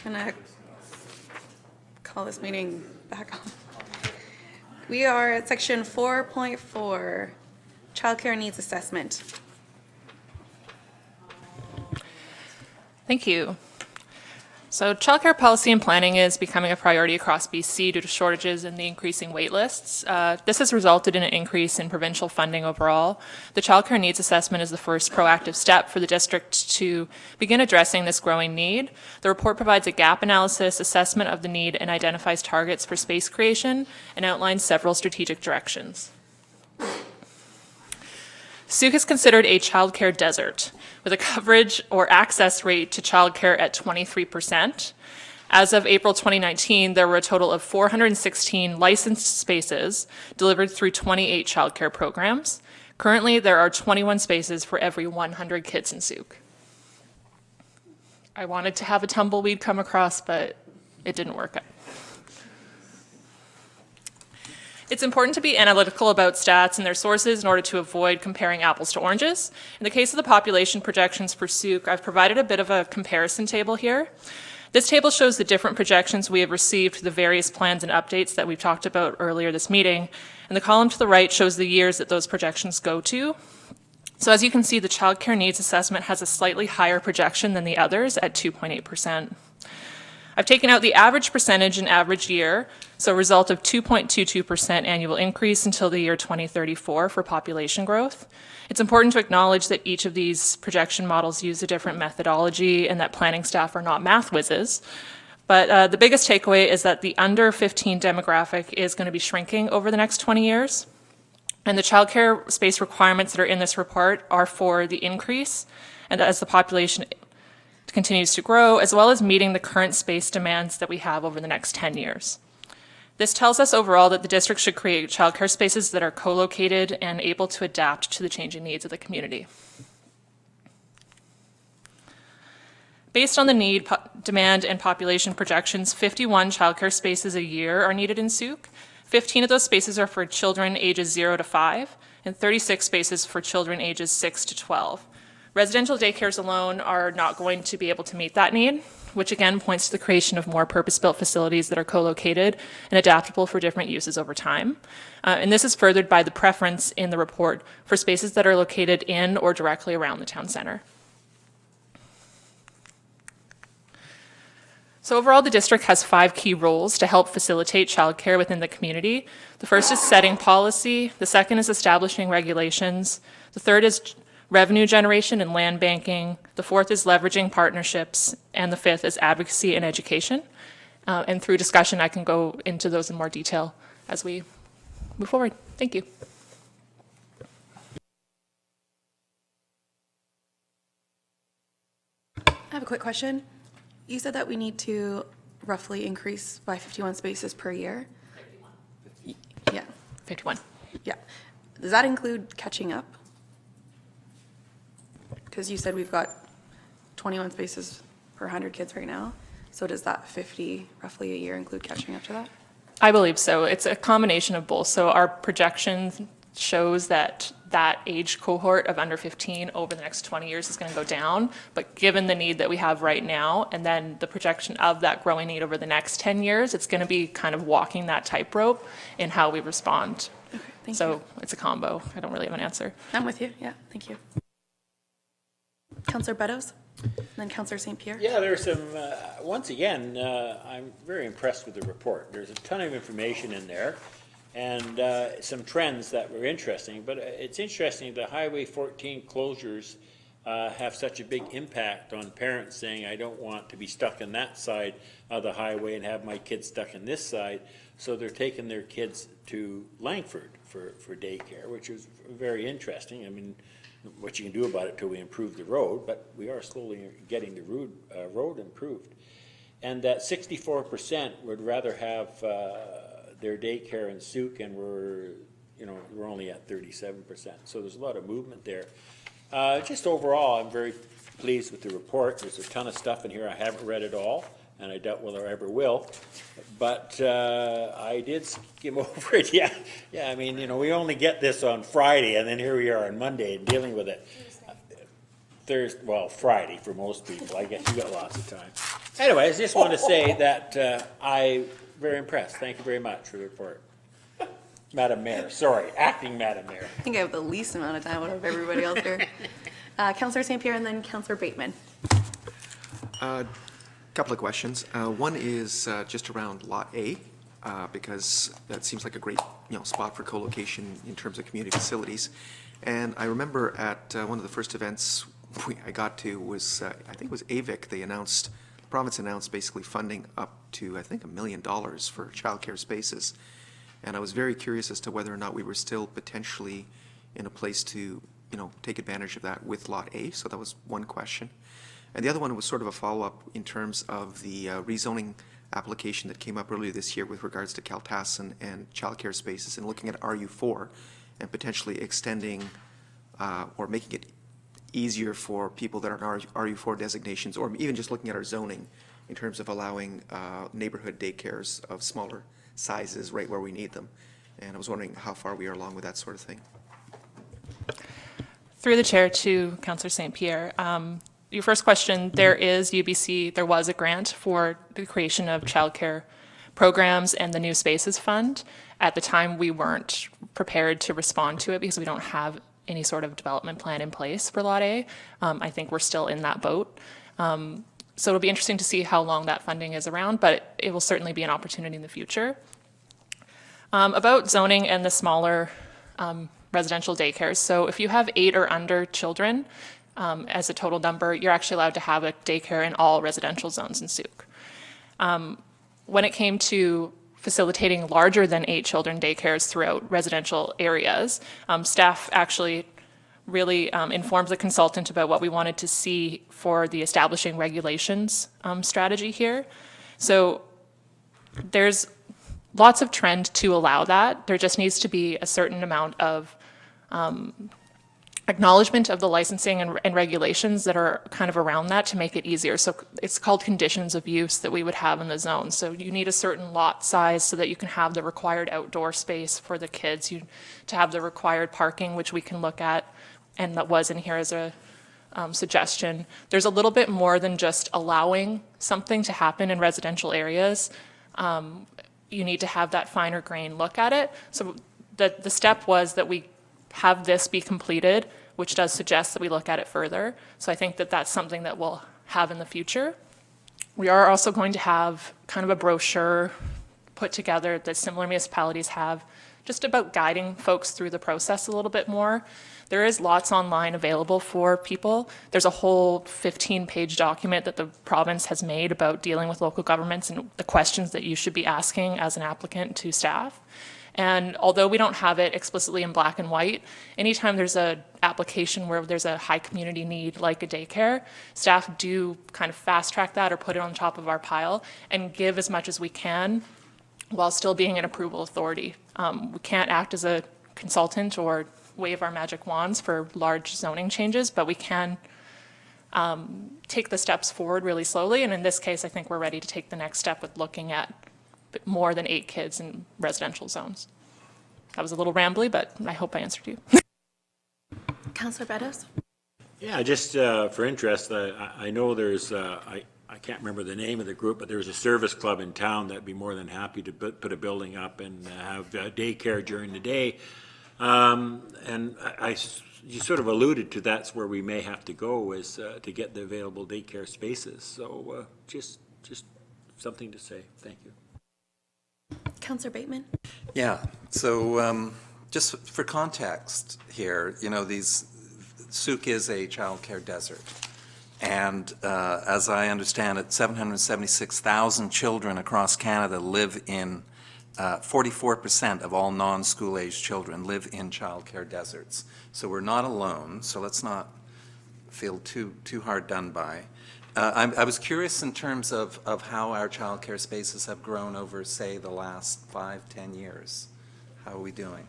I'm gonna call this meeting back on. We are at section 4.4, childcare needs assessment. Thank you. So childcare policy and planning is becoming a priority across BC due to shortages and the increasing wait lists. This has resulted in an increase in provincial funding overall. The childcare needs assessment is the first proactive step for the district to begin addressing this growing need. The report provides a gap analysis, assessment of the need, and identifies targets for space creation and outlines several strategic directions. Sooke is considered a childcare desert, with a coverage or access rate to childcare at 23%. As of April 2019, there were a total of 416 licensed spaces delivered through 28 childcare programs. Currently, there are 21 spaces for every 100 kids in Sooke. I wanted to have a tumbleweed come across, but it didn't work out. It's important to be analytical about stats and their sources in order to avoid comparing apples to oranges. In the case of the population projections for Sooke, I've provided a bit of a comparison table here. This table shows the different projections we have received for the various plans and updates that we've talked about earlier this meeting, and the column to the right shows the years that those projections go to. So as you can see, the childcare needs assessment has a slightly higher projection than the others at 2.8%. I've taken out the average percentage in average year, so a result of 2.22% annual increase until the year 2034 for population growth. It's important to acknowledge that each of these projection models use a different methodology and that planning staff are not math whizzes. But the biggest takeaway is that the under 15 demographic is going to be shrinking over the next 20 years. And the childcare space requirements that are in this report are for the increase and as the population continues to grow, as well as meeting the current space demands that we have over the next 10 years. This tells us overall that the district should create childcare spaces that are co-located and able to adapt to the changing needs of the community. Based on the need, demand, and population projections, 51 childcare spaces a year are needed in Sooke. 15 of those spaces are for children ages 0 to 5, and 36 spaces for children ages 6 to 12. Residential daycares alone are not going to be able to meet that need, which again points to the creation of more purpose-built facilities that are co-located and adaptable for different uses over time. And this is furthered by the preference in the report for spaces that are located in or directly around the town center. So overall, the district has 5 key roles to help facilitate childcare within the community. The first is setting policy. The second is establishing regulations. The third is revenue generation and land banking. The fourth is leveraging partnerships. And the fifth is advocacy and education. And through discussion, I can go into those in more detail as we move forward. Thank you. I have a quick question. You said that we need to roughly increase by 51 spaces per year? 51. Yeah. 51. Yeah. Does that include catching up? Because you said we've got 21 spaces per 100 kids right now. So does that 50 roughly a year include catching up to that? I believe so. It's a combination of both. So our projection shows that that age cohort of under 15 over the next 20 years is going to go down. But given the need that we have right now, and then the projection of that growing need over the next 10 years, it's going to be kind of walking that tightrope in how we respond. Okay, thank you. So it's a combo. I don't really have an answer. I'm with you. Yeah, thank you. Councillor Beddoes, and then Councillor St. Pierre. Yeah, there's some, once again, I'm very impressed with the report. There's a ton of information in there and some trends that were interesting, but it's interesting the Highway 14 closures have such a big impact on parents saying, I don't want to be stuck on that side of the highway and have my kids stuck on this side. So they're taking their kids to Langford for daycare, which is very interesting. I mean, what you can do about it till we improve the road, but we are slowly getting the road improved. And that 64% would rather have their daycare in Sooke, and we're only at 37%. So there's a lot of movement there. Just overall, I'm very pleased with the report. There's a ton of stuff in here. I haven't read it all, and I doubt whether I ever will. But I did skim over it. Yeah. I mean, we only get this on Friday, and then here we are on Monday dealing with it. Thursday, well, Friday for most people. I guess you got lots of time. Anyways, just want to say that I very impressed. Thank you very much for the report. Madam Mayor, sorry, acting Madam Mayor. I think I have the least amount of time out of everybody else here. Councillor St. Pierre and then Councillor Bateman. Couple of questions. One is just around Lot A, because that seems like a great, spot for co-location in terms of community facilities. And I remember at one of the first events I got to was, I think it was AVIC, the province announced basically funding up to, I think, $1 million for childcare spaces. And I was very curious as to whether or not we were still potentially in a place to, take advantage of that with Lot A. So that was one question. And the other one was sort of a follow-up in terms of the rezoning application that came up earlier this year with regards to Kaltassin and childcare spaces, and looking at RU4 and potentially extending or making it easier for people that are on RU4 designations, or even just looking at our zoning in terms of allowing neighborhood daycares of smaller sizes right where we need them. And I was wondering how far we are along with that sort of thing. Through the chair to Councillor St. Pierre. Your first question, there was a grant for the creation of childcare programs and the New Spaces Fund. At the time, we weren't prepared to respond to it because we don't have any sort of development plan in place for Lot A. I think we're still in that boat. So it'll be interesting to see how long that funding is around, but it will certainly be an opportunity in the future. About zoning and the smaller residential daycares. So if you have 8 or under children, as a total number, you're actually allowed to have a daycare in all residential zones in Sooke. When it came to facilitating larger than 8 children daycares throughout residential areas, staff actually really informed the consultant about what we wanted to see for the establishing regulations strategy here. So there's lots of trend to allow that. There just needs to be a certain amount of acknowledgement of the licensing and regulations that are kind of around that to make it easier. So it's called conditions of use that we would have in the zone. So you need a certain lot size so that you can have the required outdoor space for the kids, to have the required parking, which we can look at, and that was in here as a suggestion. There's a little bit more than just allowing something to happen in residential areas. You need to have that finer grain look at it. So the step was that we have this be completed, which does suggest that we look at it further. So I think that that's something that we'll have in the future. We are also going to have kind of a brochure put together that similar municipalities have, just about guiding folks through the process a little bit more. There is lots online available for people. There's a whole 15-page document that the province has made about dealing with local governments and the questions that you should be asking as an applicant to staff. And although we don't have it explicitly in black and white, anytime there's an application where there's a high community need like a daycare, staff do kind of fast track that or put it on top of our pile and give as much as we can while still being an approval authority. We can't act as a consultant or wave our magic wands for large zoning changes, but we can take the steps forward really slowly. And in this case, I think we're ready to take the next step with looking at more than 8 kids in residential zones. That was a little rambly, but I hope I answered you. Councillor Beddoes? Yeah, just for interest, I know there's, I can't remember the name of the group, but there's a service club in town that'd be more than happy to put a building up and have daycare during the day. And you sort of alluded to that's where we may have to go, is to get the available daycare spaces. So just something to say. Thank you. Councillor Bateman? Yeah, so just for context here, Sooke is a childcare desert. And as I understand it, 776,000 children across Canada live in, 44% of all non-school age children live in childcare deserts. So we're not alone, so let's not feel too hard done by. I was curious in terms of how our childcare spaces have grown over, say, the last 5-10 years. How are we doing?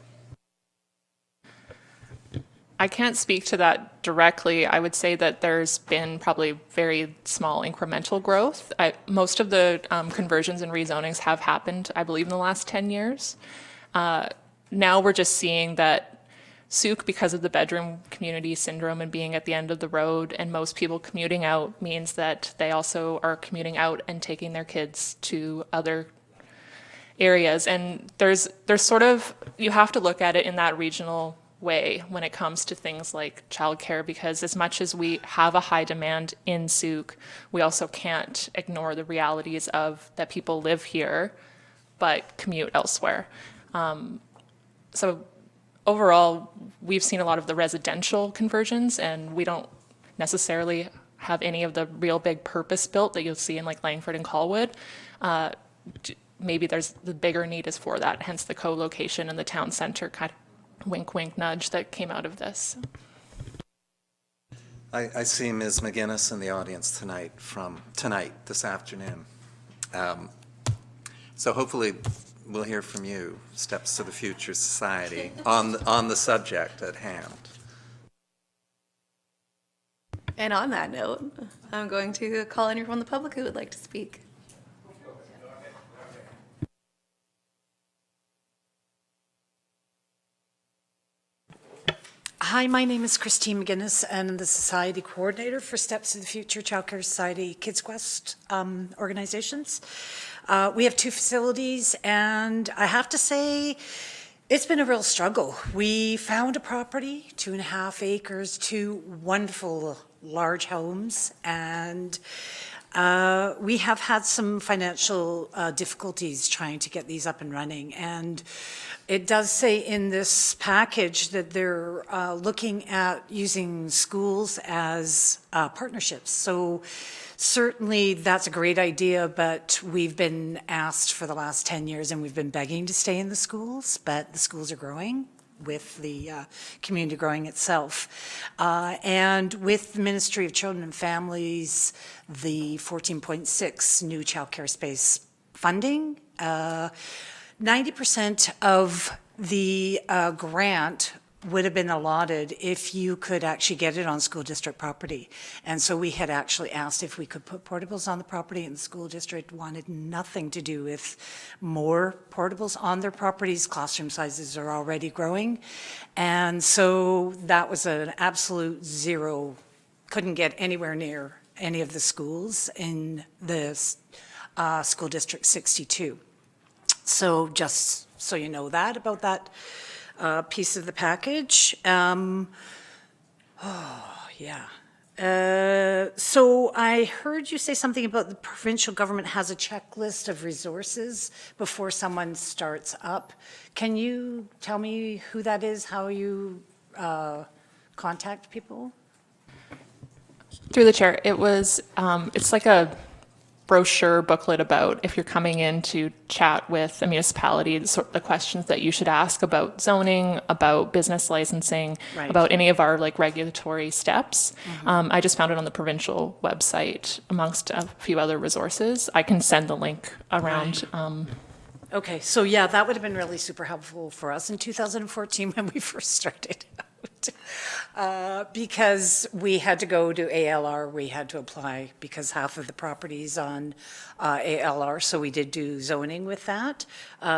I can't speak to that directly. I would say that there's been probably very small incremental growth. Most of the conversions and rezonings have happened, I believe, in the last 10 years. Now we're just seeing that Sooke, because of the bedroom community syndrome and being at the end of the road and most people commuting out, means that they also are commuting out and taking their kids to other areas. And there's sort of, you have to look at it in that regional way when it comes to things like childcare, because as much as we have a high demand in Sooke, we also can't ignore the realities of that people live here but commute elsewhere. So overall, we've seen a lot of the residential conversions, and we don't necessarily have any of the real big purpose-built that you'll see in like Langford and Colwood. Maybe there's the bigger need is for that, hence the co-location and the town center kind of wink, wink, nudge that came out of this. I see Ms. McGinnis in the audience this afternoon. So hopefully we'll hear from you, Steps to the Future Society, on the subject at hand. And on that note, I'm going to call anyone from the public who would like to speak. Hi, my name is Christine McGinnis, and I'm the Society Coordinator for Steps to the Future Childcare Society Kids Quest organizations. We have 2 facilities, and I have to say, it's been a real struggle. We found a property, 2.5 acres, 2 wonderful large homes, and we have had some financial difficulties trying to get these up and running. And it does say in this package that they're looking at using schools as partnerships. So certainly that's a great idea, but we've been asked for the last 10 years and we've been begging to stay in the schools, but the schools are growing with the community growing itself. And with the Ministry of Children and Families, the 14.6 new childcare space funding, 90% of the grant would have been allotted if you could actually get it on school district property. And so we had actually asked if we could put portables on the property, and the school district wanted nothing to do with more portables on their properties. Classroom sizes are already growing. And so that was an absolute zero, couldn't get anywhere near any of the schools in the school district 62. So just so you know that about that piece of the package. So I heard you say something about the provincial government has a checklist of resources before someone starts up. Can you tell me who that is, how you contact people? Through the chair, it was, it's like a brochure booklet about if you're coming in to chat with a municipality, the questions that you should ask about zoning, about business licensing, Right. about any of our like regulatory steps. I just found it on the provincial website amongst a few other resources. I can send the link around. Okay, so yeah, that would have been really super helpful for us in 2014 when we first started out. Because we had to go to ALR, we had to apply because half of the property's on ALR, so we did do zoning with that.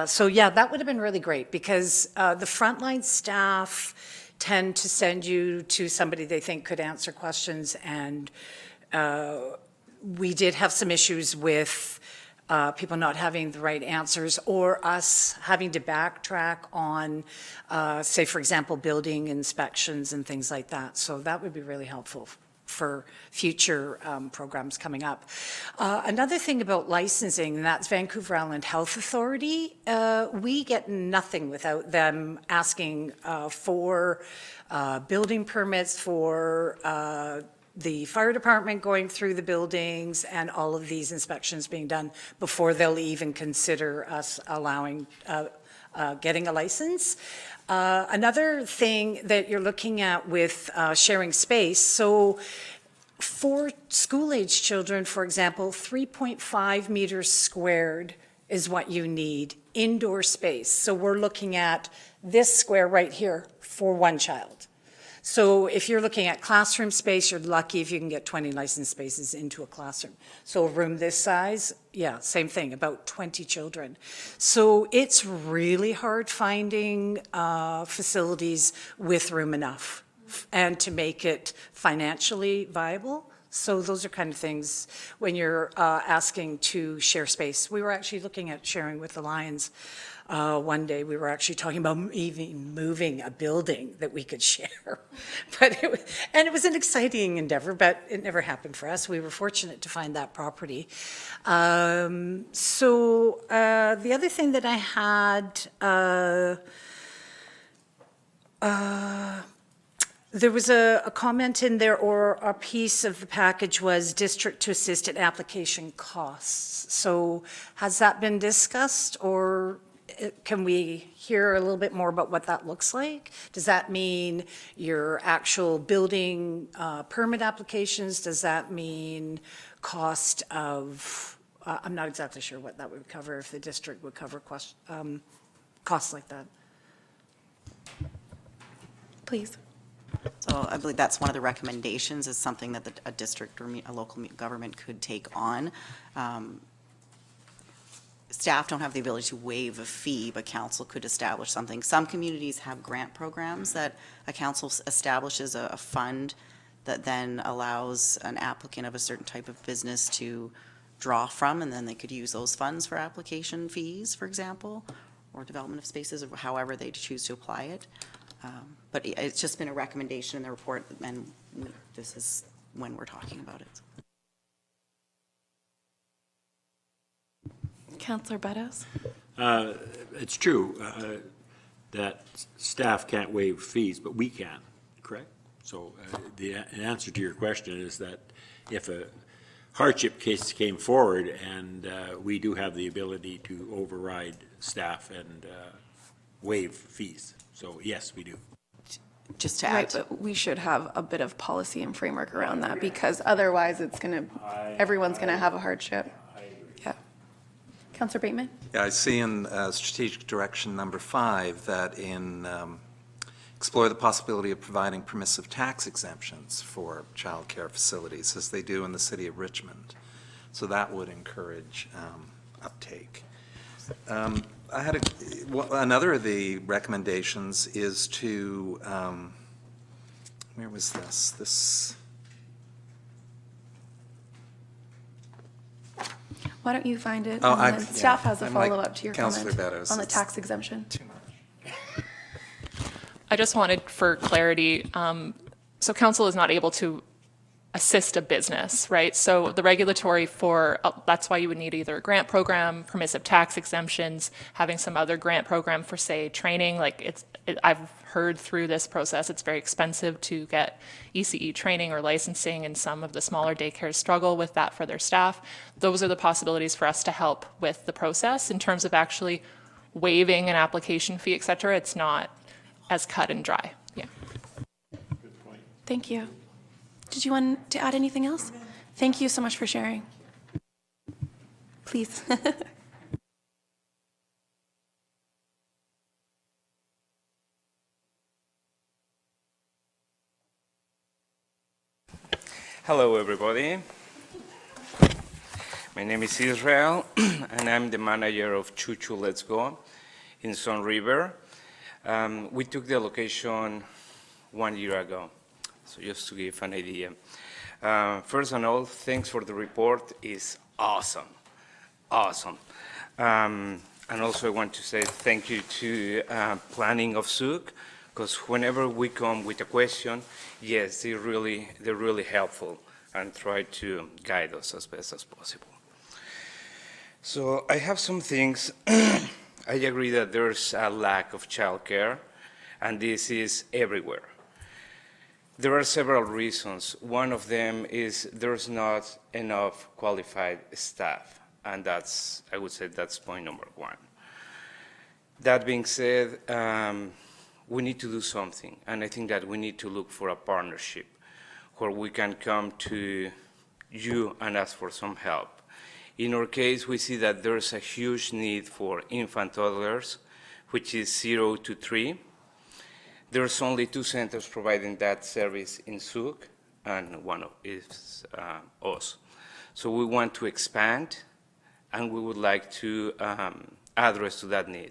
So yeah, that would have been really great because the frontline staff tend to send you to somebody they think could answer questions, and we did have some issues with people not having the right answers or us having to backtrack on, say, for example, building inspections and things like that. So that would be really helpful for future programs coming up. Another thing about licensing, and that's Vancouver Island Health Authority. We get nothing without them asking for building permits for the fire department going through the buildings and all of these inspections being done before they'll even consider us allowing, getting a license. Another thing that you're looking at with sharing space, so for school-age children, for example, 3.5 meters squared is what you need, indoor space. So we're looking at this square right here for one child. So if you're looking at classroom space, you're lucky if you can get 20 licensed spaces into a classroom. So a room this size, yeah, same thing, about 20 children. So it's really hard finding facilities with room enough and to make it financially viable. So those are kind of things when you're asking to share space. We were actually looking at sharing with the Lions. One day we were actually talking about even moving a building that we could share. But it was an exciting endeavor, but it never happened for us. We were fortunate to find that property. So the other thing that I had, there was a comment in there, or a piece of the package was district to assist in application costs. So has that been discussed, or can we hear a little bit more about what that looks like? Does that mean your actual building permit applications? Does that mean cost of, I'm not exactly sure what that would cover, if the district would cover costs like that. Please. So I believe that's one of the recommendations, is something that a district or a local government could take on. Staff don't have the ability to waive a fee, but council could establish something. Some communities have grant programs that a council establishes a fund that then allows an applicant of a certain type of business to draw from, and then they could use those funds for application fees, for example, or development of spaces, or however they choose to apply it. But it's just been a recommendation in the report, and this is when we're talking about it. Councillor Beddoes? It's true that staff can't waive fees, but we can, correct? So the answer to your question is that if a hardship case came forward, and we do have the ability to override staff and waive fees. So yes, we do. Just to add. Right, but we should have a bit of policy and framework around that, because otherwise it's going to, everyone's going to have a hardship. Yeah. Councillor Bateman? Yeah, I see in strategic direction number 5 that in explore the possibility of providing permissive tax exemptions for childcare facilities, as they do in the city of Richmond. So that would encourage uptake. I had another of the recommendations is to, where was this? Why don't you find it? Oh, and then staff has a I'm like follow-up to your Councillor comment Beddoes. on the It's tax exemption. too much. I just wanted for clarity, so council is not able to assist a business, right? So the regulatory that's why you would need either a grant program, permissive tax exemptions, having some other grant program for, say, training. Like I've heard through this process, it's very expensive to get ECE training or licensing, and some of the smaller daycares struggle with that for their staff. Those are the possibilities for us to help with the process. In terms of actually waiving an application fee, et cetera, it's not as cut and dry. Yeah. Thank you. Did you want to add anything else? Thank you so much for sharing. Please. Hello, everybody. My name is Israel, and I'm the manager of Choo Choo Let's Go in Sun River. We took the location 1 year ago. So just to give an idea. First of all, thanks for the report. It's awesome. Awesome. And also I want to say thank you to planning of Sooke, because whenever we come with a question, yes, they're really helpful and try to guide us as best as possible. So I have some things. I agree that there's a lack of childcare, and this is everywhere. There are several reasons. One of them is there's not enough qualified staff, and I would say that's point number 1. That being said, we need to do something, and I think that we need to look for a partnership where we can come to you and ask for some help. In our case, we see that there's a huge need for infant toddlers, which is 0 to 3. There's only 2 centers providing that service in Sooke, and one is us. So we want to expand, and we would like to address to that need.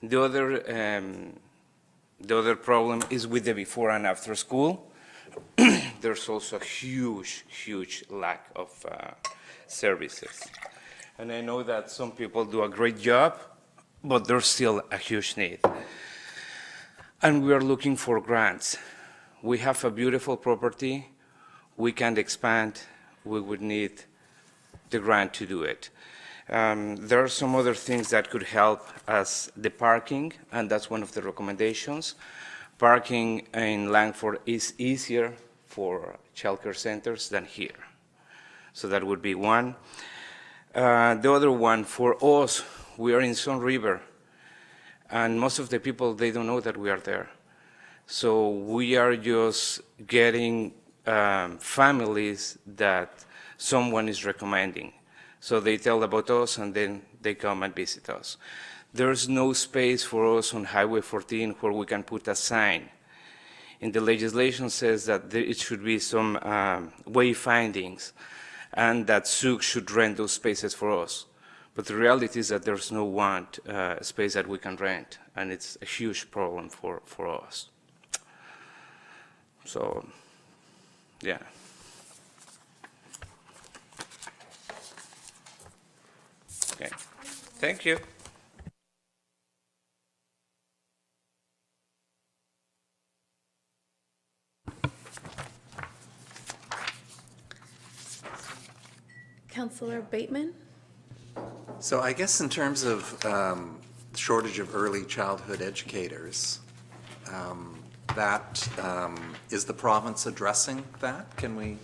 The other problem is with the before and after school. There's also a huge lack of services. And I know that some people do a great job, but there's still a huge need. And we are looking for grants. We have a beautiful property. We can expand. We would need the grant to do it. There are some other things that could help us, the parking, and that's one of the recommendations. Parking in Langford is easier for childcare centers than here. So that would be one. The other one, for us, we are in Sun River, and most of the people, they don't know that we are there. So we are just getting families that someone is recommending. So they tell about us, and then they come and visit us. There's no space for us on Highway 14 where we can put a sign. And the legislation says that it should be some wayfindings, and that Sooke should rent those spaces for us. But the reality is that there's no one space that we can rent, and it's a huge problem for us. So, yeah. Okay, thank you. Councillor Bateman? So I guess in terms of shortage of early childhood educators, is the province addressing that? Can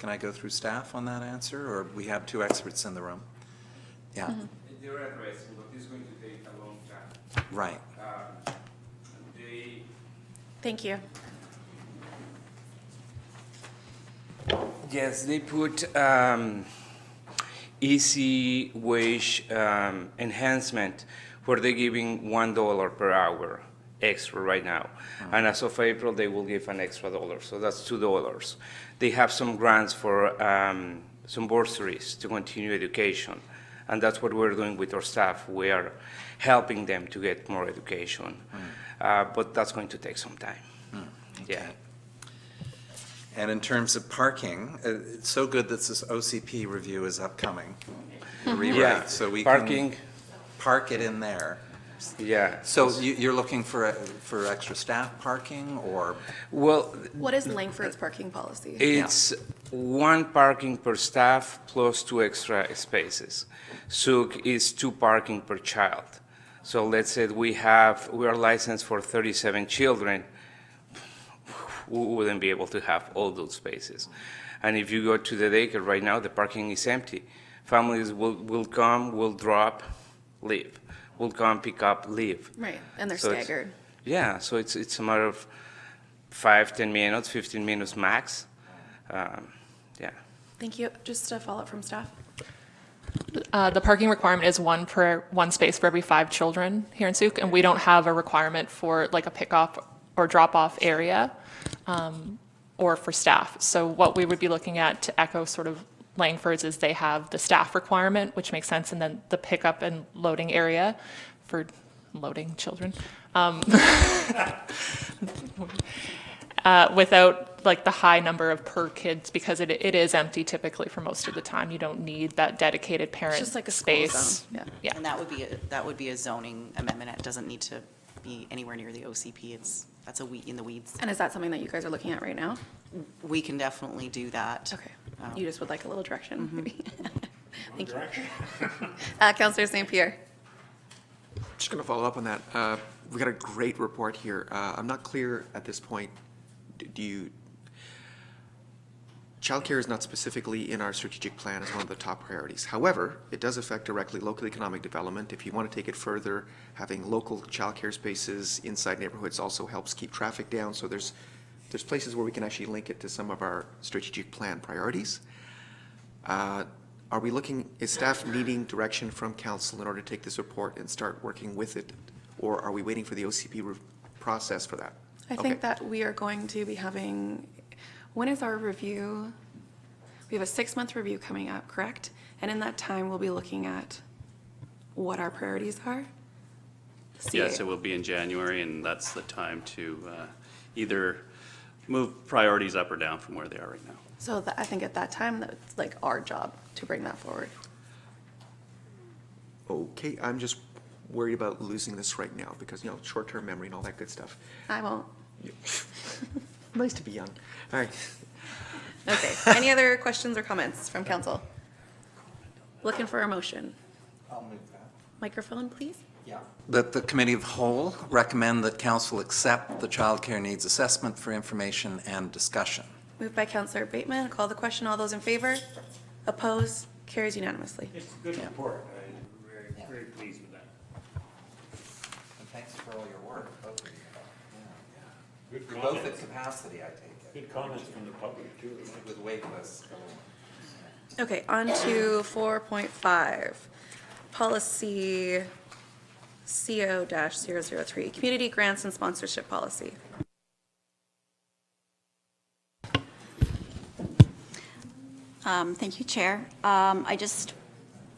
I go through staff on that answer, or we have 2 experts in the room? Yeah. They're addressing, but it's going to take a long time. Right. Thank you. Yes, they put easy wage enhancement where they're giving $1 per hour extra right now. And as of April, they will give an extra $1, so that's $2. They have some grants for some bursaries to continue education, and that's what we're doing with our staff. We are helping them to get more education, but that's going to take some time. Okay. Yeah. And in terms of parking, it's so good that this OCP review is upcoming. Rewrite, Yeah, so we parking. can park it in there. Yeah. So you're looking for extra staff parking, or? Well, What is Langford's parking policy? it's 1 parking per staff plus 2 extra spaces. Sooke is 2 parking per child. So let's say we are licensed for 37 children, we wouldn't be able to have all those spaces. And if you go to the daycare right now, the parking is empty. Families will come, will drop, leave. Will come, pick up, leave. Right, and they're So it's- staggered. Yeah, so it's a matter of 5, 10 minutes, 15 minutes max. Yeah. Thank you. Just a follow-up from staff. The parking requirement is one space for every 5 children here in Sooke, and we don't have a requirement for like a pick-up or drop-off area or for staff. So what we would be looking at to echo sort of Langford's is they have the staff requirement, which makes sense, and then the pickup and loading area for loading children. Without like the high number of per kids, because it is empty typically for most of the time. You don't need that dedicated parent It's just like a school space. zone. Yeah. And that would be a zoning amendment. It doesn't need to be anywhere near the OCP. That's in the weeds. And is that something that you guys are looking at right now? We can definitely do that. Okay. You just would like a little direction, maybe? Thank Direction. you. Councillor St. Pierre. Just going to follow up on that. We got a great report here. I'm not clear at this point. Childcare is not specifically in our strategic plan as one of the top priorities. However, it does affect directly local economic development. If you want to take it further, having local childcare spaces inside neighborhoods also helps keep traffic down. So there's places where we can actually link it to some of our strategic plan priorities. Is staff needing direction from council in order to take this report and start working with it? Or are we waiting for the OCP process for that? I think that we are going to be having, when is our review? We have a 6-month review coming up, correct? And in that time, we'll be looking at what our priorities are. Yes, it will be in January, and that's the time to either move priorities up or down from where they are right now. So I think at that time, that's like our job to bring that forward. Okay, I'm just worried about losing this right now because, you know, short-term memory and all that good stuff. I won't. Nice to be young. All right. Okay, any other questions or comments from council? Looking for a motion. I'll move that. Microphone, please. Yeah. That the Committee of the Whole recommend that Council accept the Child Care Needs Assessment for information and discussion. Moved by Councillor Bateman. I'll call the question. All those in favor? Opposed? Carries unanimously. It's a good report. I'm very pleased with that. And thanks for all your work, both of you. Good You're both comments. at capacity, I take it. Good comments from the public, too. With wait lists. Okay, on to 4.5. Policy CO-003, Community Grants and Sponsorship Policy. Thank you, Chair. I just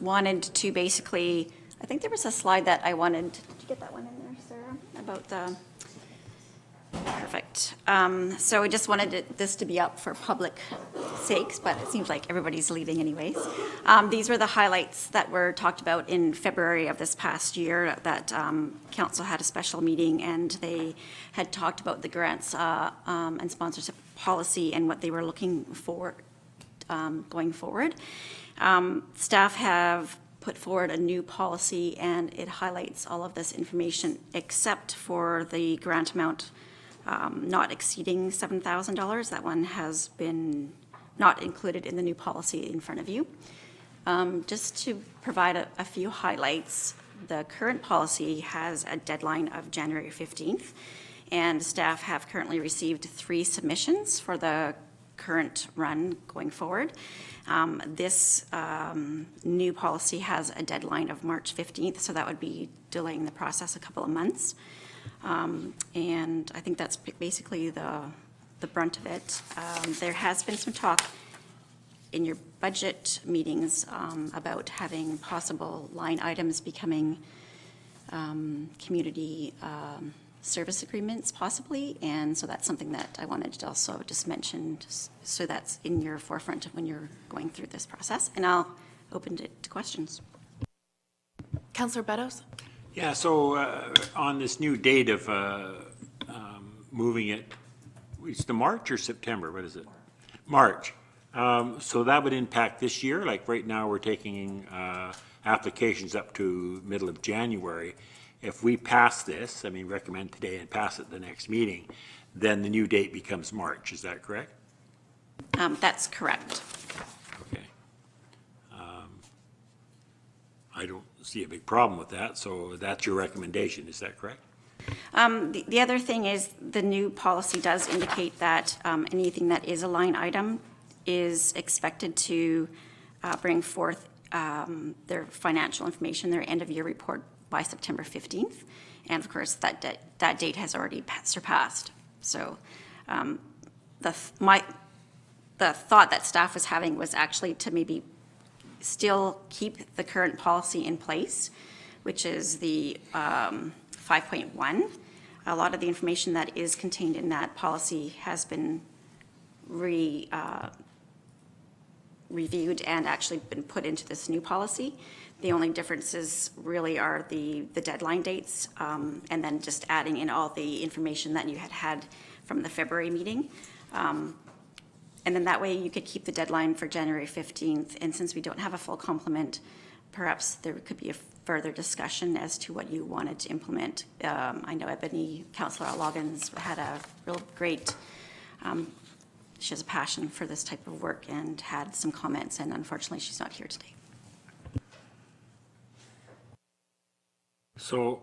wanted to basically, I think there was a slide that I wanted, did you get that one in there, Sarah? About the, perfect. So I just wanted this to be up for public sakes, but it seems like everybody's leaving anyways. These were the highlights that were talked about in February of this past year that council had a special meeting and they had talked about the grants and sponsorship policy and what they were looking for going forward. Staff have put forward a new policy and it highlights all of this information except for the grant amount not exceeding $7,000. That one has been not included in the new policy in front of you. Just to provide a few highlights, the current policy has a deadline of January 15th, and staff have currently received 3 submissions for the current run going forward. This new policy has a deadline of March 15th, so that would be delaying the process a couple of months. And I think that's basically the brunt of it. There has been some talk in your budget meetings about having possible line items becoming community service agreements possibly, and so that's something that I wanted to also just mention, so that's in your forefront when you're going through this process, and I'll open it to questions. Councillor Beddoes? Yeah, so on this new date of moving it, it's the March or September, what is it? March. So that would impact this year, like right now we're taking applications up to middle of January. If we pass this, I mean recommend today and pass it at the next meeting, then the new date becomes March, is that correct? That's correct. Okay. I don't see a big problem with that, so that's your recommendation, is that correct? The other thing is the new policy does indicate that anything that is a line item is expected to bring forth their financial information, their end-of-year report by September 15th. And of course, that date has already surpassed. So the thought that staff was having was actually to maybe still keep the current policy in place, which is the 5.1. A lot of the information that is contained in that policy has been reviewed and actually been put into this new policy. The only differences really are the deadline dates and then just adding in all the information that you had from the February meeting. And then that way you could keep the deadline for January 15th. And since we don't have a full complement, perhaps there could be a further discussion as to what you wanted to implement. I know Ebony, Councillor Loggins had a real great, she has a passion for this type of work and had some comments, and unfortunately she's not here today. So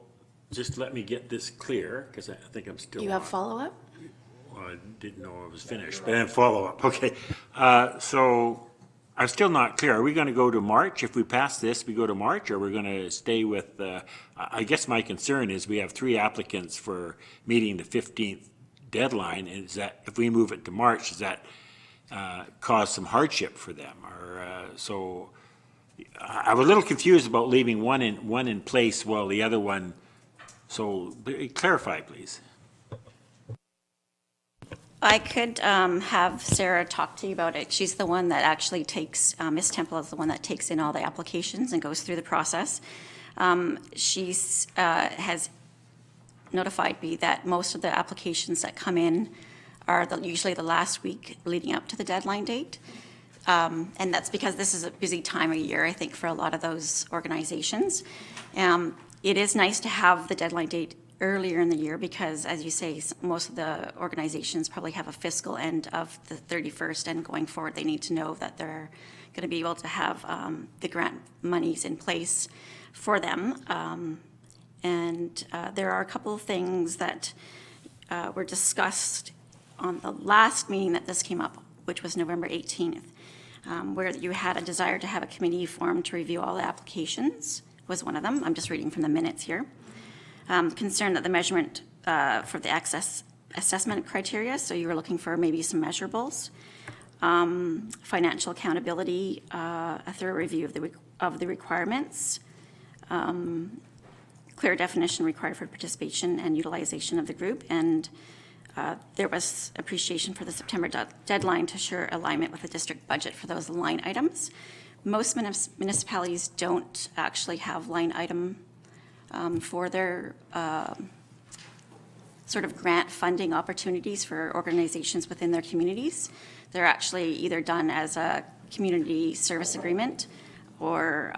just let me get this clear, because I think I'm still You have on. follow-up? Well, I didn't know I was finished, but then follow-up, okay. So I'm still not clear. Are we going to go to March? If we pass this, we go to March, or we're going to stay with, I guess my concern is we have 3 applicants for meeting the 15th deadline. Is that, if we move it to March, does that cause some hardship for them? Or, so I was a little confused about leaving one in place while the other one, so clarify, please. I could have Sarah talk to you about it. She's the one that actually takes, Ms. Temple is the one that takes in all the applications and goes through the process. She's has notified me that most of the applications that come in are usually the last week leading up to the deadline date. And that's because this is a busy time of year, I think, for a lot of those organizations. It is nice to have the deadline date earlier in the year because, as you say, most of the organizations probably have a fiscal end of the 31st, and going forward, they need to know that they're going to be able to have the grant monies in place for them. There are a couple of things that were discussed on the last meeting that this came up, which was November 18th, where you had a desire to have a committee formed to review all the applications, was one of them. I'm just reading from the minutes here. Concern that the measurement for the access assessment criteria, so you were looking for maybe some measurables. Financial accountability, a thorough review of the requirements. Clear definition required for participation and utilization of the group, and there was appreciation for the September deadline to assure alignment with the district budget for those line items. Most municipalities don't actually have line item for their sort of grant funding opportunities for organizations within their communities. They're actually either done as a community service agreement, or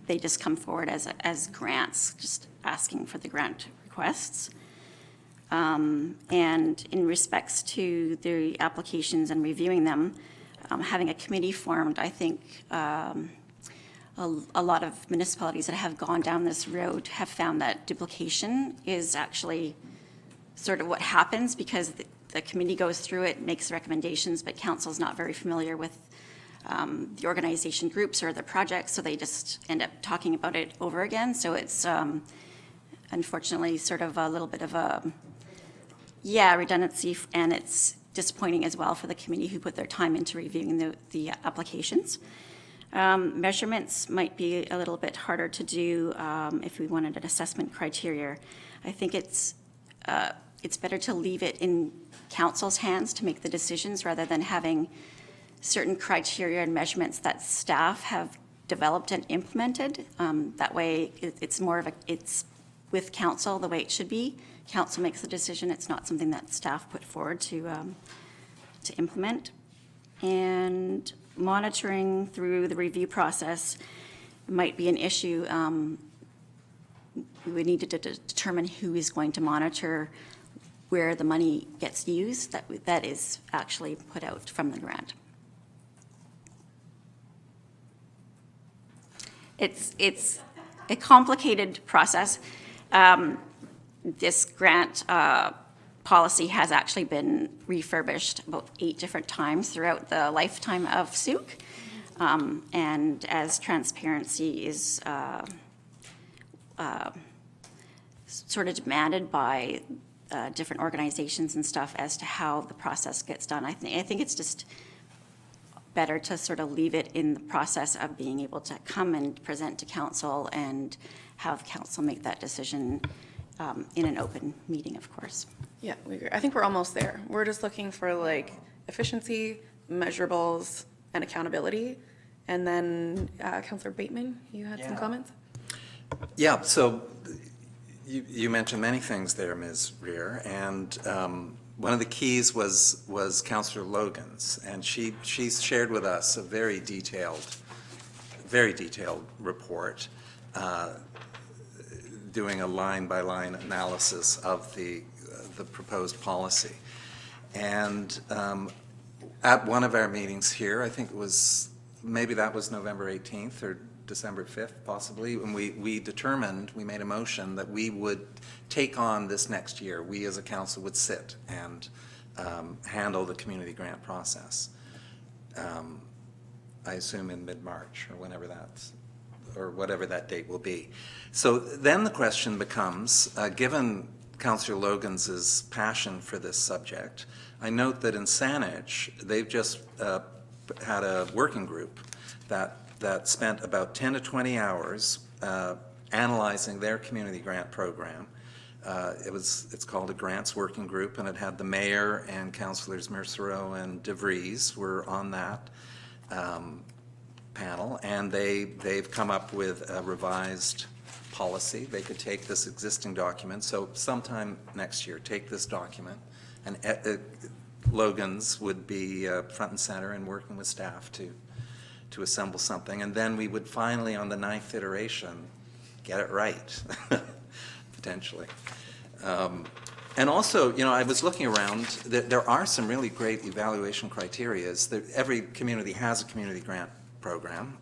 they just come forward as grants, just asking for the grant requests. And in respects to the applications and reviewing them, having a committee formed, I think a lot of municipalities that have gone down this road have found that duplication is actually sort of what happens, because the committee goes through it, makes recommendations, but council's not very familiar with the organization groups or the projects, so they just end up talking about it over again. So it's unfortunately sort of a little bit of a, redundancy, and it's disappointing as well for the committee who put their time into reviewing the applications. Measurements might be a little bit harder to do if we wanted an assessment criteria. I think it's better to leave it in council's hands to make the decisions rather than having certain criteria and measurements that staff have developed and implemented. That way it's more of it's with council the way it should be. Council makes the decision. It's not something that staff put forward to implement. And monitoring through the review process might be an issue. We would need to determine who is going to monitor where the money gets used that is actually put out from the grant. It's a complicated process. This grant policy has actually been refurbished about 8 different times throughout the lifetime of Sooke. And as transparency is sort of demanded by different organizations and stuff as to how the process gets done, I think it's just better to sort of leave it in the process of being able to come and present to council and have council make that decision in an open meeting, of course. Yeah, we agree. I think we're almost there. We're just looking for like efficiency, measurables, and accountability. And then Councillor Bateman, you had some comments? Yeah, so you mentioned many things there, Ms. Rear, and one of the keys was Councillor Logan's, and she shared with us a very detailed report, doing a line-by-line analysis of the proposed policy. And at one of our meetings here, I think it was, maybe that was November 18th or December 5th, possibly, and we made a motion that we would take on this next year. We as a council would sit and handle the community grant process. I assume in mid-March or whatever that date will be. So then the question becomes, given Councillor Logan's passion for this subject, I note that in Saanich, they've just had a working group that spent about 10 to 20 hours analyzing their community grant program. It's called a grants working group, and it had the mayor and councillors Mercereau and DeVries were on that panel, and they've come up with a revised policy. They could take this existing document, so sometime next year, take this document, and Logan's would be front and center and working with staff to assemble something, and then we would finally, on the 9th iteration, get it right, potentially. And also, you know, I was looking around, there are some really great evaluation criteria. Every community has a community grant program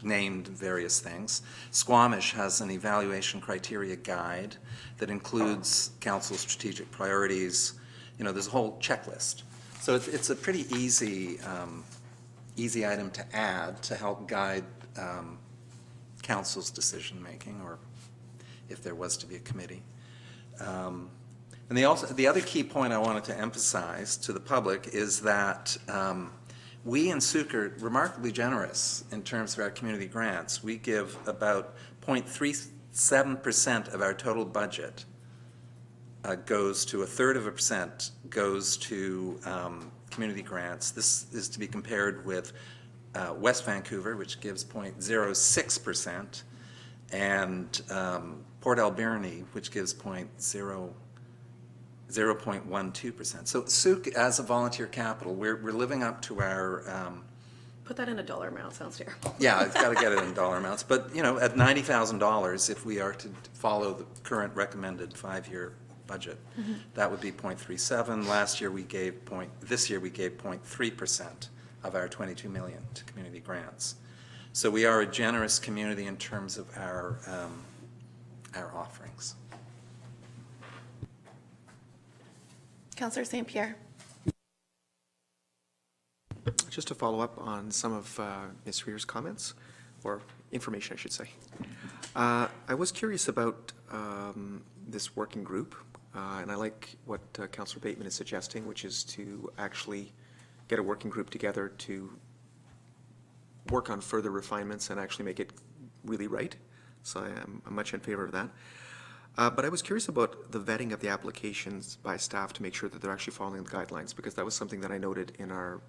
named various things. Squamish has an evaluation criteria guide that includes council's strategic priorities. You know, there's a whole checklist. So it's a pretty easy item to add to help guide council's decision-making, or if there was to be a committee. And the other key point I wanted to emphasize to the public is that we in Sooke are remarkably generous in terms of our community grants. We give about 0.37% of our total budget goes to, 1/3% goes to community grants. This is to be compared with West Vancouver, which gives 0.06%, and Port Alberni, which gives 0.12%. So Sooke, as a volunteer capital, we're living up to our... Put that in a dollar amount, sounds terrible. Yeah, I've got to get it in dollar amounts. But, you know, at $90,000, if we are to follow the current recommended 5-year budget, that would be 0.37. This year we gave 0.3% of our 22 million to community grants. So we are a generous community in terms of our offerings. Councillor St. Pierre. Just to follow up on some of Ms. Rear's comments, or information, I should say. I was curious about this working group, and I like what Councillor Bateman is suggesting, which is to actually get a working group together to work on further refinements and actually make it really right. So I'm much in favor of that. But I was curious about the vetting of the applications by staff to make sure that they're actually following the guidelines, because that was something that I noted in our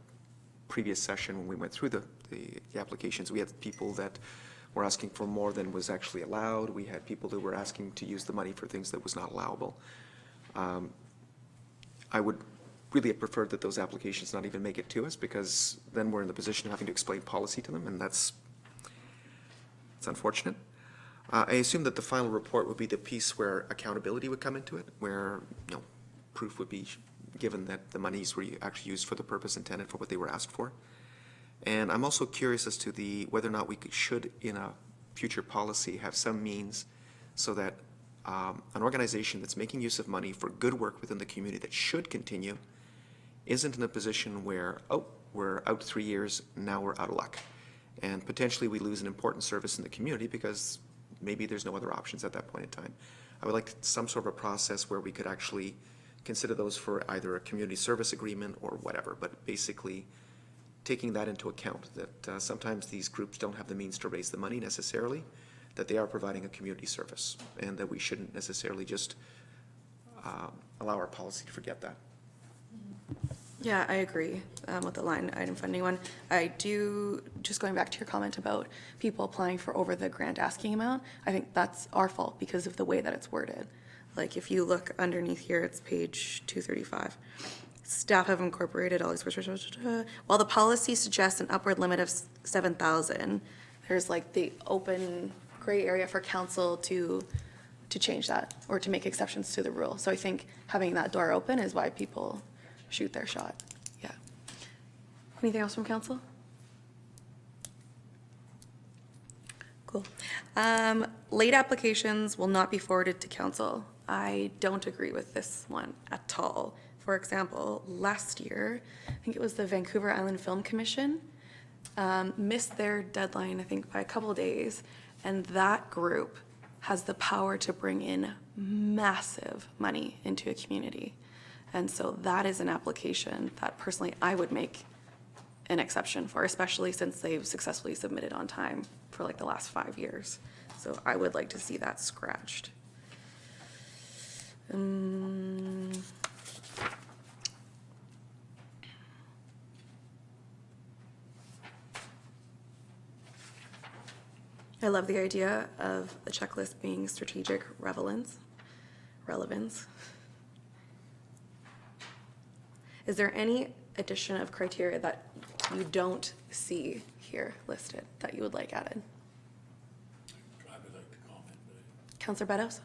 previous session when we went through the applications. We had people that were asking for more than was actually allowed. We had people who were asking to use the money for things that was not allowable. I would really have preferred that those applications not even make it to us, because then we're in the position of having to explain policy to them, and it's unfortunate. I assume that the final report would be the piece where accountability would come into it, where, you know, proof would be given that the monies were actually used for the purpose intended for what they were asked for. And I'm also curious as to whether or not we should, in a future policy, have some means so that an organization that's making use of money for good work within the community that should continue isn't in a position where, oh, we're out 3 years, now we're out of luck. And potentially we lose an important service in the community because maybe there's no other options at that point in time. I would like some sort of a process where we could actually consider those for either a community service agreement or whatever, but basically taking that into account, that sometimes these groups don't have the means to raise the money necessarily, that they are providing a community service, and that we shouldn't necessarily just allow our policy to forget that. Yeah, I agree with the line item funding one. I do, just going back to your comment about people applying for over the grant asking amount, I think that's our fault because of the way that it's worded. Like if you look underneath here, it's page 235. Staff have incorporated all these, while the policy suggests an upward limit of 7,000, there's like the open gray area for council to change that or to make exceptions to the rule. So I think having that door open is why people shoot their shot. Yeah. Anything else from council? Cool. Late applications will not be forwarded to council. I don't agree with this one at all. For example, last year, I think it was the Vancouver Island Film Commission, missed their deadline, I think, by a couple of days, and that group has the power to bring in massive money into a community. And so that is an application that personally I would make an exception for, especially since they've successfully submitted on time for like the last 5 years. So I would like to see that scratched. I love the idea of the checklist being strategic relevance. Is there any addition of criteria that you don't see here listed that you would like added? I would like to comment. Councillor Beddoes?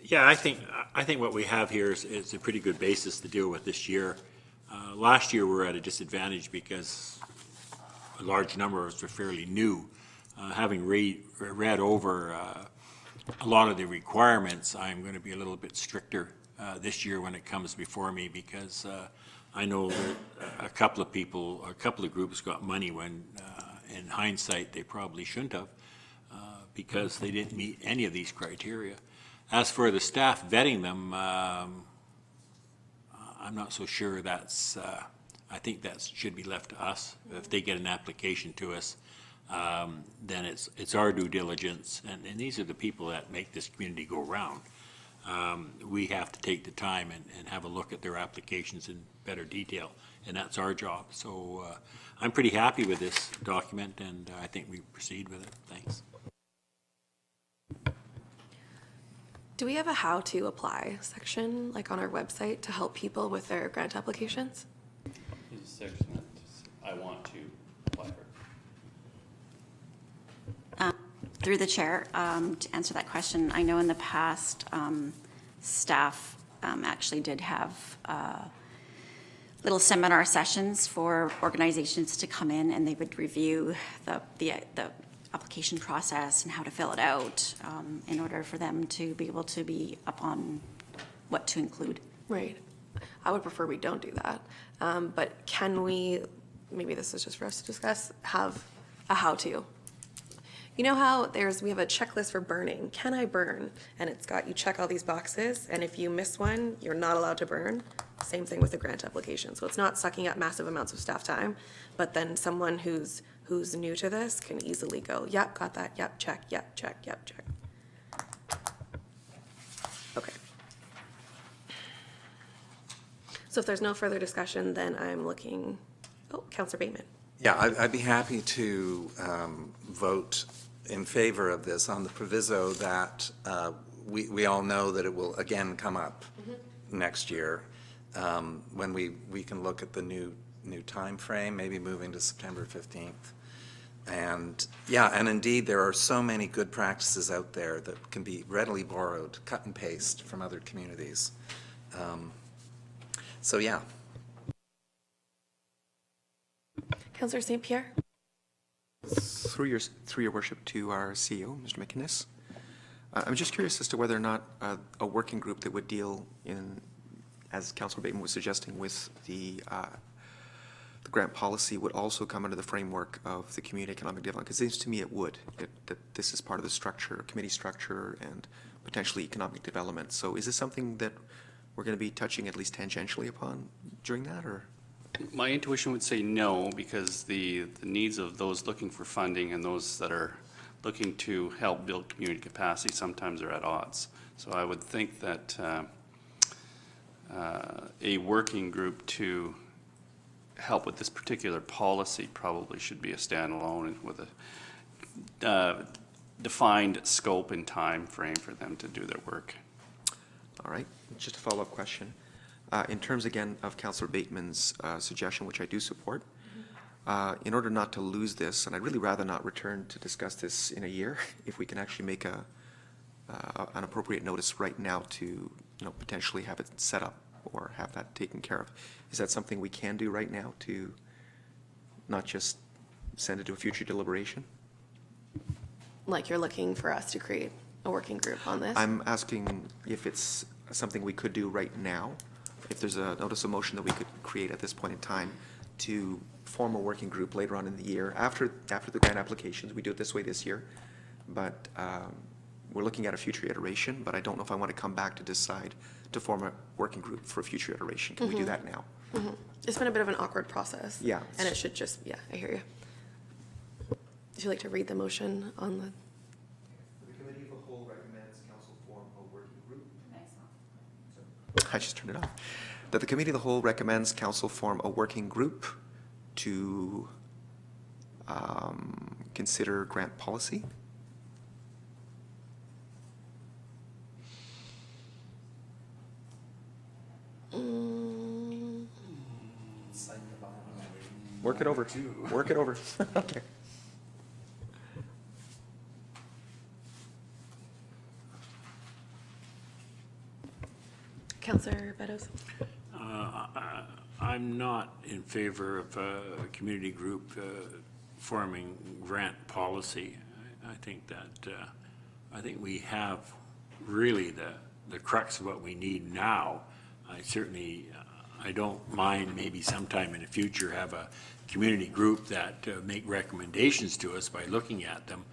Yeah, I think what we have here is a pretty good basis to deal with this year. Last year, we were at a disadvantage because a large number of us were fairly new. Having read over a lot of the requirements, I'm going to be a little bit stricter this year when it comes before me, because I know that a couple of groups got money when, in hindsight, they probably shouldn't have, because they didn't meet any of these criteria. As for the staff vetting them, I'm not so sure that's, I think that should be left to us. If they get an application to us, then it's our due diligence, and these are the people that make this community go round. We have to take the time and have a look at their applications in better detail, and that's our job. So I'm pretty happy with this document, and I think we proceed with it. Thanks. Do we have a how to apply section like on our website to help people with their grant applications? There's a section that I want to apply for. Through the chair, to answer that question, I know in the past, staff actually did have little seminar sessions for organizations to come in, and they would review the application process and how to fill it out in order for them to be able to be up on what to include. Right. I would prefer we don't do that. But can we, maybe this is just for us to discuss, have a how-to? You know how we have a checklist for burning. Can I burn? And it's got, you check all these boxes, and if you miss one, you're not allowed to burn. Same thing with the grant application. So it's not sucking up massive amounts of staff time, but then someone who's new to this can easily go, yep, got that, yep, check, yep, check, yep, check. Okay. So if there's no further discussion, then I'm looking, Councillor Bateman. Yeah, I'd be happy to vote in favor of this on the proviso that we all know that it will again come up next year when we can look at the new time frame, maybe moving to September 15th. And yeah, and indeed there are so many good practices out there that can be readily borrowed, cut and paste from other communities. So yeah. Councillor St. Pierre? Through your worship to our CEO, Mr. McInnes, I'm just curious as to whether or not a working group that would deal in, as Councillor Bateman was suggesting, with the grant policy would also come under the framework of the community economic development, because it seems to me it would, that this is part of the structure, committee structure, and potentially economic development. So is this something that we're going to be touching at least tangentially upon during that, or? My intuition would say no, because the needs of those looking for funding and those that are looking to help build community capacity sometimes are at odds. So I would think that a working group to help with this particular policy probably should be a standalone and with a defined scope and time frame for them to do their work. All right, just a follow-up question. In terms, again, of Councillor Bateman's suggestion, which I do support, in order not to lose this, and I'd really rather not return to discuss this in a year, if we can actually make an appropriate notice right now to, potentially have it set up or have that taken care of. Is that something we can do right now to not just send it to a future deliberation? Like you're looking for us to create a working group on this? I'm asking if it's something we could do right now, if there's a notice of motion that we could create at this point in time to form a working group later on in the year, after the grant applications. We do it this way this year, but we're looking at a future iteration, but I don't know if I want to come back to decide to form a working group for a future iteration. Can we do that now? It's been a bit of an awkward process. Yeah. And it should just, yeah, I hear you. Would you like to read the motion on the? The Committee of the Whole recommends Council form a working group. I just turned it off. That the Committee of the Whole recommends Council form a working group to consider grant policy. Work it over. Work it over. Okay. Councillor Beddoes? I'm not in favor of a community group forming grant policy. I think that, I think we have really the crux of what we need now. I certainly, I don't mind maybe sometime in the future have a community group that make recommendations to us by looking at them,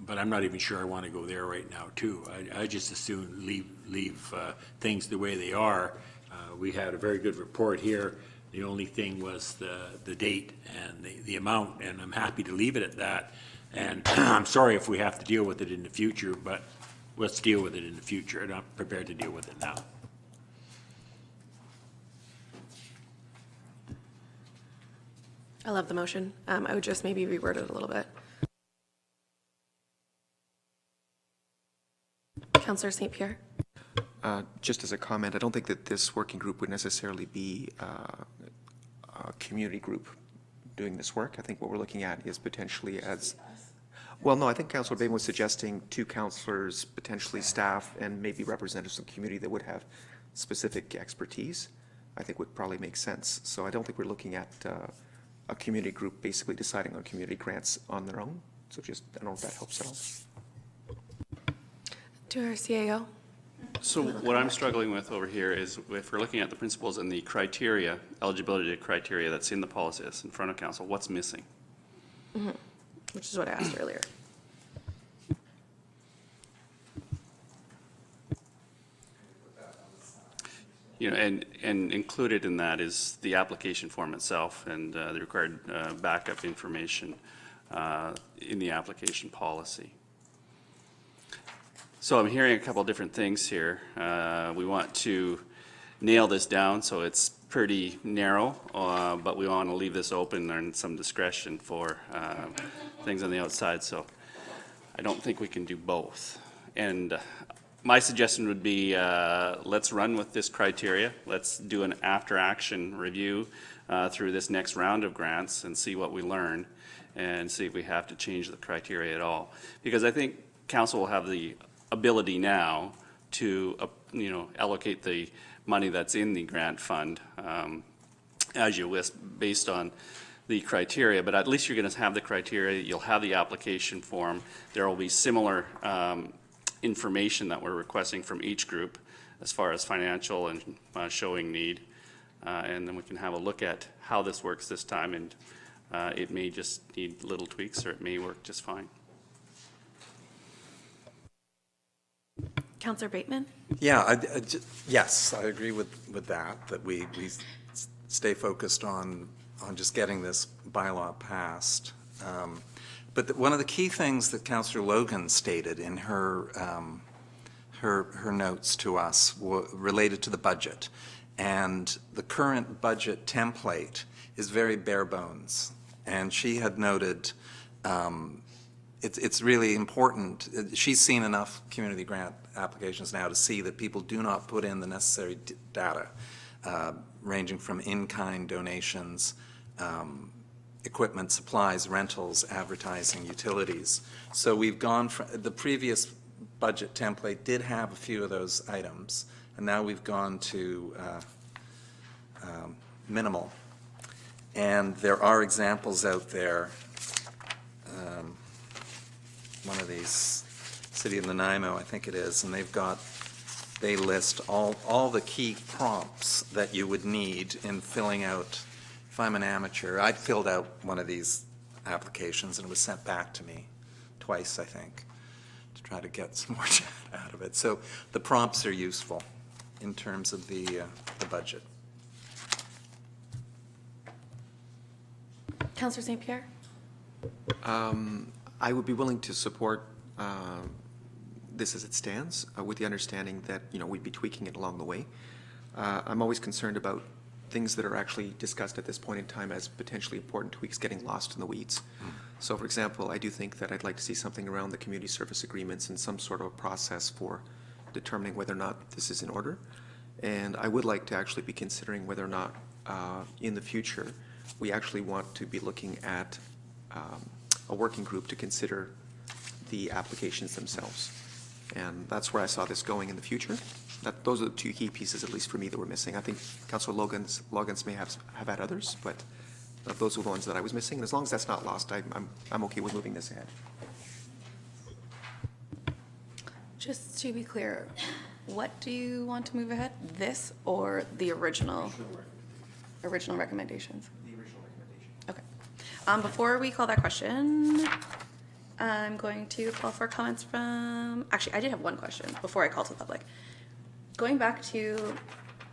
but I'm not even sure I want to go there right now too. I just as soon leave things the way they are. We had a very good report here. The only thing was the date and the amount, and I'm happy to leave it at that. And I'm sorry if we have to deal with it in the future, but let's deal with it in the future. I'm not prepared to deal with it now. I love the motion. I would just maybe reword it a little bit. Councillor St. Pierre? Just as a comment, I don't think that this working group would necessarily be a community group doing this work. I think what we're looking at is potentially as, well, no, I think Councillor Bain was suggesting 2 councillors, potentially staff, and maybe representatives of the community that would have specific expertise, I think would probably make sense. So I don't think we're looking at a community group basically deciding on community grants on their own. So just, I don't know if that helps at all. To our CAO? So what I'm struggling with over here is if we're looking at the principles and the criteria, eligibility criteria that's in the policy that's in front of council, what's missing? Which is what I asked earlier. You know, and included in that is the application form itself and the required backup information in the application policy. So I'm hearing a couple different things here. We want to nail this down so it's pretty narrow, but we want to leave this open and some discretion for things on the outside. So I don't think we can do both. And my suggestion would be let's run with this criteria. Let's do an after-action review through this next round of grants and see what we learn and see if we have to change the criteria at all. Because I think council will have the ability now to allocate the money that's in the grant fund as you list based on the criteria, but at least you're going to have the criteria, you'll have the application form, there will be similar information that we're requesting from each group as far as financial and showing need, and then we can have a look at how this works this time, and it may just need little tweaks or it may work just fine. Councillor Bateman? Yeah, yes, I agree with that we stay focused on just getting this bylaw passed. But one of the key things that Councillor Logan stated in her notes to us related to the budget. And the current budget template is very bare bones. And she had noted it's really important. She's seen enough community grant applications now to see that people do not put in the necessary data, ranging from in-kind donations, equipment, supplies, rentals, advertising, utilities. So we've gone from, the previous budget template did have a few of those items, and now we've gone to minimal. And there are examples out there. One of these, City of Nanaimo, I think it is, and they list all the key prompts that you would need in filling out if I'm an amateur, I'd filled out one of these applications and it was sent back to me twice, I think, to try to get some more chat out of it. So the prompts are useful in terms of the budget. Councillor St. Pierre? I would be willing to support this as it stands, with the understanding that, you know, we'd be tweaking it along the way. I'm always concerned about things that are actually discussed at this point in time as potentially important tweaks getting lost in the weeds. So, for example, I do think that I'd like to see something around the community service agreements and some sort of a process for determining whether or not this is in order. And I would like to actually be considering whether or not in the future we actually want to be looking at a working group to consider the applications themselves. And that's where I saw this going in the future. Those are the two key pieces, at least for me, that were missing. I think Councillor Logan's may have had others, but those were the ones that I was missing. And as long as that's not lost, I'm okay with moving this ahead. Just to be clear, what do you want to move ahead? This or the original recommendations? The original recommendation. Okay. Before we call that question, I'm going to call for comments from, actually, I did have one question before I call to the public. Going back to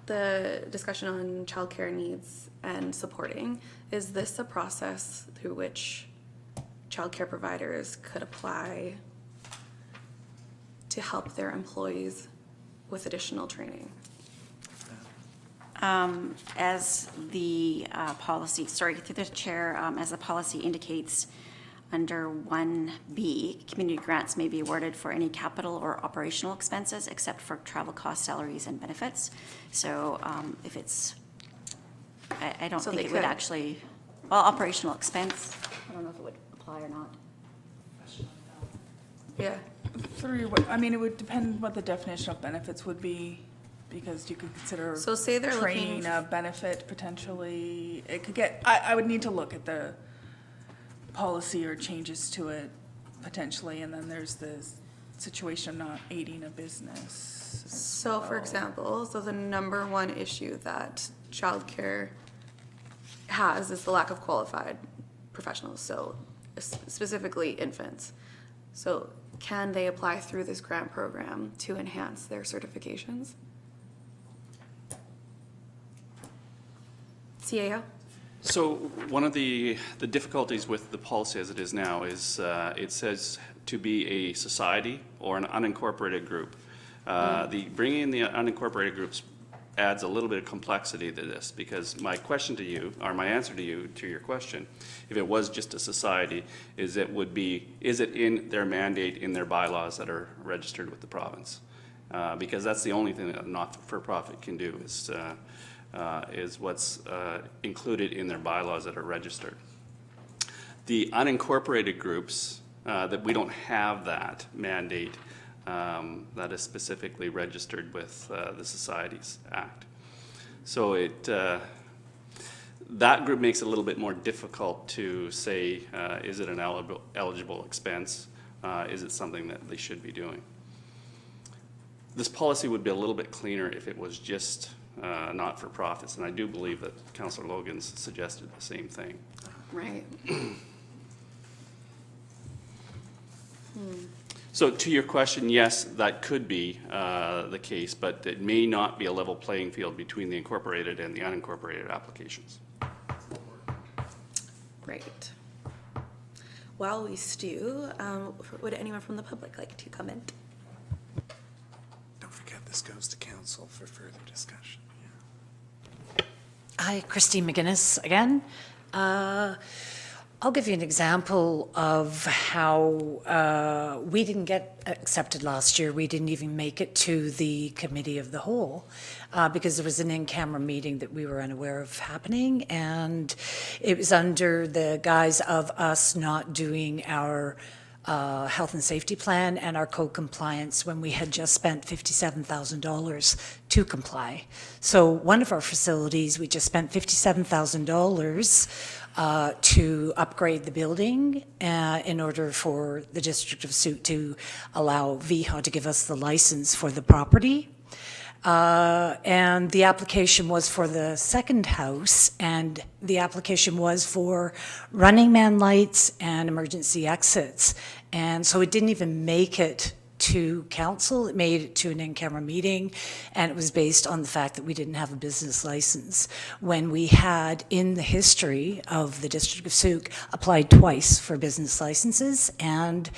the discussion on childcare needs and supporting, is this a process through which childcare providers could apply to help their employees with additional training? As the policy, sorry, through the chair, as the policy indicates, under 1B, community grants may be awarded for any capital or operational expenses except for travel costs, salaries, and benefits. So if it's, I don't think it would actually, well, operational expense, I don't know if it would apply or not. Yeah. I mean, it would depend what the definition of benefits would be, because you could consider So say they're training looking a benefit potentially. It could get, I would need to look at the policy or changes to it potentially, and then there's the situation of not aiding a business. So for example, so the number one issue that childcare has is the lack of qualified professionals, so specifically infants. So can they apply through this grant program to enhance their certifications? CAO? So one of the difficulties with the policy as it is now is it says to be a society or an unincorporated group. The bringing in the unincorporated groups adds a little bit of complexity to this, because my question to you, or my answer to you, to your question, if it was just a society, is it in their mandate, in their bylaws that are registered with the province? Because that's the only thing that a not-for-profit can do is what's included in their bylaws that are registered. The unincorporated groups, that we don't have that mandate that is specifically registered with the Societies Act. So that group makes it a little bit more difficult to say, is it an eligible expense? Is it something that they should be doing? This policy would be a little bit cleaner if it was just not-for-profits, and I do believe that Councillor Logan's suggested the same thing. Right. So to your question, yes, that could be the case, but it may not be a level playing field between the incorporated and the unincorporated applications. Great. While we stew, would anyone from the public like to comment? Don't forget, this goes to council for further discussion. Hi, Christine McGuinness again. I'll give you an example of how we didn't get accepted last year. We didn't even make it to the committee of the whole because there was an in-camera meeting that we were unaware of happening, and it was under the guise of us not doing our health and safety plan and our code compliance when we had just spent $57,000 to comply. So one of our facilities, we just spent $57,000 to upgrade the building in order for the District of Sooke to allow VHA to give us the license for the property. And the application was for the second house, and the application was for running man lights and emergency exits. And so it didn't even make it to council. It made it to an in-camera meeting, and it was based on the fact that we didn't have a business license. When we had, in the history of the District of Sooke, applied twice for business licenses, and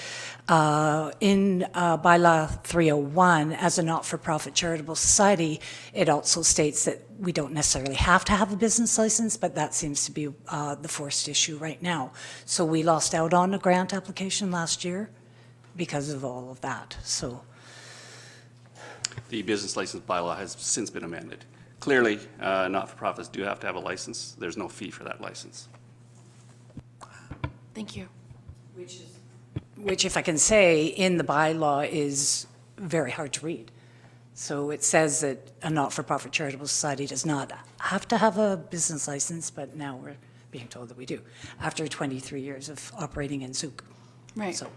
in bylaw 301, as a not-for-profit charitable society, it also states that we don't necessarily have to have a business license, but that seems to be the forced issue right now. So we lost out on a grant application last year because of all of that, so. The business license bylaw has since been amended. Clearly, not-for-profits do have to have a license. There's no fee for that license. Thank you. Which, if I can say, in the bylaw is very hard to read. So it says that a not-for-profit charitable society does not have to have a business license, but now we're being told that we do, after 23 years of operating in Sooke. Right. So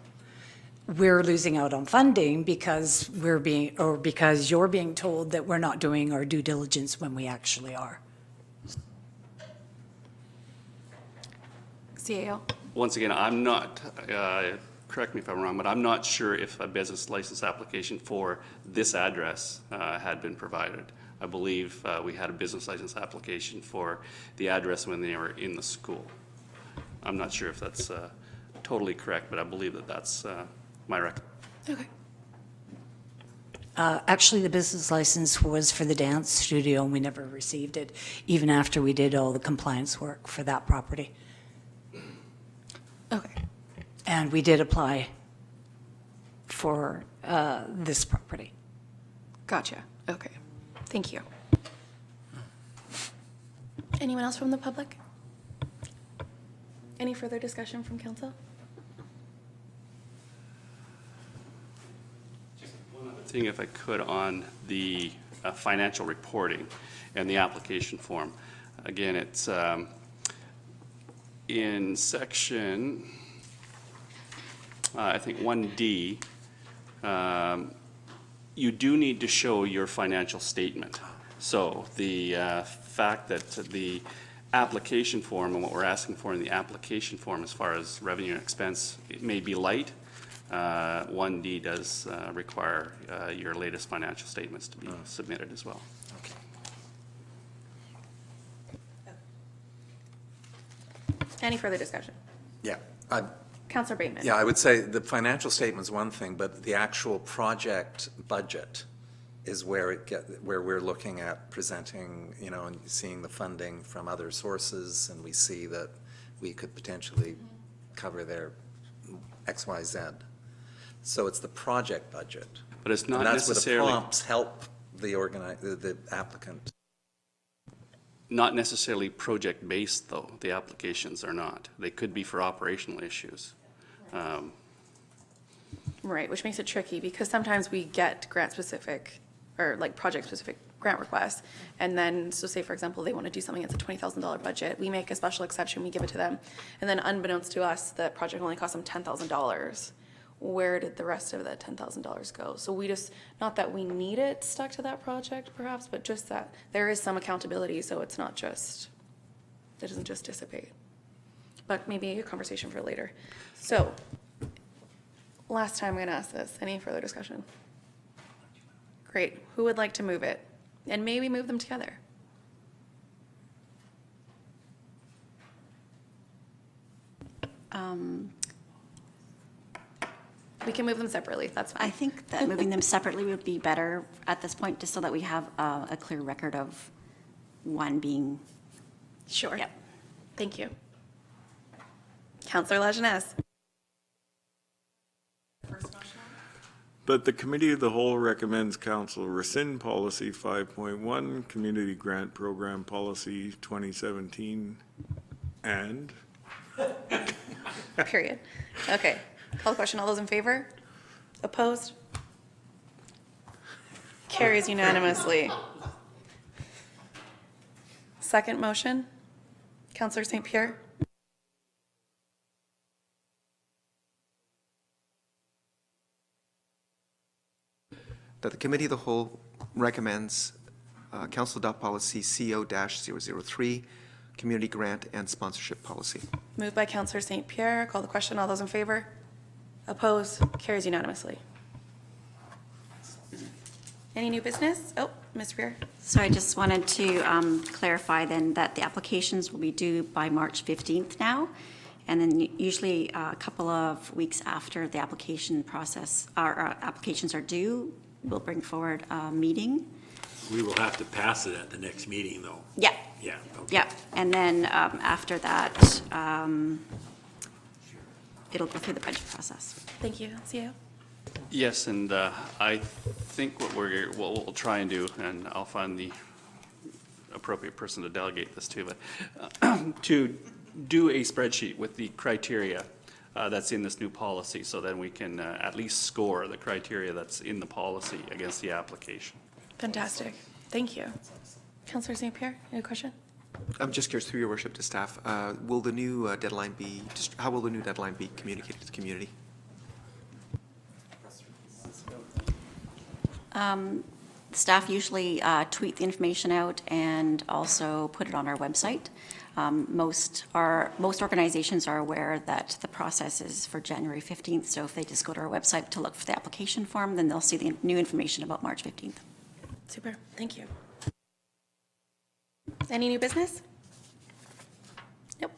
we're losing out on funding because because you're being told that we're not doing our due diligence when we actually are. CAO? Once again, I'm not, correct me if I'm wrong, but I'm not sure if a business license application for this address had been provided. I believe we had a business license application for the address when they were in the school. I'm not sure if that's totally correct, but I believe that that's my record. Okay. Actually, the business license was for the dance studio, and we never received it, even after we did all the compliance work for that property. Okay. And we did apply for this property. Gotcha. Okay. Thank you. Anyone else from the public? Any further discussion from council? Thing, if I could, on the financial reporting and the application form. Again, it's in section, I think 1D, you do need to show your financial statement. So the fact that the application form and what we're asking for in the application form as far as revenue and expense, it may be light. 1D does require your latest financial statements to be submitted as well. Okay. Any further discussion? Yeah. Councillor Bateman? Yeah, I would say the financial statement's one thing, but the actual project budget is where we're looking at presenting, you know, and seeing the funding from other sources, and we see that we could potentially cover their X, Y, Z. So it's the project budget. But it's not and that's necessarily. where the prompts help the applicant. Not necessarily project-based, though. The applications are not. They could be for operational issues. Right, which makes it tricky because sometimes we get grant-specific or like project-specific grant requests. And then, so say for example, they want to do something, it's a $20,000 budget. We make a special exception, we give it to them. And then unbeknownst to us, the project only cost them $10,000. Where did the rest of that $10,000 go? So we just, not that we need it stuck to that project perhaps, but just that there is some accountability, so it's not just, it doesn't just dissipate. But maybe a conversation for later. So, last time I'm gonna ask this, any further discussion? Great, who would like to move it? And maybe move them together. We can move them separately, that's fine. I think that moving them separately would be better at this point, just so that we have a clear record of one being. Sure. Yep. Thank you. Councillor Lajeunesse. But the Committee of the Whole recommends Council rescind Policy 5.1, Community Grant Program Policy 2017, and? Period. Okay. Call the question. All those in favor? Opposed? Carries unanimously. Second motion, Councillor St. Pierre. That the Committee of the Whole recommends Council adopt policy CO-003, community grant and sponsorship policy. Moved by Councillor St. Pierre. Call the question. All those in favor? Opposed? Carries unanimously. Any new business? Oh, Ms. Rear. So I just wanted to clarify then that the applications will be due by March 15th now. And then usually a couple of weeks after the application process, our applications are due, we'll bring forward a meeting. We will have to pass it at the next meeting, though. Yeah. Yeah. Okay. Yeah, and then after that, it'll go through the budget process. Thank you. CEO. Yes, and I think what we'll try and do, and I'll find the appropriate person to delegate this to, but to do a spreadsheet with the criteria that's in this new policy, so then we can at least score the criteria that's in the policy against the application. Fantastic. Thank you. Councillor St. Pierre, any question? I'm just curious, through your worship, to staff, will the new deadline be, how will the new deadline be communicated to the community? Staff usually tweet the information out and also put it on our website. Most organizations are aware that the process is for January 15th, so if they just go to our website to look for the application form, then they'll see the new information about March 15th. Super. Thank you. Any new business? Nope.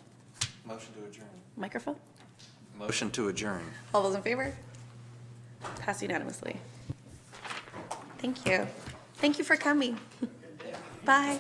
Motion to adjourn. Microphone? Motion to adjourn. All those in favor? Passed unanimously. Thank you. Thank you for coming. Bye.